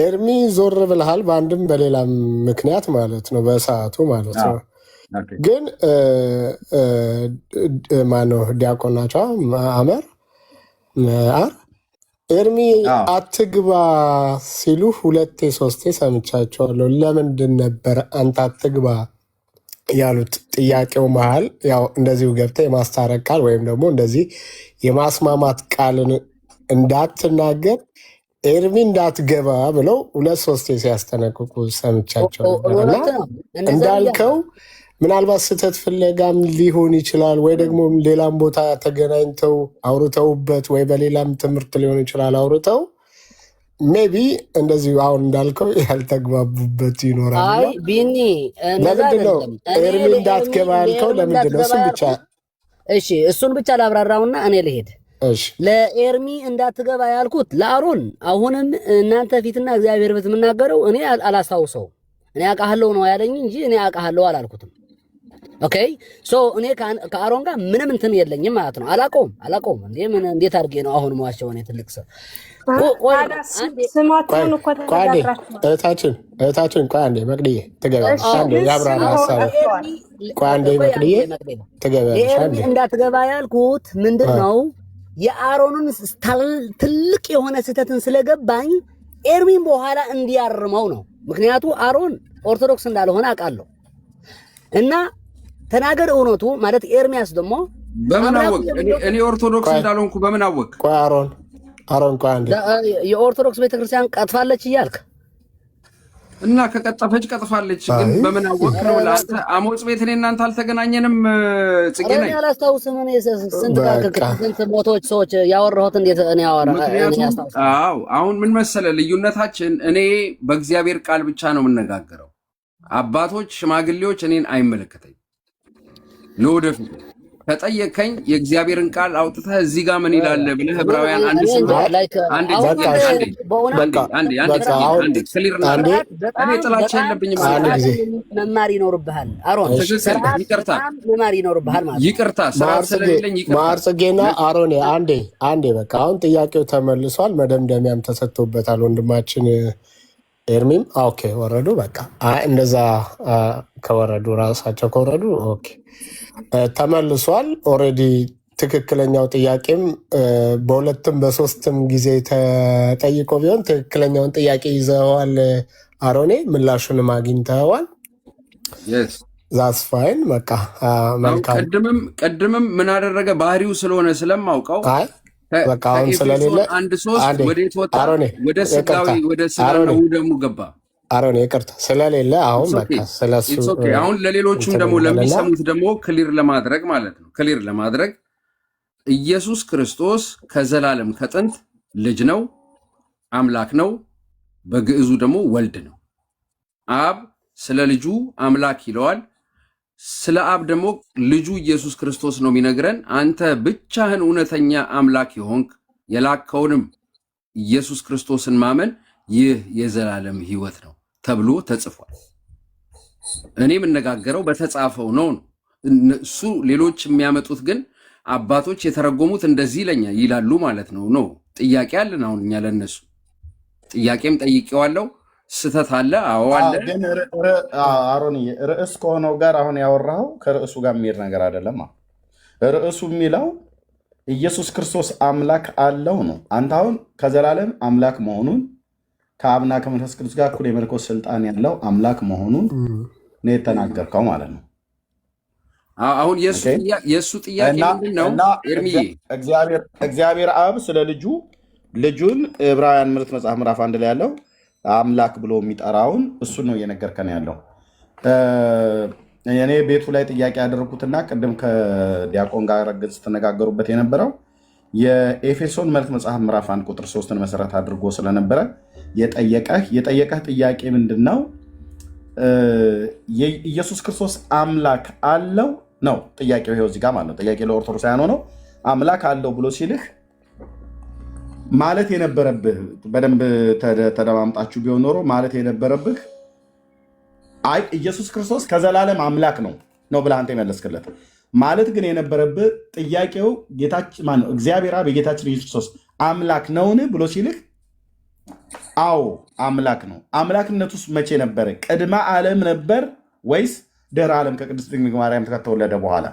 ኤርሚ ዞር ብልሃል፣ በአንድም በሌላም ምክንያት ማለት ነው፣ በሰዓቱ ማለት ነው። ግን ማነው ዲያቆን ናቸው አመር ኤርሚ አትግባ ሲሉ 2-3 ሰምቻቸዋለሁ። ለምንድን ነበር አንተ አትግባ ያሉት? ጥያቄው መሀል ያው እንደዚሁ ገብተህ የማስታረቅ ቃል ወይም ደግሞ እንደዚህ የማስማማት ቃልን እንዳትናገር ኤርሚ እንዳትገባ ብለው 2-3 ሲያስጠነቅቁ ሰምቻቸው ነበርና እንዳልከው ምናልባት ስህተት ፍለጋም ሊሆን ይችላል፣ ወይ ደግሞ ሌላም ቦታ ተገናኝተው አውርተውበት፣ ወይ በሌላም ትምህርት ሊሆን ይችላል አውርተው ሜቢ እንደዚሁ አሁን እንዳልከው ያልተግባቡበት ይኖራል። አይ ቢኒ ለምንድን ነው ኤርሚ እንዳትገባ ያልከው? ለምንድን ነው? እሱን ብቻ ላብራራውና እኔ ልሄድ። ለኤርሚ እንዳትገባ ያልኩት ለአሮን አሁንም እናንተ ፊትና እግዚአብሔር ፊት የምናገረው እኔ አላስታውሰው። እኔ አውቃለሁ ነው ያለኝ እንጂ እኔ አውቃለሁ አላልኩትም። ኦኬ ሶ እኔ ከአሮን ጋር ምንም እንትን የለኝም ማለት ነው። አላውቀውም እንዴ ምን እንዴት አድርጌ ነው አሁን ማዋቸው እኔ ትልቅ ሰው ስማቸውን እኮ ተነጋግራችኋል። እህታችን ቆይ አንዴ መቅድዬ ትገቢያለሽ። አንዴ ያብራራ ሀሳብ ቆይ አንዴ መቅድዬ ትገቢያለሽ። አንዴ እንዳትገባ ያልኩት ምንድነው የአሮንን ትልቅ የሆነ ስህተትን ስለገባኝ ኤርሚን በኋላ እንዲያርመው ነው። ምክንያቱ አሮን ኦርቶዶክስ እንዳልሆነ አውቃለሁ እና ተናገር እውነቱ ማለት ኤርሚያስ ደግሞ በምን አወቅ? እኔ ኦርቶዶክስ እንዳልሆንኩ በምን አወቅ? ቆይ አሮን ቆይ አንዴ የኦርቶዶክስ ቤተክርስቲያን ቀጥፋለች እያልክ እና ከቀጠፈች ቀጥፋለች፣ ግን በምን አወቅ ነው? ለአንተ አሞጽ ቤት እኔ እናንተ አልተገናኘንም። ጽጌ ነኝ እኔ አላስታውስም። እኔ ስንት ሞቶች ሰዎች ያወራሁት እንዴት እኔ አዎ አሁን ምን መሰለ ልዩነታችን፣ እኔ በእግዚአብሔር ቃል ብቻ ነው የምነጋገረው። አባቶች ሽማግሌዎች እኔን አይመለከተኝ። ለወደፊት ከጠየቀኝ የእግዚአብሔርን ቃል አውጥተህ እዚህ ጋር ምን ይላል ብለህ ዕብራውያን አንድ እኔ ጥላቻ የለብኝም። መማር ይኖርብሃል አሮን፣ መማር ይኖርብሃል ማለት ይቅርታ ስርዓት ስለሌለኝ ማር ጽጌና አሮን አንዴ በቃ አሁን ጥያቄው ተመልሷል፣ መደምደሚያም ተሰጥቶበታል። ወንድማችን ኤርሚም ኦኬ ወረዱ። በቃ እንደዛ ከወረዱ ራሳቸው ከወረዱ ኦኬ ተመልሷል። ኦልሬዲ ትክክለኛው ጥያቄም በሁለትም በሶስትም ጊዜ ተጠይቆ ቢሆን ትክክለኛውን ጥያቄ ይዘዋል። አሮኔ ምላሹንም አግኝተዋል። ዛስ ፋይን በቃ መልካም። ቀድምም ምን አደረገ ባህሪው ስለሆነ ስለማውቀው በቃ አሁን ስለሌለ አንድ ሶስት ወዴት ወጣ? ወደ ስጋዊ ወደ ስጋው ደሙ ገባ። አሮን ይቅርታ ስለሌለ አሁን በቃ ስለሱ አሁን ለሌሎቹም ደግሞ ለሚሰሙት ደግሞ ክሊር ለማድረግ ማለት ነው። ክሊር ለማድረግ ኢየሱስ ክርስቶስ ከዘላለም ከጥንት ልጅ ነው፣ አምላክ ነው። በግዕዙ ደግሞ ወልድ ነው። አብ ስለ ልጁ አምላክ ይለዋል። ስለ አብ ደግሞ ልጁ ኢየሱስ ክርስቶስ ነው የሚነግረን። አንተ ብቻህን እውነተኛ አምላክ የሆንክ የላከውንም ኢየሱስ ክርስቶስን ማመን ይህ የዘላለም ሕይወት ነው ተብሎ ተጽፏል። እኔ የምነጋገረው በተጻፈው ነው። እሱ ሌሎች የሚያመጡት ግን አባቶች የተረጎሙት እንደዚህ ይላሉ ማለት ነው። ነው ጥያቄ አለን አሁን እኛ ለነሱ ጥያቄም ጠይቄዋለሁ። ስተት አለ? አዎ አለ። ግን አሮንዬ ርዕስ ከሆነው ጋር አሁን ያወራኸው ከርዕሱ ጋር የሚሄድ ነገር አይደለም። ርዕሱ የሚለው ኢየሱስ ክርስቶስ አምላክ አለው ነው። አንተ አሁን ከዘላለም አምላክ መሆኑን ከአብና ከመንፈስ ቅዱስ ጋር እኩል የመለኮት ስልጣን ያለው አምላክ መሆኑን ነው የተናገርከው ማለት ነው። አሁን የእሱ ጥያቄ ምንድን ነው? ኤርሚዬ እግዚአብሔር አብ ስለ ልጁን ዕብራውያን መልእክት መጽሐፍ ምዕራፍ 1 ላይ ያለው አምላክ ብሎ የሚጠራውን እሱን ነው እየነገርከን ያለው። እኔ ቤቱ ላይ ጥያቄ ያደረኩትና ቅድም ከዲያቆን ጋር ግልጽ ስትነጋገሩበት የነበረው የኤፌሶን መልእክት መጽሐፍ ምዕራፍ 1 ቁጥር 3ን መሰረት አድርጎ ስለነበረ የጠየቀህ ጥያቄ ምንድን ነው? የኢየሱስ ክርስቶስ አምላክ አለው ነው ጥያቄው። ይኸው እዚህ ጋር ማለት ነው። ጥያቄ ለኦርቶዶክሳውያን ሆነው አምላክ አለው ብሎ ሲልህ ማለት የነበረብህ በደንብ ተደማምጣችሁ ቢሆን ኖሮ ማለት የነበረብህ አይ ኢየሱስ ክርስቶስ ከዘላለም አምላክ ነው ብለህ አንተ የመለስክለት። ማለት ግን የነበረብህ ጥያቄው ጌታችን ማነው እግዚአብሔር አብ የጌታችን ኢየሱስ ክርስቶስ አምላክ ነውን ብሎ ሲልህ አዎ አምላክ ነው። አምላክነቱስ መቼ ነበረ? ቅድመ ዓለም ነበር ወይስ ድህረ ዓለም ከቅድስት ድንግል ማርያም ከተወለደ በኋላ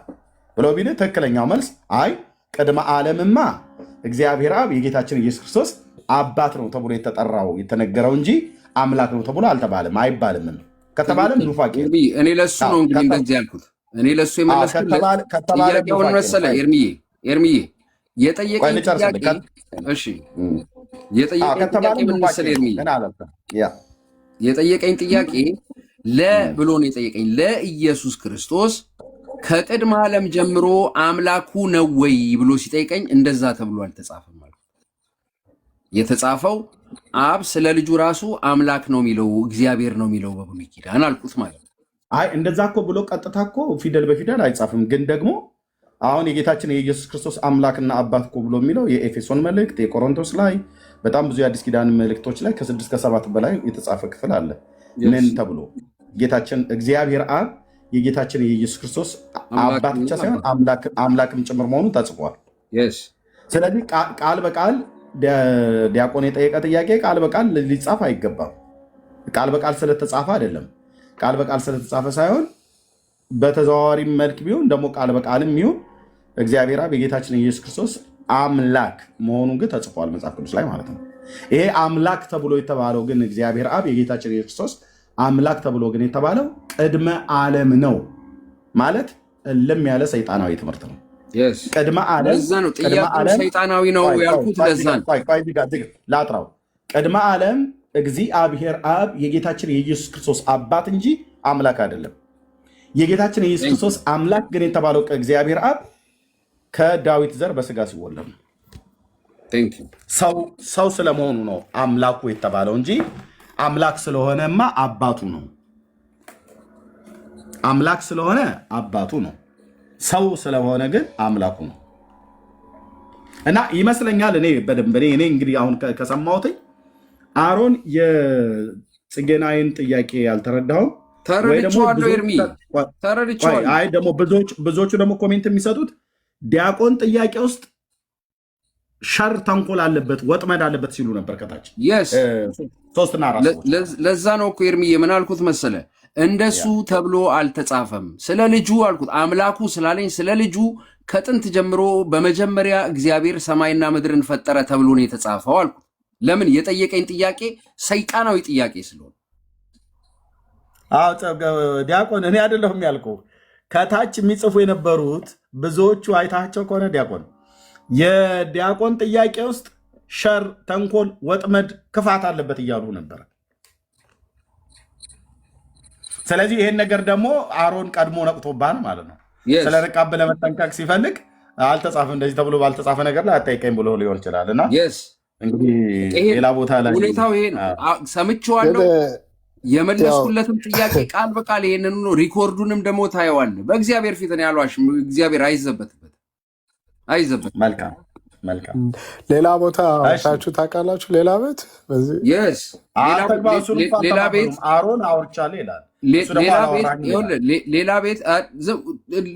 ብሎ ቢልህ ትክክለኛው መልስ አይ ቅድመ ዓለምማ እግዚአብሔር አብ የጌታችን ኢየሱስ ክርስቶስ አባት ነው ተብሎ የተጠራው የተነገረው እንጂ አምላክ ነው ተብሎ አልተባለም፣ አይባልም። ከተባለም ኑፋቄ። እኔ ለሱ ነው እንግዲህ እንደዚህ ያልኩት። እኔ ለሱ የመለስኩለት ጥያቄውን መሰለህ ኤርሚዬ የጠየቀኝ ጥያቄ እሺ፣ የጠየቀኝ ጥያቄ ምን መሰለህ ኤርሚዬ የጠየቀኝ ጥያቄ ብሎ ነው የጠየቀኝ ለኢየሱስ ክርስቶስ ከቅድመ ዓለም ጀምሮ አምላኩ ነው ወይ ብሎ ሲጠይቀኝ እንደዛ ተብሎ አልተጻፈም ማለት የተጻፈው አብ ስለ ልጁ ራሱ አምላክ ነው የሚለው እግዚአብሔር ነው የሚለው በብሉይ ኪዳን አልኩት ማለት ነው። አይ እንደዛ እኮ ብሎ ቀጥታ እኮ ፊደል በፊደል አይጻፍም። ግን ደግሞ አሁን የጌታችን የኢየሱስ ክርስቶስ አምላክና አባት እኮ ብሎ የሚለው የኤፌሶን መልእክት፣ የቆሮንቶስ ላይ በጣም ብዙ የአዲስ ኪዳን መልእክቶች ላይ ከ6 ከ7 በላይ የተጻፈ ክፍል አለ። ምን ተብሎ ጌታችን እግዚአብሔር አብ የጌታችን የኢየሱስ ክርስቶስ አባት ብቻ ሳይሆን አምላክም ጭምር መሆኑ ተጽፏል። ስለዚህ ቃል በቃል ዲያቆን የጠየቀ ጥያቄ ቃል በቃል ሊጻፍ አይገባም። ቃል በቃል ስለተጻፈ አይደለም። ቃል በቃል ስለተጻፈ ሳይሆን በተዘዋዋሪ መልክ ቢሆን ደግሞ ቃል በቃልም ይሁን እግዚአብሔር አብ የጌታችን የኢየሱስ ክርስቶስ አምላክ መሆኑን ግን ተጽፏል መጽሐፍ ቅዱስ ላይ ማለት ነው። ይሄ አምላክ ተብሎ የተባለው ግን እግዚአብሔር አብ የጌታችን የኢየሱስ ክርስቶስ አምላክ ተብሎ ግን የተባለው ቅድመ ዓለም ነው ማለት እልም ያለ ሰይጣናዊ ትምህርት ነው። ቅድመ ዓለም ሰይጣናዊ ነው ያልኩት ለዛ ነው። ላጥራው ቅድመ ዓለም እግዚአብሔር አብ የጌታችን የኢየሱስ ክርስቶስ አባት እንጂ አምላክ አይደለም። የጌታችን የኢየሱስ ክርስቶስ አምላክ ግን የተባለው እግዚአብሔር አብ ከዳዊት ዘር በስጋ ሲወለድ ነው። ሰው ስለመሆኑ ነው አምላኩ የተባለው እንጂ አምላክ ስለሆነማ አባቱ ነው። አምላክ ስለሆነ አባቱ ነው። ሰው ስለሆነ ግን አምላኩ ነው። እና ይመስለኛል እኔ በደንብ እኔ እንግዲህ አሁን ከሰማሁት አሮን የጽጌናይን ጥያቄ ያልተረዳሁም ተረድቼዋለሁ። ኤርሚ ተረድቼዋለሁ። አይ ደግሞ ብዙዎቹ ደግሞ ኮሜንት የሚሰጡት ዲያቆን ጥያቄ ውስጥ ሸር ተንኮል አለበት ወጥመድ አለበት ሲሉ ነበር ከታች። ሶስትና አራት ለዛ ነው እኮ ኤርሚዬ ምን አልኩት መሰለ፣ እንደሱ ተብሎ አልተጻፈም። ስለ ልጁ አልኩት አምላኩ ስላለኝ ስለ ልጁ ከጥንት ጀምሮ በመጀመሪያ እግዚአብሔር ሰማይና ምድርን ፈጠረ ተብሎ ነው የተጻፈው አልኩት። ለምን የጠየቀኝ ጥያቄ ሰይጣናዊ ጥያቄ ስለሆነ። ዲያቆን እኔ አይደለሁም ያልኩህ፣ ከታች የሚጽፉ የነበሩት ብዙዎቹ አይታቸው ከሆነ ዲያቆን የዲያቆን ጥያቄ ውስጥ ሸር፣ ተንኮል፣ ወጥመድ፣ ክፋት አለበት እያሉ ነበር። ስለዚህ ይሄን ነገር ደግሞ አሮን ቀድሞ ነቅቶባን ማለት ነው። ስለነቃብ ለመጠንቀቅ ሲፈልግ አልተጻፈም እንደዚህ ተብሎ ባልተጻፈ ነገር ላይ አጠይቀኝ ብሎ ሊሆን ይችላል። እና እንግዲህ ሌላ ቦታ ላይ ሁኔታው ይሄ ነው። ሰምቼዋለሁ። የመለስኩለትም ጥያቄ ቃል በቃል ይሄንን ነው። ሪኮርዱንም ደግሞ ታየዋለህ። በእግዚአብሔር ፊት ነው ያሏሽ። እግዚአብሔር አይዘበትበት። መልካም ሌላ ቦታ ታችሁ ታውቃላችሁ? ሌላ ቤት ሌላ ቤት አሮን አውርቻለሁ ይላል። ሌላ ቤት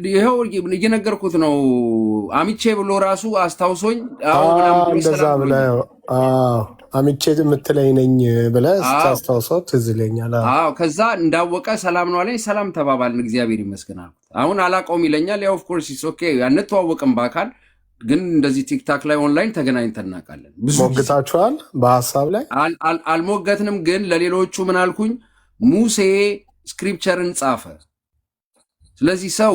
ይኸው እየነገርኩት ነው። አሚቼ ብሎ ራሱ አስታውሶኝ እንደዛ ብለህ አሚቼ የምትለኝ ነኝ ብለህ ስታስታውሰው ትዝ ይለኛል። ከዛ እንዳወቀ ሰላም ነው አለኝ። ሰላም ተባባልን። እግዚአብሔር ይመስገናል። አሁን አላውቀውም ይለኛል። ያው ኦፍኮርስ ኦኬ አንተዋወቅም በአካል ግን እንደዚህ ቲክታክ ላይ ኦንላይን ተገናኝተን እናውቃለን። ሞግታችኋል? በሀሳብ ላይ አልሞገትንም። ግን ለሌሎቹ ምን አልኩኝ? ሙሴ ስክሪፕቸርን ጻፈ። ስለዚህ ሰው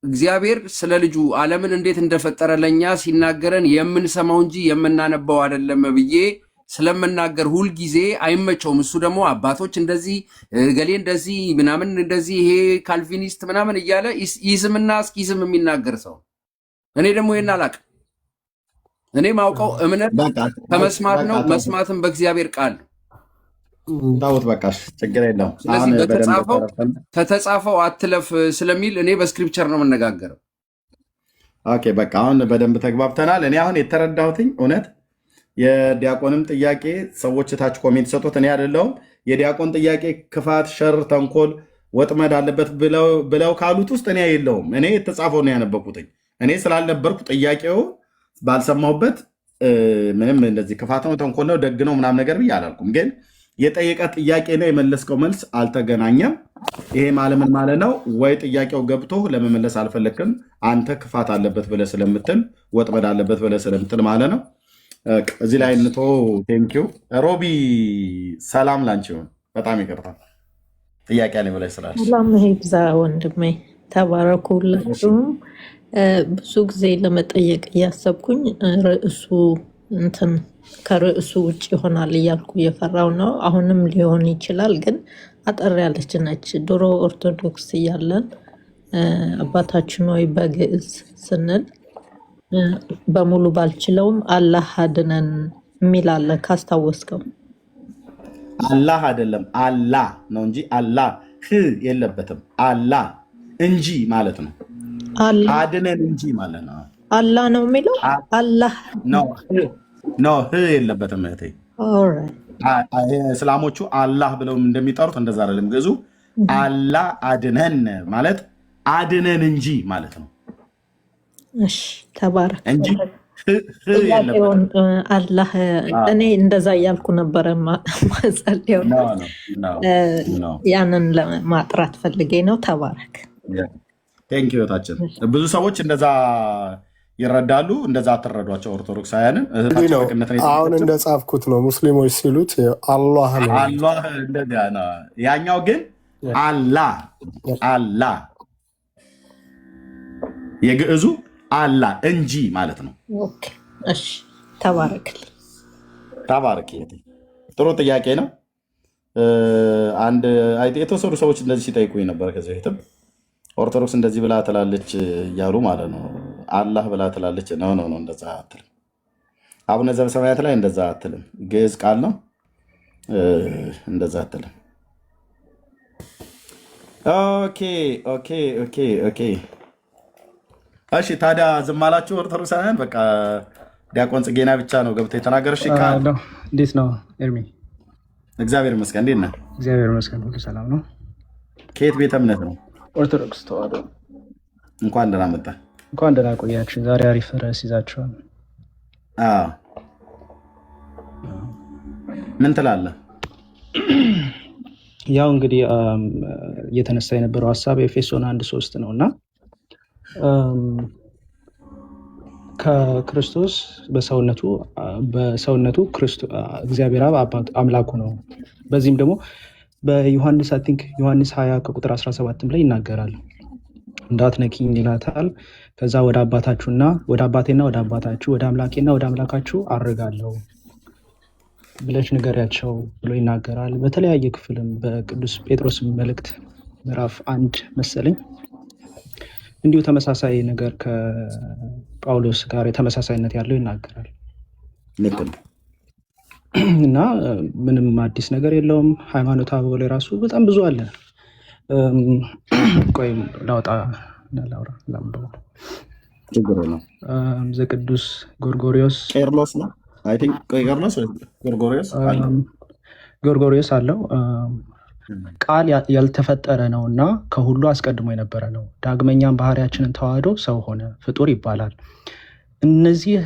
እግዚአብሔር ስለ ልጁ ዓለምን እንዴት እንደፈጠረ ለኛ ሲናገረን የምንሰማው እንጂ የምናነበው አይደለም ብዬ ስለምናገር ሁልጊዜ አይመቸውም። እሱ ደግሞ አባቶች እንደዚህ ገሌ እንደዚህ ምናምን እንደዚህ ይሄ ካልቪኒስት ምናምን እያለ ይስምና እስኪስም የሚናገር ሰው። እኔ ደግሞ ይሄን አላውቅም። እኔ ማውቀው እምነት ከመስማት ነው፣ መስማትም በእግዚአብሔር ቃል ነው። ታውት በቃሽ ችግር የለውም። ስለዚህ ከተጻፈው አትለፍ ስለሚል እኔ በስክሪፕቸር ነው የምነጋገረው። ኦኬ በቃ አሁን በደንብ ተግባብተናል። እኔ አሁን የተረዳሁትኝ እውነት የዲያቆንም ጥያቄ ሰዎች ታች ኮሜንት ሰጡት፣ እኔ አይደለሁም። የዲያቆን ጥያቄ ክፋት፣ ሸር፣ ተንኮል፣ ወጥመድ አለበት ብለው ካሉት ውስጥ እኔ የለውም። እኔ የተጻፈው ነው ያነበብኩትኝ። እኔ ስላልነበርኩ ጥያቄው ባልሰማሁበት ምንም እንደዚህ ክፋት ነው ተንኮል ነው ደግ ነው ምናምን ነገር ብዬ አላልኩም። ግን የጠየቀ ጥያቄ ነው የመለስከው መልስ አልተገናኘም። ይሄ ማለምን ማለት ነው ወይ ጥያቄው ገብቶ ለመመለስ አልፈለክም አንተ ክፋት አለበት ብለህ ስለምትል ወጥመድ አለበት ብለህ ስለምትል ማለት ነው። እዚህ ላይ እንቶ ቴንኪው ሮቢ ሰላም ላንቺ ይሁን። በጣም ይቅርታል ጥያቄ ላይ ብለሽ ስላልሽ። ሰላም ይብዛ ወንድሜ፣ ተባረኩላችሁም። ብዙ ጊዜ ለመጠየቅ እያሰብኩኝ ርዕሱ እንትን ከርዕሱ ውጭ ይሆናል እያልኩ እየፈራው ነው። አሁንም ሊሆን ይችላል፣ ግን አጠር ያለች ነች። ድሮ ኦርቶዶክስ እያለን አባታችን ሆይ በግዕዝ ስንል በሙሉ ባልችለውም አላህ አድነን የሚል አለ። ካስታወስከው አላህ አይደለም አላህ ነው እንጂ አላህ የለበትም። አላህ እንጂ ማለት ነው። አድነን እንጂ ማለት ነው። አላህ ነው የሚለው አላህ ነው የለበትም። እህቴ እስላሞቹ አላህ ብለው እንደሚጠሩት እንደዛ አይደለም። ግዙ አላ አድነን ማለት አድነን እንጂ ማለት ነው እሺ ተባረክ። እንጂ ጥያቄውን አላህ እኔ እንደዛ እያልኩ ነበረ ማጸልየው ያንን ለማጥራት ፈልጌ ነው። ተባረክ። ቴንክ ዩ እህታችን። ብዙ ሰዎች እንደዛ ይረዳሉ፣ እንደዛ አትረዷቸው ኦርቶዶክሳውያንን። አሁን እንደጻፍኩት ነው ሙስሊሞች ሲሉት አላህ ነው። አላህ እንደዚያ ነው። ያኛው ግን አላህ አላህ የግዕዙ አላ እንጂ ማለት ነው። እሺ ተባረክልኝ። ተባረክ። ጥሩ ጥያቄ ነው። አንድ የተወሰኑ ሰዎች እንደዚህ ሲጠይቁኝ ነበር ከዚህ በፊትም ኦርቶዶክስ እንደዚህ ብላ ትላለች እያሉ ማለት ነው። አላህ ብላ ትላለች። ነው እንደዛ አትልም። አቡነ ዘበሰማያት ላይ እንደዛ አትልም። ግዕዝ ቃል ነው። እንደዛ አትልም። ኦኬ። እሺ ታዲያ ዝም አላችሁ ኦርቶዶክሳውያን? በቃ ዲያቆን ጽጌና ብቻ ነው ገብቶ የተናገረሽ። እንዴት ነው ኤርሚ? እግዚአብሔር ይመስገን። እንዴት ነህ? እግዚአብሔር ይመስገን፣ ሁሉ ሰላም ነው። ከየት ቤተ እምነት ነው? ኦርቶዶክስ ተዋህዶ። እንኳን ደህና መጣ። እንኳን ደህና ቆያችሁ። ዛሬ አሪፍ ርዕስ ይዛችኋል። ምን ትላለህ? ያው እንግዲህ እየተነሳ የነበረው ሀሳብ ኤፌሶን 1:3 ነው እና ከክርስቶስ በሰውነቱ እግዚአብሔር አብ አምላኩ ነው። በዚህም ደግሞ በዮሐንስ ዮሐንስ 20 ከቁጥር 17 ላይ ይናገራል። እንዳትነኪኝ ይላታል። ከዛ ወደ አባታችሁና ወደ አባቴና ወደ አባታችሁ ወደ አምላኬና ወደ አምላካችሁ አርጋለሁ ብለሽ ንገሪያቸው ብሎ ይናገራል። በተለያየ ክፍልም በቅዱስ ጴጥሮስ መልእክት ምዕራፍ 1 መሰለኝ እንዲሁ ተመሳሳይ ነገር ከጳውሎስ ጋር የተመሳሳይነት ያለው ይናገራል። ልክ ነው እና ምንም አዲስ ነገር የለውም። ሃይማኖት አበው ላይ ራሱ በጣም ብዙ አለ። ቆይ ላውጣ ላውራ ላምበው። ችግር ነው። ዘቅዱስ ጎርጎሪዮስ ቄርሎስ ነው አይ ቲንክ ጎርጎሪዮስ አለው። ቃል ያልተፈጠረ ነው እና ከሁሉ አስቀድሞ የነበረ ነው። ዳግመኛም ባህሪያችንን ተዋህዶ ሰው ሆነ፣ ፍጡር ይባላል። እነዚህ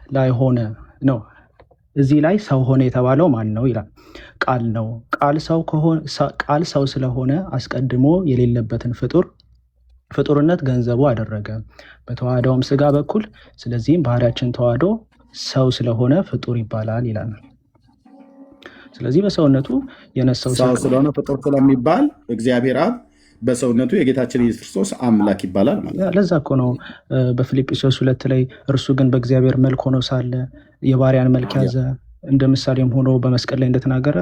ላይ ሆነ ነው። እዚህ ላይ ሰው ሆነ የተባለው ማን ነው ይላል። ቃል ነው። ቃል ሰው ስለሆነ አስቀድሞ የሌለበትን ፍጡርነት ገንዘቡ አደረገ በተዋህደውም ስጋ በኩል። ስለዚህም ባህሪያችን ተዋህዶ ሰው ስለሆነ ፍጡር ይባላል ይላል። ስለዚህ በሰውነቱ የነሳው ሰው ስለሆነ ፍጡር ስለሚባል እግዚአብሔር አብ በሰውነቱ የጌታችን ኢየሱስ ክርስቶስ አምላክ ይባላል ማለት ነው። ለዛ እኮ ነው በፊልጵስዩስ 2 ላይ እርሱ ግን በእግዚአብሔር መልክ ሆኖ ሳለ የባሪያን መልክ ያዘ፣ እንደ ምሳሌም ሆኖ በመስቀል ላይ እንደተናገረ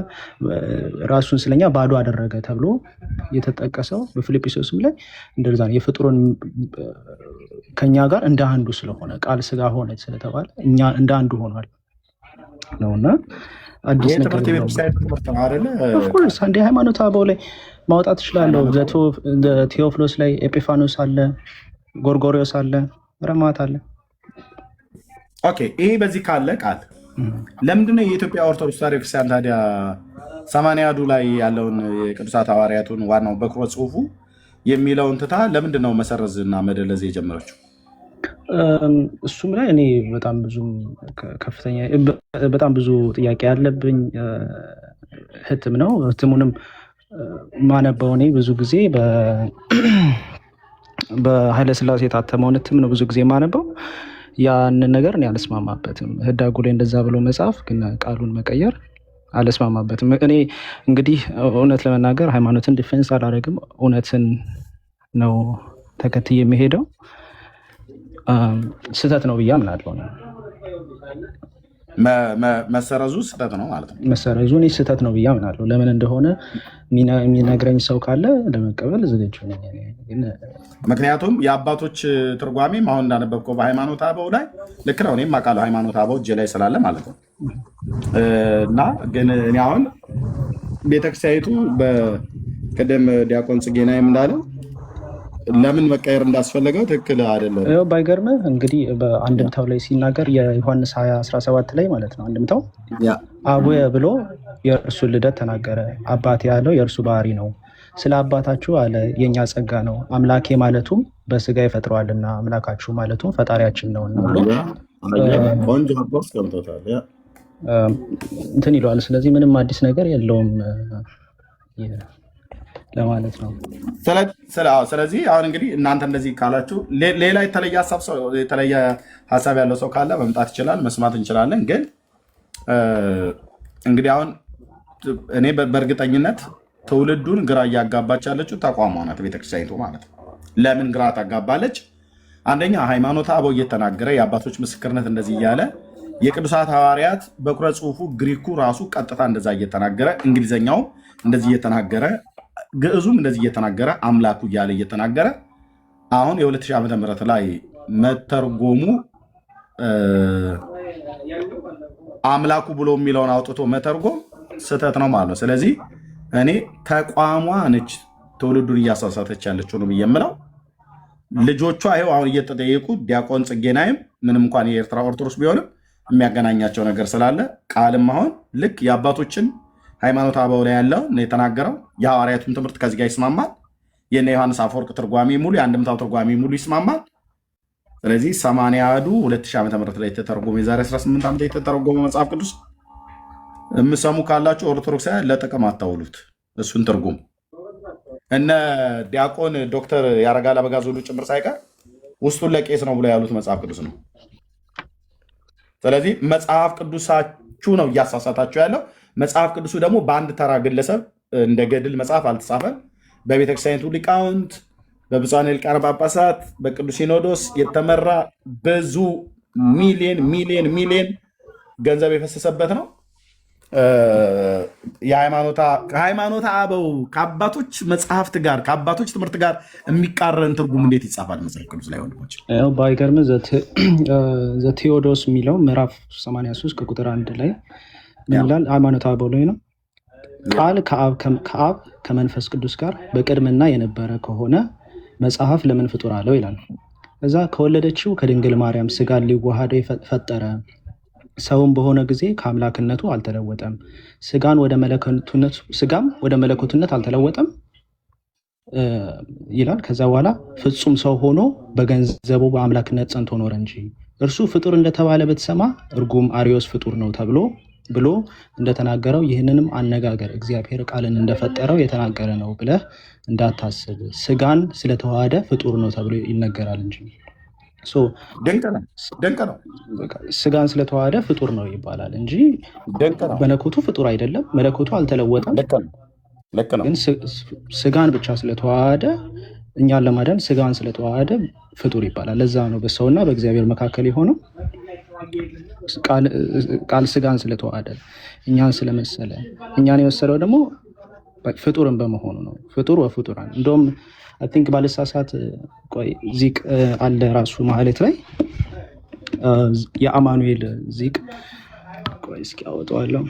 ራሱን ስለኛ ባዶ አደረገ ተብሎ የተጠቀሰው በፊልጵስዩስም ላይ እንደዛ ነው። የፍጡሩን ከኛ ጋር እንደ አንዱ ስለሆነ ቃል ስጋ ሆነ ስለተባለ እኛ እንደ አንዱ ሆኗል ነውና አዲስ ነገር አንድ ሃይማኖት አበው ላይ ማውጣት እችላለሁ። ቴዎፍሎስ ላይ ኤጲፋኖስ አለ፣ ጎርጎሪዮስ አለ፣ ረማት አለ። ኦኬ ይሄ በዚህ ካለ ቃል ለምንድነው የኢትዮጵያ ኦርቶዶክስ ተዋሕዶ ክርስቲያን ታዲያ 80ዱ ላይ ያለውን የቅዱሳት ሐዋርያቱን ዋናው በኩረ ጽሑፉ የሚለውን ትታ ለምንድነው መሰረዝና መደለዝ የጀመረችው? እሱም ላይ እኔ በጣም ብዙ ጥያቄ ያለብኝ ህትም ነው። ህትሙንም ማነበው እኔ ብዙ ጊዜ በኃይለሥላሴ የታተመውን ህትም ነው ብዙ ጊዜ ማነበው። ያንን ነገር እኔ አልስማማበትም። ህዳጉ ላይ እንደዛ ብሎ መጽሐፍ ግን ቃሉን መቀየር አልስማማበትም። እኔ እንግዲህ እውነት ለመናገር ሃይማኖትን ዲፌንስ አላደርግም። እውነትን ነው ተከትዬ የሚሄደው። ስህተት ነው ብዬ አምናለሁ። መሰረዙ ስህተት ነው ማለት ነው። መሰረዙ እኔ ስህተት ነው ብዬ አምናለሁ። ለምን እንደሆነ የሚነግረኝ ሰው ካለ ለመቀበል ዝግጁ ነኝ። ምክንያቱም የአባቶች ትርጓሜም አሁን እንዳነበብከው በሃይማኖት አበው ላይ ልክ ነው። እኔም አውቃለሁ ሃይማኖት አበው እጄ ላይ ስላለ ማለት ነው። እና ግን እኔ አሁን ቤተክርስቲያኒቱ በቀደም ዲያቆን ጽጌናይም እንዳለው ለምን መቀየር እንዳስፈለገው ትክክል አይደለም። ባይገርምህ እንግዲህ በአንድምታው ላይ ሲናገር የዮሐንስ 20:17 ላይ ማለት ነው። አንድምታው አቡየ ብሎ የእርሱን ልደት ተናገረ። አባቴ ያለው የእርሱ ባህሪ ነው። ስለ አባታችሁ አለ የኛ ጸጋ ነው አምላኬ ማለቱም በስጋ ይፈጥረዋልና አምላካችሁ ማለቱም ፈጣሪያችን ነውና ብሎ ቆንጆ አባስ ቀምጦታል። እንትን ይለዋል። ስለዚህ ምንም አዲስ ነገር የለውም ለማለት ነው። ስለዚህ አሁን እንግዲህ እናንተ እንደዚህ ካላችሁ ሌላ የተለየ ሀሳብ ያለው ሰው ካለ መምጣት ይችላል፣ መስማት እንችላለን። ግን እንግዲህ አሁን እኔ በእርግጠኝነት ትውልዱን ግራ እያጋባች ያለችው ተቋሟ ናት፣ ቤተክርስቲያኒቱ ማለት ነው። ለምን ግራ ታጋባለች? አንደኛ ሃይማኖተ አበው እየተናገረ የአባቶች ምስክርነት እንደዚህ እያለ የቅዱሳት ሐዋርያት በኩረ ጽሑፉ ግሪኩ ራሱ ቀጥታ እንደዛ እየተናገረ እንግሊዘኛው እንደዚህ እየተናገረ ግዕዙም እንደዚህ እየተናገረ አምላኩ እያለ እየተናገረ አሁን የ2000 ዓመተ ምህረት ላይ መተርጎሙ አምላኩ ብሎ የሚለውን አውጥቶ መተርጎም ስህተት ነው ማለት ነው። ስለዚህ እኔ ተቋሟ ነች ትውልዱን እያሳሳተች ያለችው ነው ብዬ የምለው። ልጆቿ ይኸው አሁን እየተጠየቁ ዲያቆን ጽጌናይም ምንም እንኳን የኤርትራ ኦርቶዶክስ ቢሆንም የሚያገናኛቸው ነገር ስላለ ቃልም አሁን ልክ የአባቶችን ሃይማኖት አበው ላይ ያለው ነው የተናገረው። የሐዋርያቱን ትምህርት ከዚህ ጋር ይስማማል። የነ ዮሐንስ አፈወርቅ ትርጓሜ ሙሉ የአንድምታው ትርጓሜ ሙሉ ይስማማል። ስለዚህ 80 2000 ዓመተ ምህረት ላይ የተተረጎመ የዛሬ 18 ዓመት የተተረጎመ መጽሐፍ ቅዱስ የምሰሙ ካላችሁ ኦርቶዶክሳውያን ለጥቅም አታውሉት። እሱን ትርጉም እነ ዲያቆን ዶክተር ያረጋል አበጋዝ ሁሉ ጭምር ሳይቀር ውስጡን ለቄስ ነው ብሎ ያሉት መጽሐፍ ቅዱስ ነው። ስለዚህ መጽሐፍ ቅዱሳችሁ ነው እያሳሳታችሁ ያለው። መጽሐፍ ቅዱሱ ደግሞ በአንድ ተራ ግለሰብ እንደ ገድል መጽሐፍ አልተጻፈም። በቤተክርስቲያኒቱ ሊቃውንት፣ በብፁዓን ሊቃነ ጳጳሳት፣ በቅዱስ ሲኖዶስ የተመራ ብዙ ሚሊዮን ገንዘብ የፈሰሰበት ነው። ከሃይማኖተ አበው ከአባቶች መጽሐፍት ጋር ከአባቶች ትምህርት ጋር የሚቃረን ትርጉም እንዴት ይጻፋል መጽሐፍ ቅዱስ ላይ? ወንድሞች ባይገርም ዘቴዎዶስ የሚለው ምዕራፍ 83 ከቁጥር 1 ላይ ምን ይላል? ሃይማኖተ አበው ላይ ነው። ቃል ከአብ ከመንፈስ ቅዱስ ጋር በቅድምና የነበረ ከሆነ መጽሐፍ ለምን ፍጡር አለው ይላል። እዛ ከወለደችው ከድንግል ማርያም ስጋን ሊዋሃደው ፈጠረ፣ ሰውም በሆነ ጊዜ ከአምላክነቱ አልተለወጠም፣ ስጋም ወደ መለኮትነት አልተለወጠም ይላል። ከዛ በኋላ ፍጹም ሰው ሆኖ በገንዘቡ በአምላክነት ጸንቶ ኖረ እንጂ እርሱ ፍጡር እንደተባለ ብትሰማ እርጉም አርዮስ ፍጡር ነው ተብሎ ብሎ እንደተናገረው ይህንንም አነጋገር እግዚአብሔር ቃልን እንደፈጠረው የተናገረ ነው ብለህ እንዳታስብ፣ ስጋን ስለተዋሃደ ፍጡር ነው ተብሎ ይነገራል እንጂ ድንቅ ነው። ስጋን ስለተዋሃደ ፍጡር ነው ይባላል እንጂ መለኮቱ ፍጡር አይደለም። መለኮቱ አልተለወጠም። ግን ስጋን ብቻ ስለተዋሃደ እኛን ለማዳን ስጋን ስለተዋሃደ ፍጡር ይባላል። ለዛ ነው በሰውና በእግዚአብሔር መካከል የሆነው ቃል ስጋን ስለተዋሃደ እኛን ስለመሰለ፣ እኛን የመሰለው ደግሞ ፍጡርን በመሆኑ ነው። ፍጡር ወፍጡራን እንደውም አይ ቲንክ ባለሳሳት ዚቅ አለ ራሱ ማህሌት ላይ የአማኑኤል ዚቅ እስኪ አወጣዋለሁ።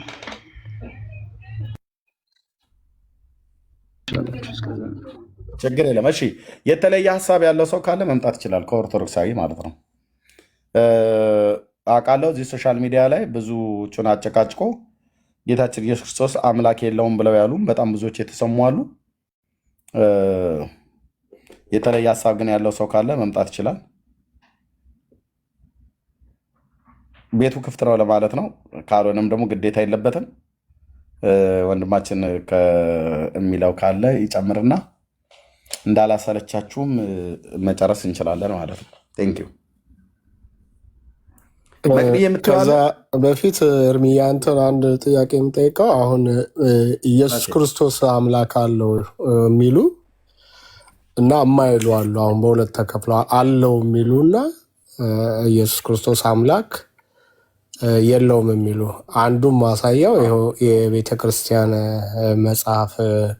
ችግር የለም። እሺ የተለየ ሀሳብ ያለው ሰው ካለ መምጣት ይችላል፣ ከኦርቶዶክሳዊ ማለት ነው። አውቃለሁ እዚህ ሶሻል ሚዲያ ላይ ብዙዎቹን አጨቃጭቆ ጌታችን ኢየሱስ ክርስቶስ አምላክ የለውም ብለው ያሉም በጣም ብዙዎች የተሰሙ አሉ። የተለየ ሀሳብ ግን ያለው ሰው ካለ መምጣት ይችላል። ቤቱ ክፍት ነው ለማለት ነው። ካልሆነም ደግሞ ግዴታ የለበትም። ወንድማችን የሚለው ካለ ይጨምርና እንዳላሰለቻችሁም መጨረስ እንችላለን ማለት ነው። ቴንክ ዩ። ከዛ በፊት እርምያ አንተን አንድ ጥያቄ የምጠይቀው አሁን ኢየሱስ ክርስቶስ አምላክ አለው የሚሉ እና የማይሉ አሉ። አሁን በሁለት ተከፍለዋል። አለው የሚሉ እና ኢየሱስ ክርስቶስ አምላክ የለውም የሚሉ። አንዱም ማሳያው ይኸው የቤተ ክርስቲያን መጽሐፍ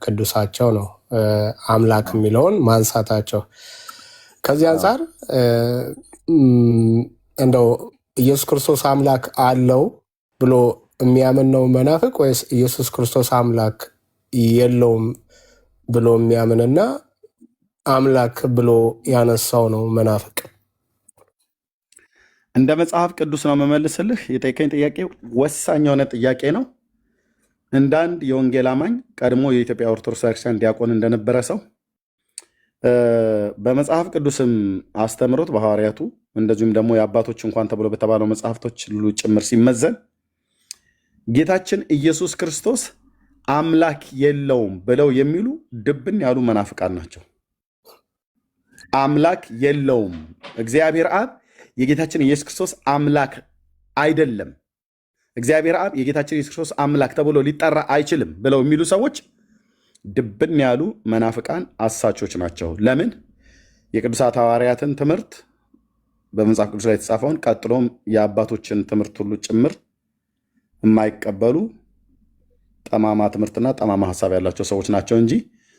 ቅዱሳቸው ነው አምላክ የሚለውን ማንሳታቸው። ከዚህ አንጻር እንደው ኢየሱስ ክርስቶስ አምላክ አለው ብሎ የሚያምን ነው መናፍቅ ወይስ ኢየሱስ ክርስቶስ አምላክ የለውም ብሎ የሚያምንና አምላክ ብሎ ያነሳው ነው መናፍቅ? እንደ መጽሐፍ ቅዱስ ነው መመልስልህ። የጠየቀኝ ጥያቄ ወሳኝ የሆነ ጥያቄ ነው። እንዳንድ የወንጌል አማኝ ቀድሞ የኢትዮጵያ ኦርቶዶክስ ቤተክርስቲያን ዲያቆን እንደነበረ ሰው በመጽሐፍ ቅዱስም አስተምሮት በሐዋርያቱ እንደዚሁም ደግሞ የአባቶች እንኳን ተብሎ በተባለው መጽሐፍቶች ሁሉ ጭምር ሲመዘን ጌታችን ኢየሱስ ክርስቶስ አምላክ የለውም ብለው የሚሉ ድብን ያሉ መናፍቃን ናቸው። አምላክ የለውም፣ እግዚአብሔር አብ የጌታችን ኢየሱስ ክርስቶስ አምላክ አይደለም፣ እግዚአብሔር አብ የጌታችን ኢየሱስ ክርስቶስ አምላክ ተብሎ ሊጠራ አይችልም ብለው የሚሉ ሰዎች ድብን ያሉ መናፍቃን አሳቾች ናቸው። ለምን? የቅዱሳት ሐዋርያትን ትምህርት በመጽሐፍ ቅዱስ ላይ የተጻፈውን ቀጥሎም የአባቶችን ትምህርት ሁሉ ጭምር የማይቀበሉ ጠማማ ትምህርትና ጠማማ ሀሳብ ያላቸው ሰዎች ናቸው እንጂ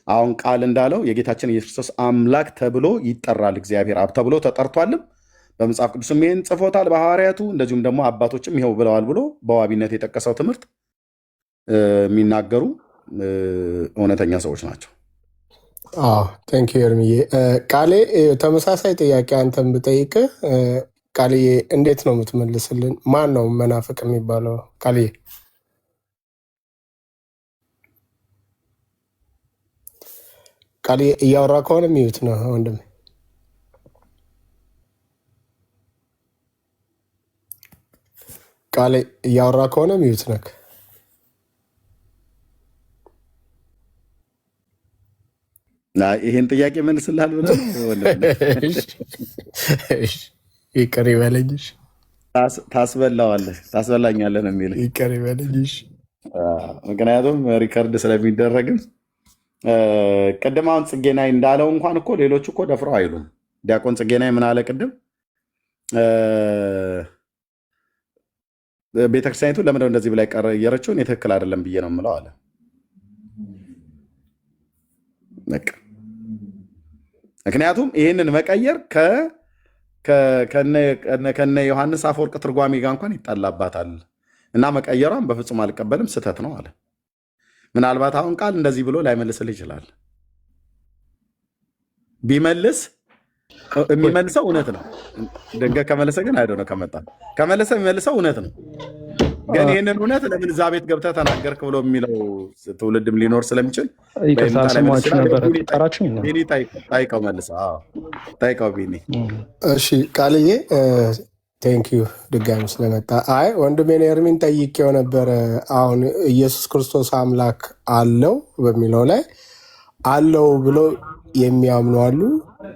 አሁን ቃል እንዳለው የጌታችን ኢየሱስ ክርስቶስ አምላክ ተብሎ ይጠራል፣ እግዚአብሔር አብ ተብሎ ተጠርቷልም። በመጽሐፍ ቅዱስም ይህን ጽፎታል በሐዋርያቱ፣ እንደዚሁም ደግሞ አባቶችም ይኸው ብለዋል ብሎ በዋቢነት የጠቀሰው ትምህርት የሚናገሩ እውነተኛ ሰዎች ናቸው። ቴንክ ዩ ኤርሚዬ። ቃሌ ተመሳሳይ ጥያቄ አንተን ብጠይቅህ ቃልዬ እንዴት ነው የምትመልስልን? ማን ነው መናፍቅ የሚባለው? ቃልዬ ቃልዬ እያወራ ከሆነ ሚዩት ነው ወንድም። ቃሌ እያወራ ከሆነ ሚዩት ነክ። ይህን ጥያቄ መልስልሃል ብለህ ይቅር ይበለኝ። ታስበላኛለህ ነው የሚልህ። ይቅር ይበለኝ። ምክንያቱም ሪከርድ ስለሚደረግም ቅድም አሁን ጽጌናይ እንዳለው እንኳን እኮ ሌሎቹ እኮ ደፍረው አይሉም። ዲያቆን ጽጌናይ ምን አለ ቅድም? ቤተክርስቲያኒቱ ለምንድነው እንደዚህ ብላ ቀየረችው? እኔ ትክክል አይደለም ብዬ ነው የምለው አለ። ምክንያቱም ይህንን መቀየር ከነ ዮሐንስ አፈወርቅ ትርጓሜ ጋር እንኳን ይጣላባታል እና መቀየሯን በፍጹም አልቀበልም፣ ስህተት ነው አለ። ምናልባት አሁን ቃል እንደዚህ ብሎ ላይመልስልህ ይችላል። ቢመልስ የሚመልሰው እውነት ነው። ድንገት ከመለሰ ግን አይዶ ነው ከመለሰ የሚመልሰው እውነት ነው። ግን ይህንን እውነት ለምን እዛ ቤት ገብተህ ተናገርክ ብሎ የሚለው ትውልድም ሊኖር ስለሚችል ጠይቀው መልሰው ጠይቀው ቢኒ። እሺ ቃልዬ ቴንክ ዩ ድጋሚ ስለመጣ። አይ ወንድሜን ኤርሚን ጠይቄው ነበረ። አሁን ኢየሱስ ክርስቶስ አምላክ አለው በሚለው ላይ አለው ብለው የሚያምኑ አሉ፣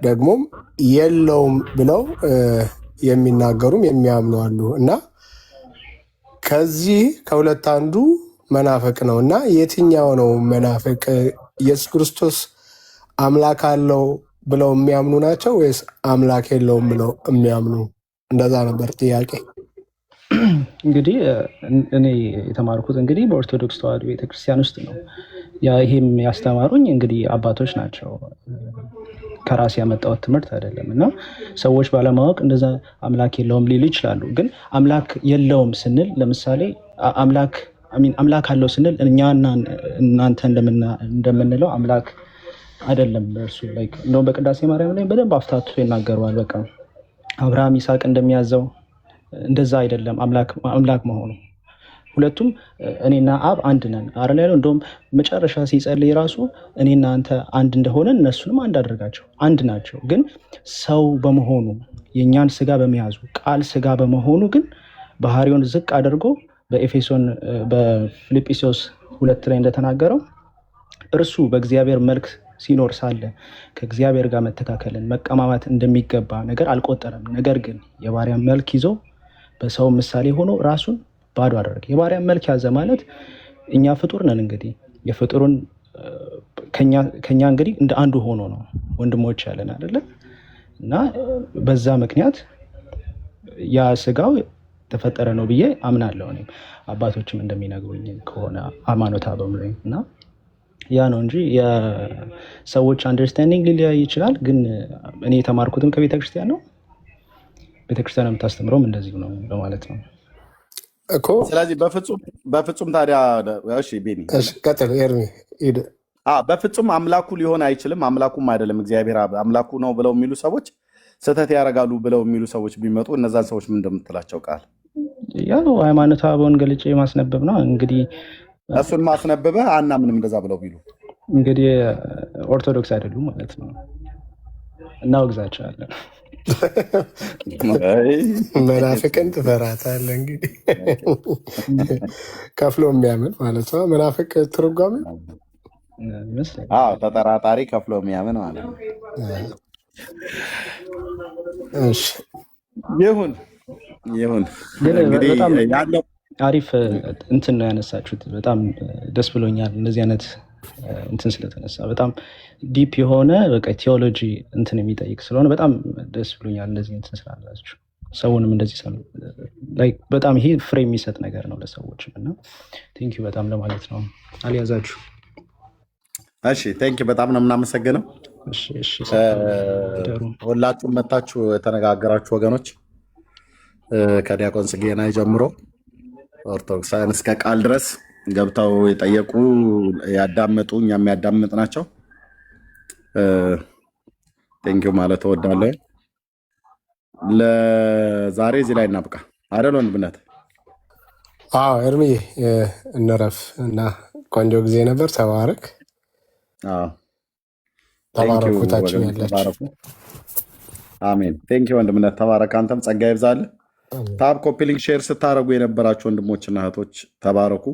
ደግሞም የለውም ብለው የሚናገሩም የሚያምኑ አሉ እና ከዚህ ከሁለት አንዱ መናፍቅ ነው እና የትኛው ነው መናፍቅ? ኢየሱስ ክርስቶስ አምላክ አለው ብለው የሚያምኑ ናቸው ወይስ አምላክ የለውም ብለው የሚያምኑ? እንደዛ ነበር ጥያቄ። እንግዲህ እኔ የተማርኩት እንግዲህ በኦርቶዶክስ ተዋሕዶ ቤተክርስቲያን ውስጥ ነው። ይሄም ያስተማሩኝ እንግዲህ አባቶች ናቸው። ከራስ ያመጣሁት ትምህርት አይደለም እና ሰዎች ባለማወቅ እንደዛ አምላክ የለውም ሊሉ ይችላሉ። ግን አምላክ የለውም ስንል ለምሳሌ አምላክ አለው ስንል እኛና እናንተ እንደምንለው አምላክ አይደለም። እርሱ እንደውም በቅዳሴ ማርያም ላይ በደንብ አፍታቶ ይናገረዋል። በቃ አብርሃም ይስሐቅ እንደሚያዘው እንደዛ አይደለም አምላክ መሆኑ። ሁለቱም እኔና አብ አንድ ነን አረ ላይ እንደውም መጨረሻ ሲጸልይ ራሱ እኔና አንተ አንድ እንደሆነ እነሱንም አንድ አድርጋቸው አንድ ናቸው። ግን ሰው በመሆኑ የእኛን ስጋ በመያዙ ቃል ስጋ በመሆኑ ግን ባህሪውን ዝቅ አድርጎ በፊልጵስዩስ 2 ላይ እንደተናገረው እርሱ በእግዚአብሔር መልክ ሲኖር ሳለ ከእግዚአብሔር ጋር መተካከልን መቀማማት እንደሚገባ ነገር አልቆጠረም። ነገር ግን የባሪያን መልክ ይዞ በሰው ምሳሌ ሆኖ ራሱን ባዶ አደረገ። የባሪያን መልክ ያዘ ማለት እኛ ፍጡር ነን። እንግዲህ የፍጡሩን ከኛ እንግዲህ እንደ አንዱ ሆኖ ነው ወንድሞች ያለን አይደለ? እና በዛ ምክንያት ያ ስጋው ተፈጠረ ነው ብዬ አምናለሁ። እኔም አባቶችም እንደሚነግሩኝ ከሆነ ሃይማኖት አበምረኝ እና ያ ነው እንጂ የሰዎች አንደርስታንዲንግ ሊለያይ ይችላል። ግን እኔ የተማርኩትም ከቤተክርስቲያን ነው። ቤተክርስቲያን የምታስተምረውም እንደዚሁ ነው ለማለት ነው እኮ። ስለዚህ በፍጹም ታዲያ ቤኒ ቀጥል ኤርሚ። በፍጹም አምላኩ ሊሆን አይችልም፣ አምላኩም አይደለም እግዚአብሔር አምላኩ ነው ብለው የሚሉ ሰዎች ስህተት ያደርጋሉ ብለው የሚሉ ሰዎች ቢመጡ እነዛን ሰዎች ምን እንደምትላቸው ቃል? ያው ሃይማኖት አበውን ገልጬ ማስነበብ ነው እንግዲህ። እሱን ማስነበበ አናምንም እንደዛ ብለው ቢሉ እንግዲህ ኦርቶዶክስ አይደሉም ማለት ነው። እናወግዛቸዋለን። መናፍቅን ትፈራታለህ እንግዲህ ከፍሎ የሚያምን ማለት ነው። መናፍቅ ትርጓሜ ተጠራጣሪ ከፍሎ የሚያምን ማለት ነው። ይሁን እንግዲህ ያለው አሪፍ እንትን ነው ያነሳችሁት። በጣም ደስ ብሎኛል። እንደዚህ አይነት እንትን ስለተነሳ በጣም ዲፕ የሆነ በቃ ቴዎሎጂ እንትን የሚጠይቅ ስለሆነ በጣም ደስ ብሎኛል። እንደዚህ እንትን ስላላችሁ ሰውንም እንደዚህ በጣም ይሄ ፍሬ የሚሰጥ ነገር ነው ለሰዎችም እና ቴንኪው በጣም ለማለት ነው። አልያዛችሁ። እሺ ቴንኪው በጣም ነው የምናመሰግነው። ሁላችሁም መታችሁ የተነጋገራችሁ ወገኖች ከዲያቆን ጽጌና ጀምሮ ኦርቶዶክሳውያን እስከ ቃል ድረስ ገብተው የጠየቁ ያዳመጡ እኛም ያዳምጥ ናቸው። ቴንኪው ማለት እወዳለሁ። ለዛሬ እዚህ ላይ እናብቃ አይደል ወንድምነት? ኤርሚዬ እንረፍ እና ቆንጆ ጊዜ ነበር። ተባረክ። ተባረኩ። ታችን ያላችሁ አሜን። ቴንኪው ወንድምነት ተባረክ። አንተም ጸጋ ይብዛልህ። ታብ ኮፒ ሊንክ ሼር ስታደረጉ የነበራችሁ ወንድሞችና እህቶች ተባረኩ።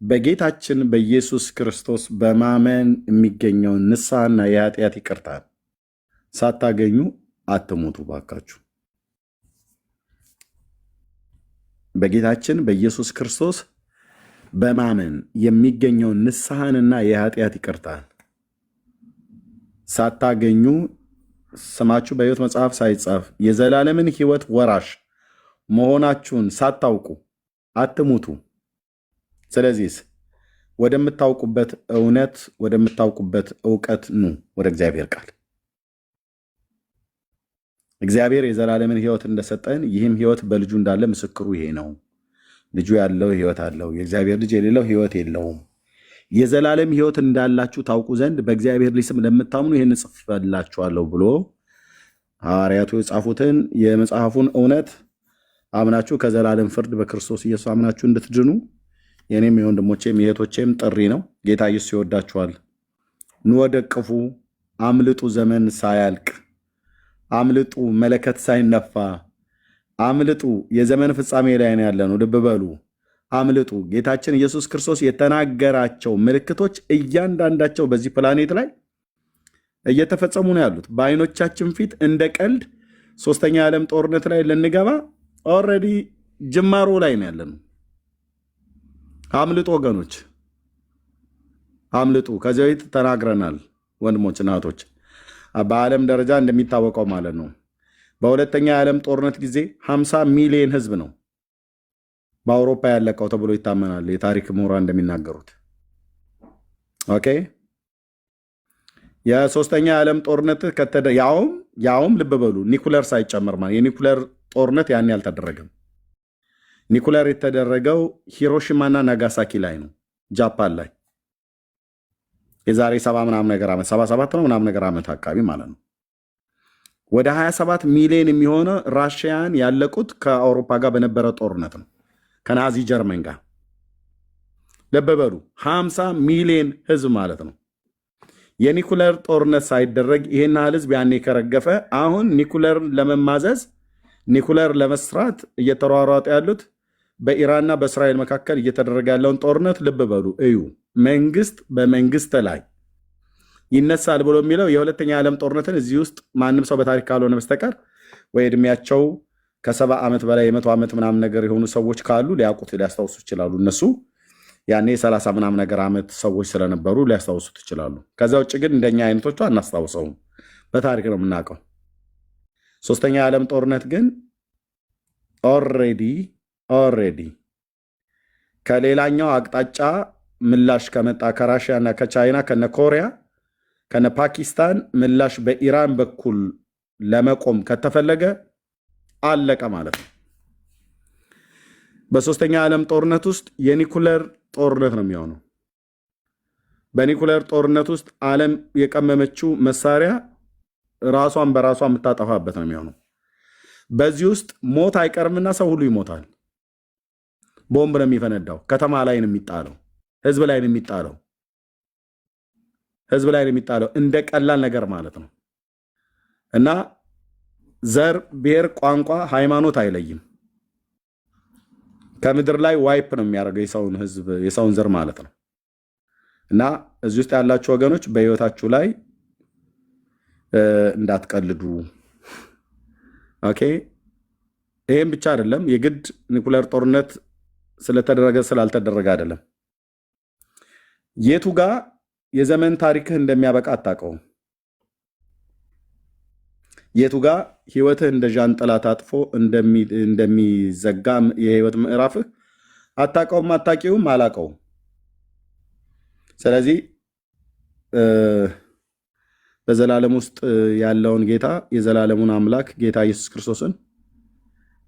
በጌታችን በኢየሱስ ክርስቶስ በማመን የሚገኘውን ንስሐና የኃጢአት ይቅርታን ሳታገኙ አትሞቱ ባካችሁ። በጌታችን በኢየሱስ ክርስቶስ በማመን የሚገኘውን ንስሐንና የኃጢአት ይቅርታን ሳታገኙ ስማችሁ በሕይወት መጽሐፍ ሳይጻፍ የዘላለምን ሕይወት ወራሽ መሆናችሁን ሳታውቁ አትሙቱ። ስለዚህ ወደምታውቁበት እውነት ወደምታውቁበት እውቀት ኑ፣ ወደ እግዚአብሔር ቃል። እግዚአብሔር የዘላለምን ሕይወት እንደሰጠን ይህም ሕይወት በልጁ እንዳለ ምስክሩ ይሄ ነው። ልጁ ያለው ሕይወት አለው፣ የእግዚአብሔር ልጅ የሌለው ሕይወት የለውም። የዘላለም ሕይወት እንዳላችሁ ታውቁ ዘንድ በእግዚአብሔር ልጅ ስም ለምታምኑ ይህን እጽፍላችኋለሁ ብሎ ሐዋርያቱ የጻፉትን የመጽሐፉን እውነት አምናችሁ ከዘላለም ፍርድ በክርስቶስ ኢየሱስ አምናችሁ እንድትድኑ የኔም የወንድሞቼም የእህቶቼም ጥሪ ነው። ጌታ ኢየሱስ ይወዳችኋል። ኑ ወደ እቅፉ አምልጡ፣ ዘመን ሳያልቅ አምልጡ፣ መለከት ሳይነፋ አምልጡ። የዘመን ፍጻሜ ላይ ነው ያለነው። ልብ በሉ፣ አምልጡ። ጌታችን ኢየሱስ ክርስቶስ የተናገራቸው ምልክቶች እያንዳንዳቸው በዚህ ፕላኔት ላይ እየተፈጸሙ ነው ያሉት በአይኖቻችን ፊት። እንደ ቀልድ ሶስተኛ የዓለም ጦርነት ላይ ልንገባ ኦልሬዲ ጅማሮ ላይ ነው ያለነው። አምልጡ ወገኖች፣ አምልጡ። ከዚህ በፊት ተናግረናል ወንድሞች እናቶች፣ በዓለም ደረጃ እንደሚታወቀው ማለት ነው በሁለተኛ የዓለም ጦርነት ጊዜ 50 ሚሊዮን ህዝብ ነው በአውሮፓ ያለቀው ተብሎ ይታመናል። የታሪክ ምሁራን እንደሚናገሩት ኦኬ። የሶስተኛ የዓለም ጦርነት ያውም ልብ በሉ ኒኩለር ሳይጨመር ማለት የኒኩለር ጦርነት ያን ያልተደረገም። ኒኩለር የተደረገው ሂሮሺማና ናጋሳኪ ላይ ነው፣ ጃፓን ላይ የዛሬ 70 ምናምን ነገር ዓመት 77 ነው ምናምን ነገር ዓመት አካባቢ ማለት ነው። ወደ 27 ሚሊዮን የሚሆነ ራሽያን ያለቁት ከአውሮፓ ጋር በነበረ ጦርነት ነው፣ ከናዚ ጀርመን ጋር። ልብ በሉ 50 ሚሊዮን ህዝብ ማለት ነው። የኒኩለር ጦርነት ሳይደረግ ይሄን ያህል ህዝብ ያኔ ከረገፈ፣ አሁን ኒኩለር ለመማዘዝ ኒኩለር ለመስራት እየተሯሯጡ ያሉት በኢራንና በእስራኤል መካከል እየተደረገ ያለውን ጦርነት ልብ በሉ እዩ። መንግስት በመንግስት ላይ ይነሳል ብሎ የሚለው የሁለተኛ ዓለም ጦርነትን እዚህ ውስጥ ማንም ሰው በታሪክ ካልሆነ በስተቀር ወይ እድሜያቸው ከ70 ዓመት በላይ የ100 ዓመት ምናምን ነገር የሆኑ ሰዎች ካሉ ሊያውቁት ሊያስታውሱ ይችላሉ። እነሱ ያኔ 30 ምናምን ነገር ዓመት ሰዎች ስለነበሩ ሊያስታውሱት ይችላሉ። ከዛ ውጭ ግን እንደኛ አይነቶቹ አናስታውሰውም፣ በታሪክ ነው የምናውቀው። ሶስተኛ የዓለም ጦርነት ግን ኦልሬዲ ከሌላኛው አቅጣጫ ምላሽ ከመጣ ከራሽያ እና ከቻይና ከነ ኮሪያ ከነ ፓኪስታን ምላሽ በኢራን በኩል ለመቆም ከተፈለገ አለቀ ማለት ነው። በሶስተኛ የዓለም ጦርነት ውስጥ የኒኩለር ጦርነት ነው የሚሆነው። በኒኩለር ጦርነት ውስጥ ዓለም የቀመመችው መሳሪያ ራሷን በራሷ የምታጠፋበት ነው የሚሆነው። በዚህ ውስጥ ሞት አይቀርምና ሰው ሁሉ ይሞታል። ቦምብ ነው የሚፈነዳው፣ ከተማ ላይ ነው የሚጣለው። ህዝብ ላይ ነው የሚጣለው። ህዝብ ላይ ነው የሚጣለው እንደ ቀላል ነገር ማለት ነው። እና ዘር፣ ብሔር፣ ቋንቋ፣ ሃይማኖት አይለይም። ከምድር ላይ ዋይፕ ነው የሚያደርገው የሰውን ህዝብ የሰውን ዘር ማለት ነው። እና እዚህ ውስጥ ያላችሁ ወገኖች በህይወታችሁ ላይ እንዳትቀልዱ። ኦኬ። ይሄን ብቻ አይደለም፣ የግድ ኒኩለር ጦርነት ስለተደረገ ስላልተደረገ አይደለም። የቱ ጋር የዘመን ታሪክህ እንደሚያበቃ አታውቀውም። የቱ ጋር ህይወትህ እንደ ዣንጥላ ታጥፎ እንደሚዘጋ የህይወት ምዕራፍህ አታውቀውም፣ አታውቂውም፣ አላውቀውም። ስለዚህ በዘላለም ውስጥ ያለውን ጌታ የዘላለሙን አምላክ ጌታ ኢየሱስ ክርስቶስን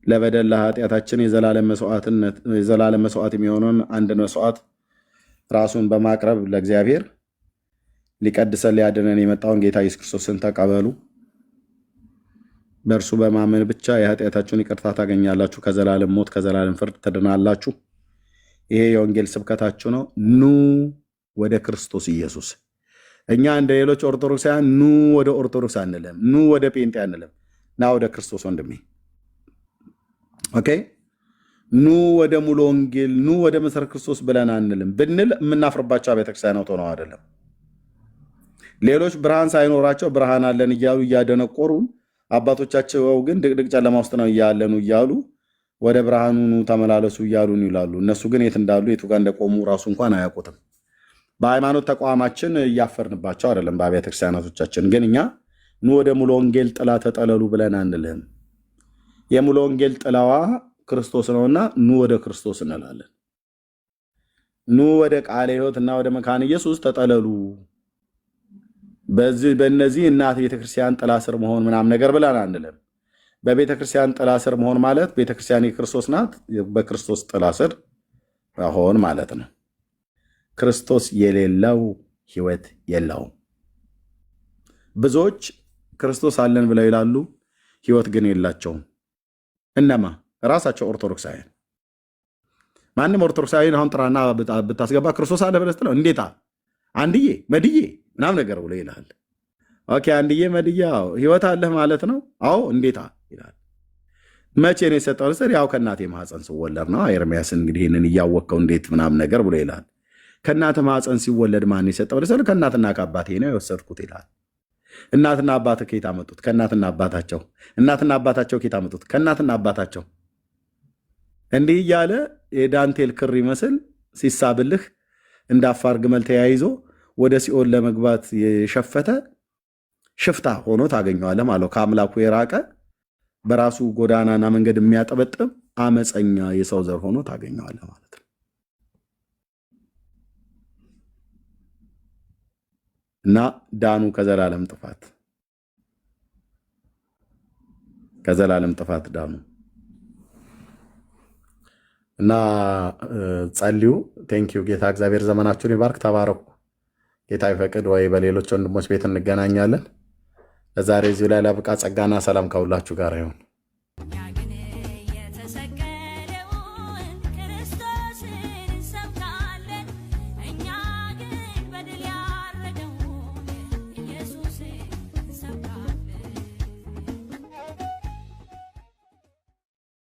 ለበደል ለኃጢአታችን የዘላለም መስዋዕት የሚሆነውን አንድን መስዋዕት ራሱን በማቅረብ ለእግዚአብሔር ሊቀድሰን ሊያድነን የመጣውን ጌታ ኢየሱስ ክርስቶስን ተቀበሉ። በእርሱ በማመን ብቻ የኃጢአታችሁን ይቅርታ ታገኛላችሁ። ከዘላለም ሞት ከዘላለም ፍርድ ትድናላችሁ። ይሄ የወንጌል ስብከታችሁ ነው። ኑ ወደ ክርስቶስ ኢየሱስ። እኛ እንደ ሌሎች ኦርቶዶክሳውያን ኑ ወደ ኦርቶዶክስ አንልም፣ ኑ ወደ ጴንጤ አንልም። ና ወደ ክርስቶስ ወንድሜ። ኦኬ። ኑ ወደ ሙሉ ወንጌል፣ ኑ ወደ መሰረት ክርስቶስ ብለን አንልም። ብንል የምናፍርባቸው ቤተክርስቲያናት ሆነው አይደለም። ሌሎች ብርሃን ሳይኖራቸው ብርሃን አለን እያሉ እያደነቆሩን፣ አባቶቻቸው ግን ድቅድቅ ጨለማ ውስጥ ነው እያለኑ እያሉ ወደ ብርሃኑ ኑ ተመላለሱ እያሉን ይላሉ። እነሱ ግን የት እንዳሉ የቱ ጋር እንደቆሙ ራሱ እንኳን አያውቁትም። በሃይማኖት ተቋማችን እያፈርንባቸው አይደለም፣ በአብያተ ክርስቲያናቶቻችን ግን እኛ ኑ ወደ ሙሉ ወንጌል ጥላ ተጠለሉ ብለን አንልህም። የሙሉ ወንጌል ጥላዋ ክርስቶስ ነውና ኑ ወደ ክርስቶስ እንላለን። ኑ ወደ ቃለ ሕይወት እና ወደ መካነ ኢየሱስ ተጠለሉ። በእነዚህ እናት ቤተክርስቲያን ጥላ ስር መሆን ምናምን ነገር ብለን አንልም። በቤተክርስቲያን ጥላ ስር መሆን ማለት ቤተክርስቲያን የክርስቶስ ናት፣ በክርስቶስ ጥላ ስር መሆን ማለት ነው። ክርስቶስ የሌለው ህይወት የለውም። ብዙዎች ክርስቶስ አለን ብለው ይላሉ፣ ህይወት ግን የላቸውም። እነማ? ራሳቸው ኦርቶዶክሳውያን። ማንም ኦርቶዶክሳዊን አሁን ጥራና ብታስገባ ክርስቶስ አለ ብለህ ስትለው እንዴታ አንድዬ መድዬ ምናምን ነገር ብሎ ይልሃል። ኦኬ አንድዬ መድዬ ህይወት አለህ ማለት ነው? አዎ እንዴታ ይላል። መቼ ነው የሰጠው? ያው ከእናቴ ማህፀን ስወለድ ነው። ኤርሚያስ እንግዲህ ይህንን እያወቅከው እንዴት ምናምን ነገር ብሎ ይልሃል። ከእናት ማህፀን ሲወለድ ማን የሰጠው? ከእናትና ከአባቴ ነው የወሰድኩት ይልሃል። እናትና አባትህ ከየት አመጡት? ከእናትና አባታቸው። እናትና አባታቸው ከየት አመጡት? ከእናትና አባታቸው። እንዲህ እያለ የዳንቴል ክር ይመስል ሲሳብልህ እንደ አፋር ግመል ተያይዞ ወደ ሲኦል ለመግባት የሸፈተ ሽፍታ ሆኖ ታገኘዋለህ ማለት ነው። ከአምላኩ የራቀ በራሱ ጎዳናና መንገድ የሚያጠበጥብ አመፀኛ የሰው ዘር ሆኖ ታገኘዋለህ ማለት ነው። እና ዳኑ ከዘላለም ጥፋት ዳኑ እና ጸልዩ። ቴንኪዩ። ጌታ እግዚአብሔር ዘመናችሁን ይባርክ። ተባረኩ። ጌታ ይፈቅድ ወይ በሌሎች ወንድሞች ቤት እንገናኛለን። ለዛሬ እዚሁ ላይ ላብቃ። ጸጋና ሰላም ከሁላችሁ ጋር ይሁን።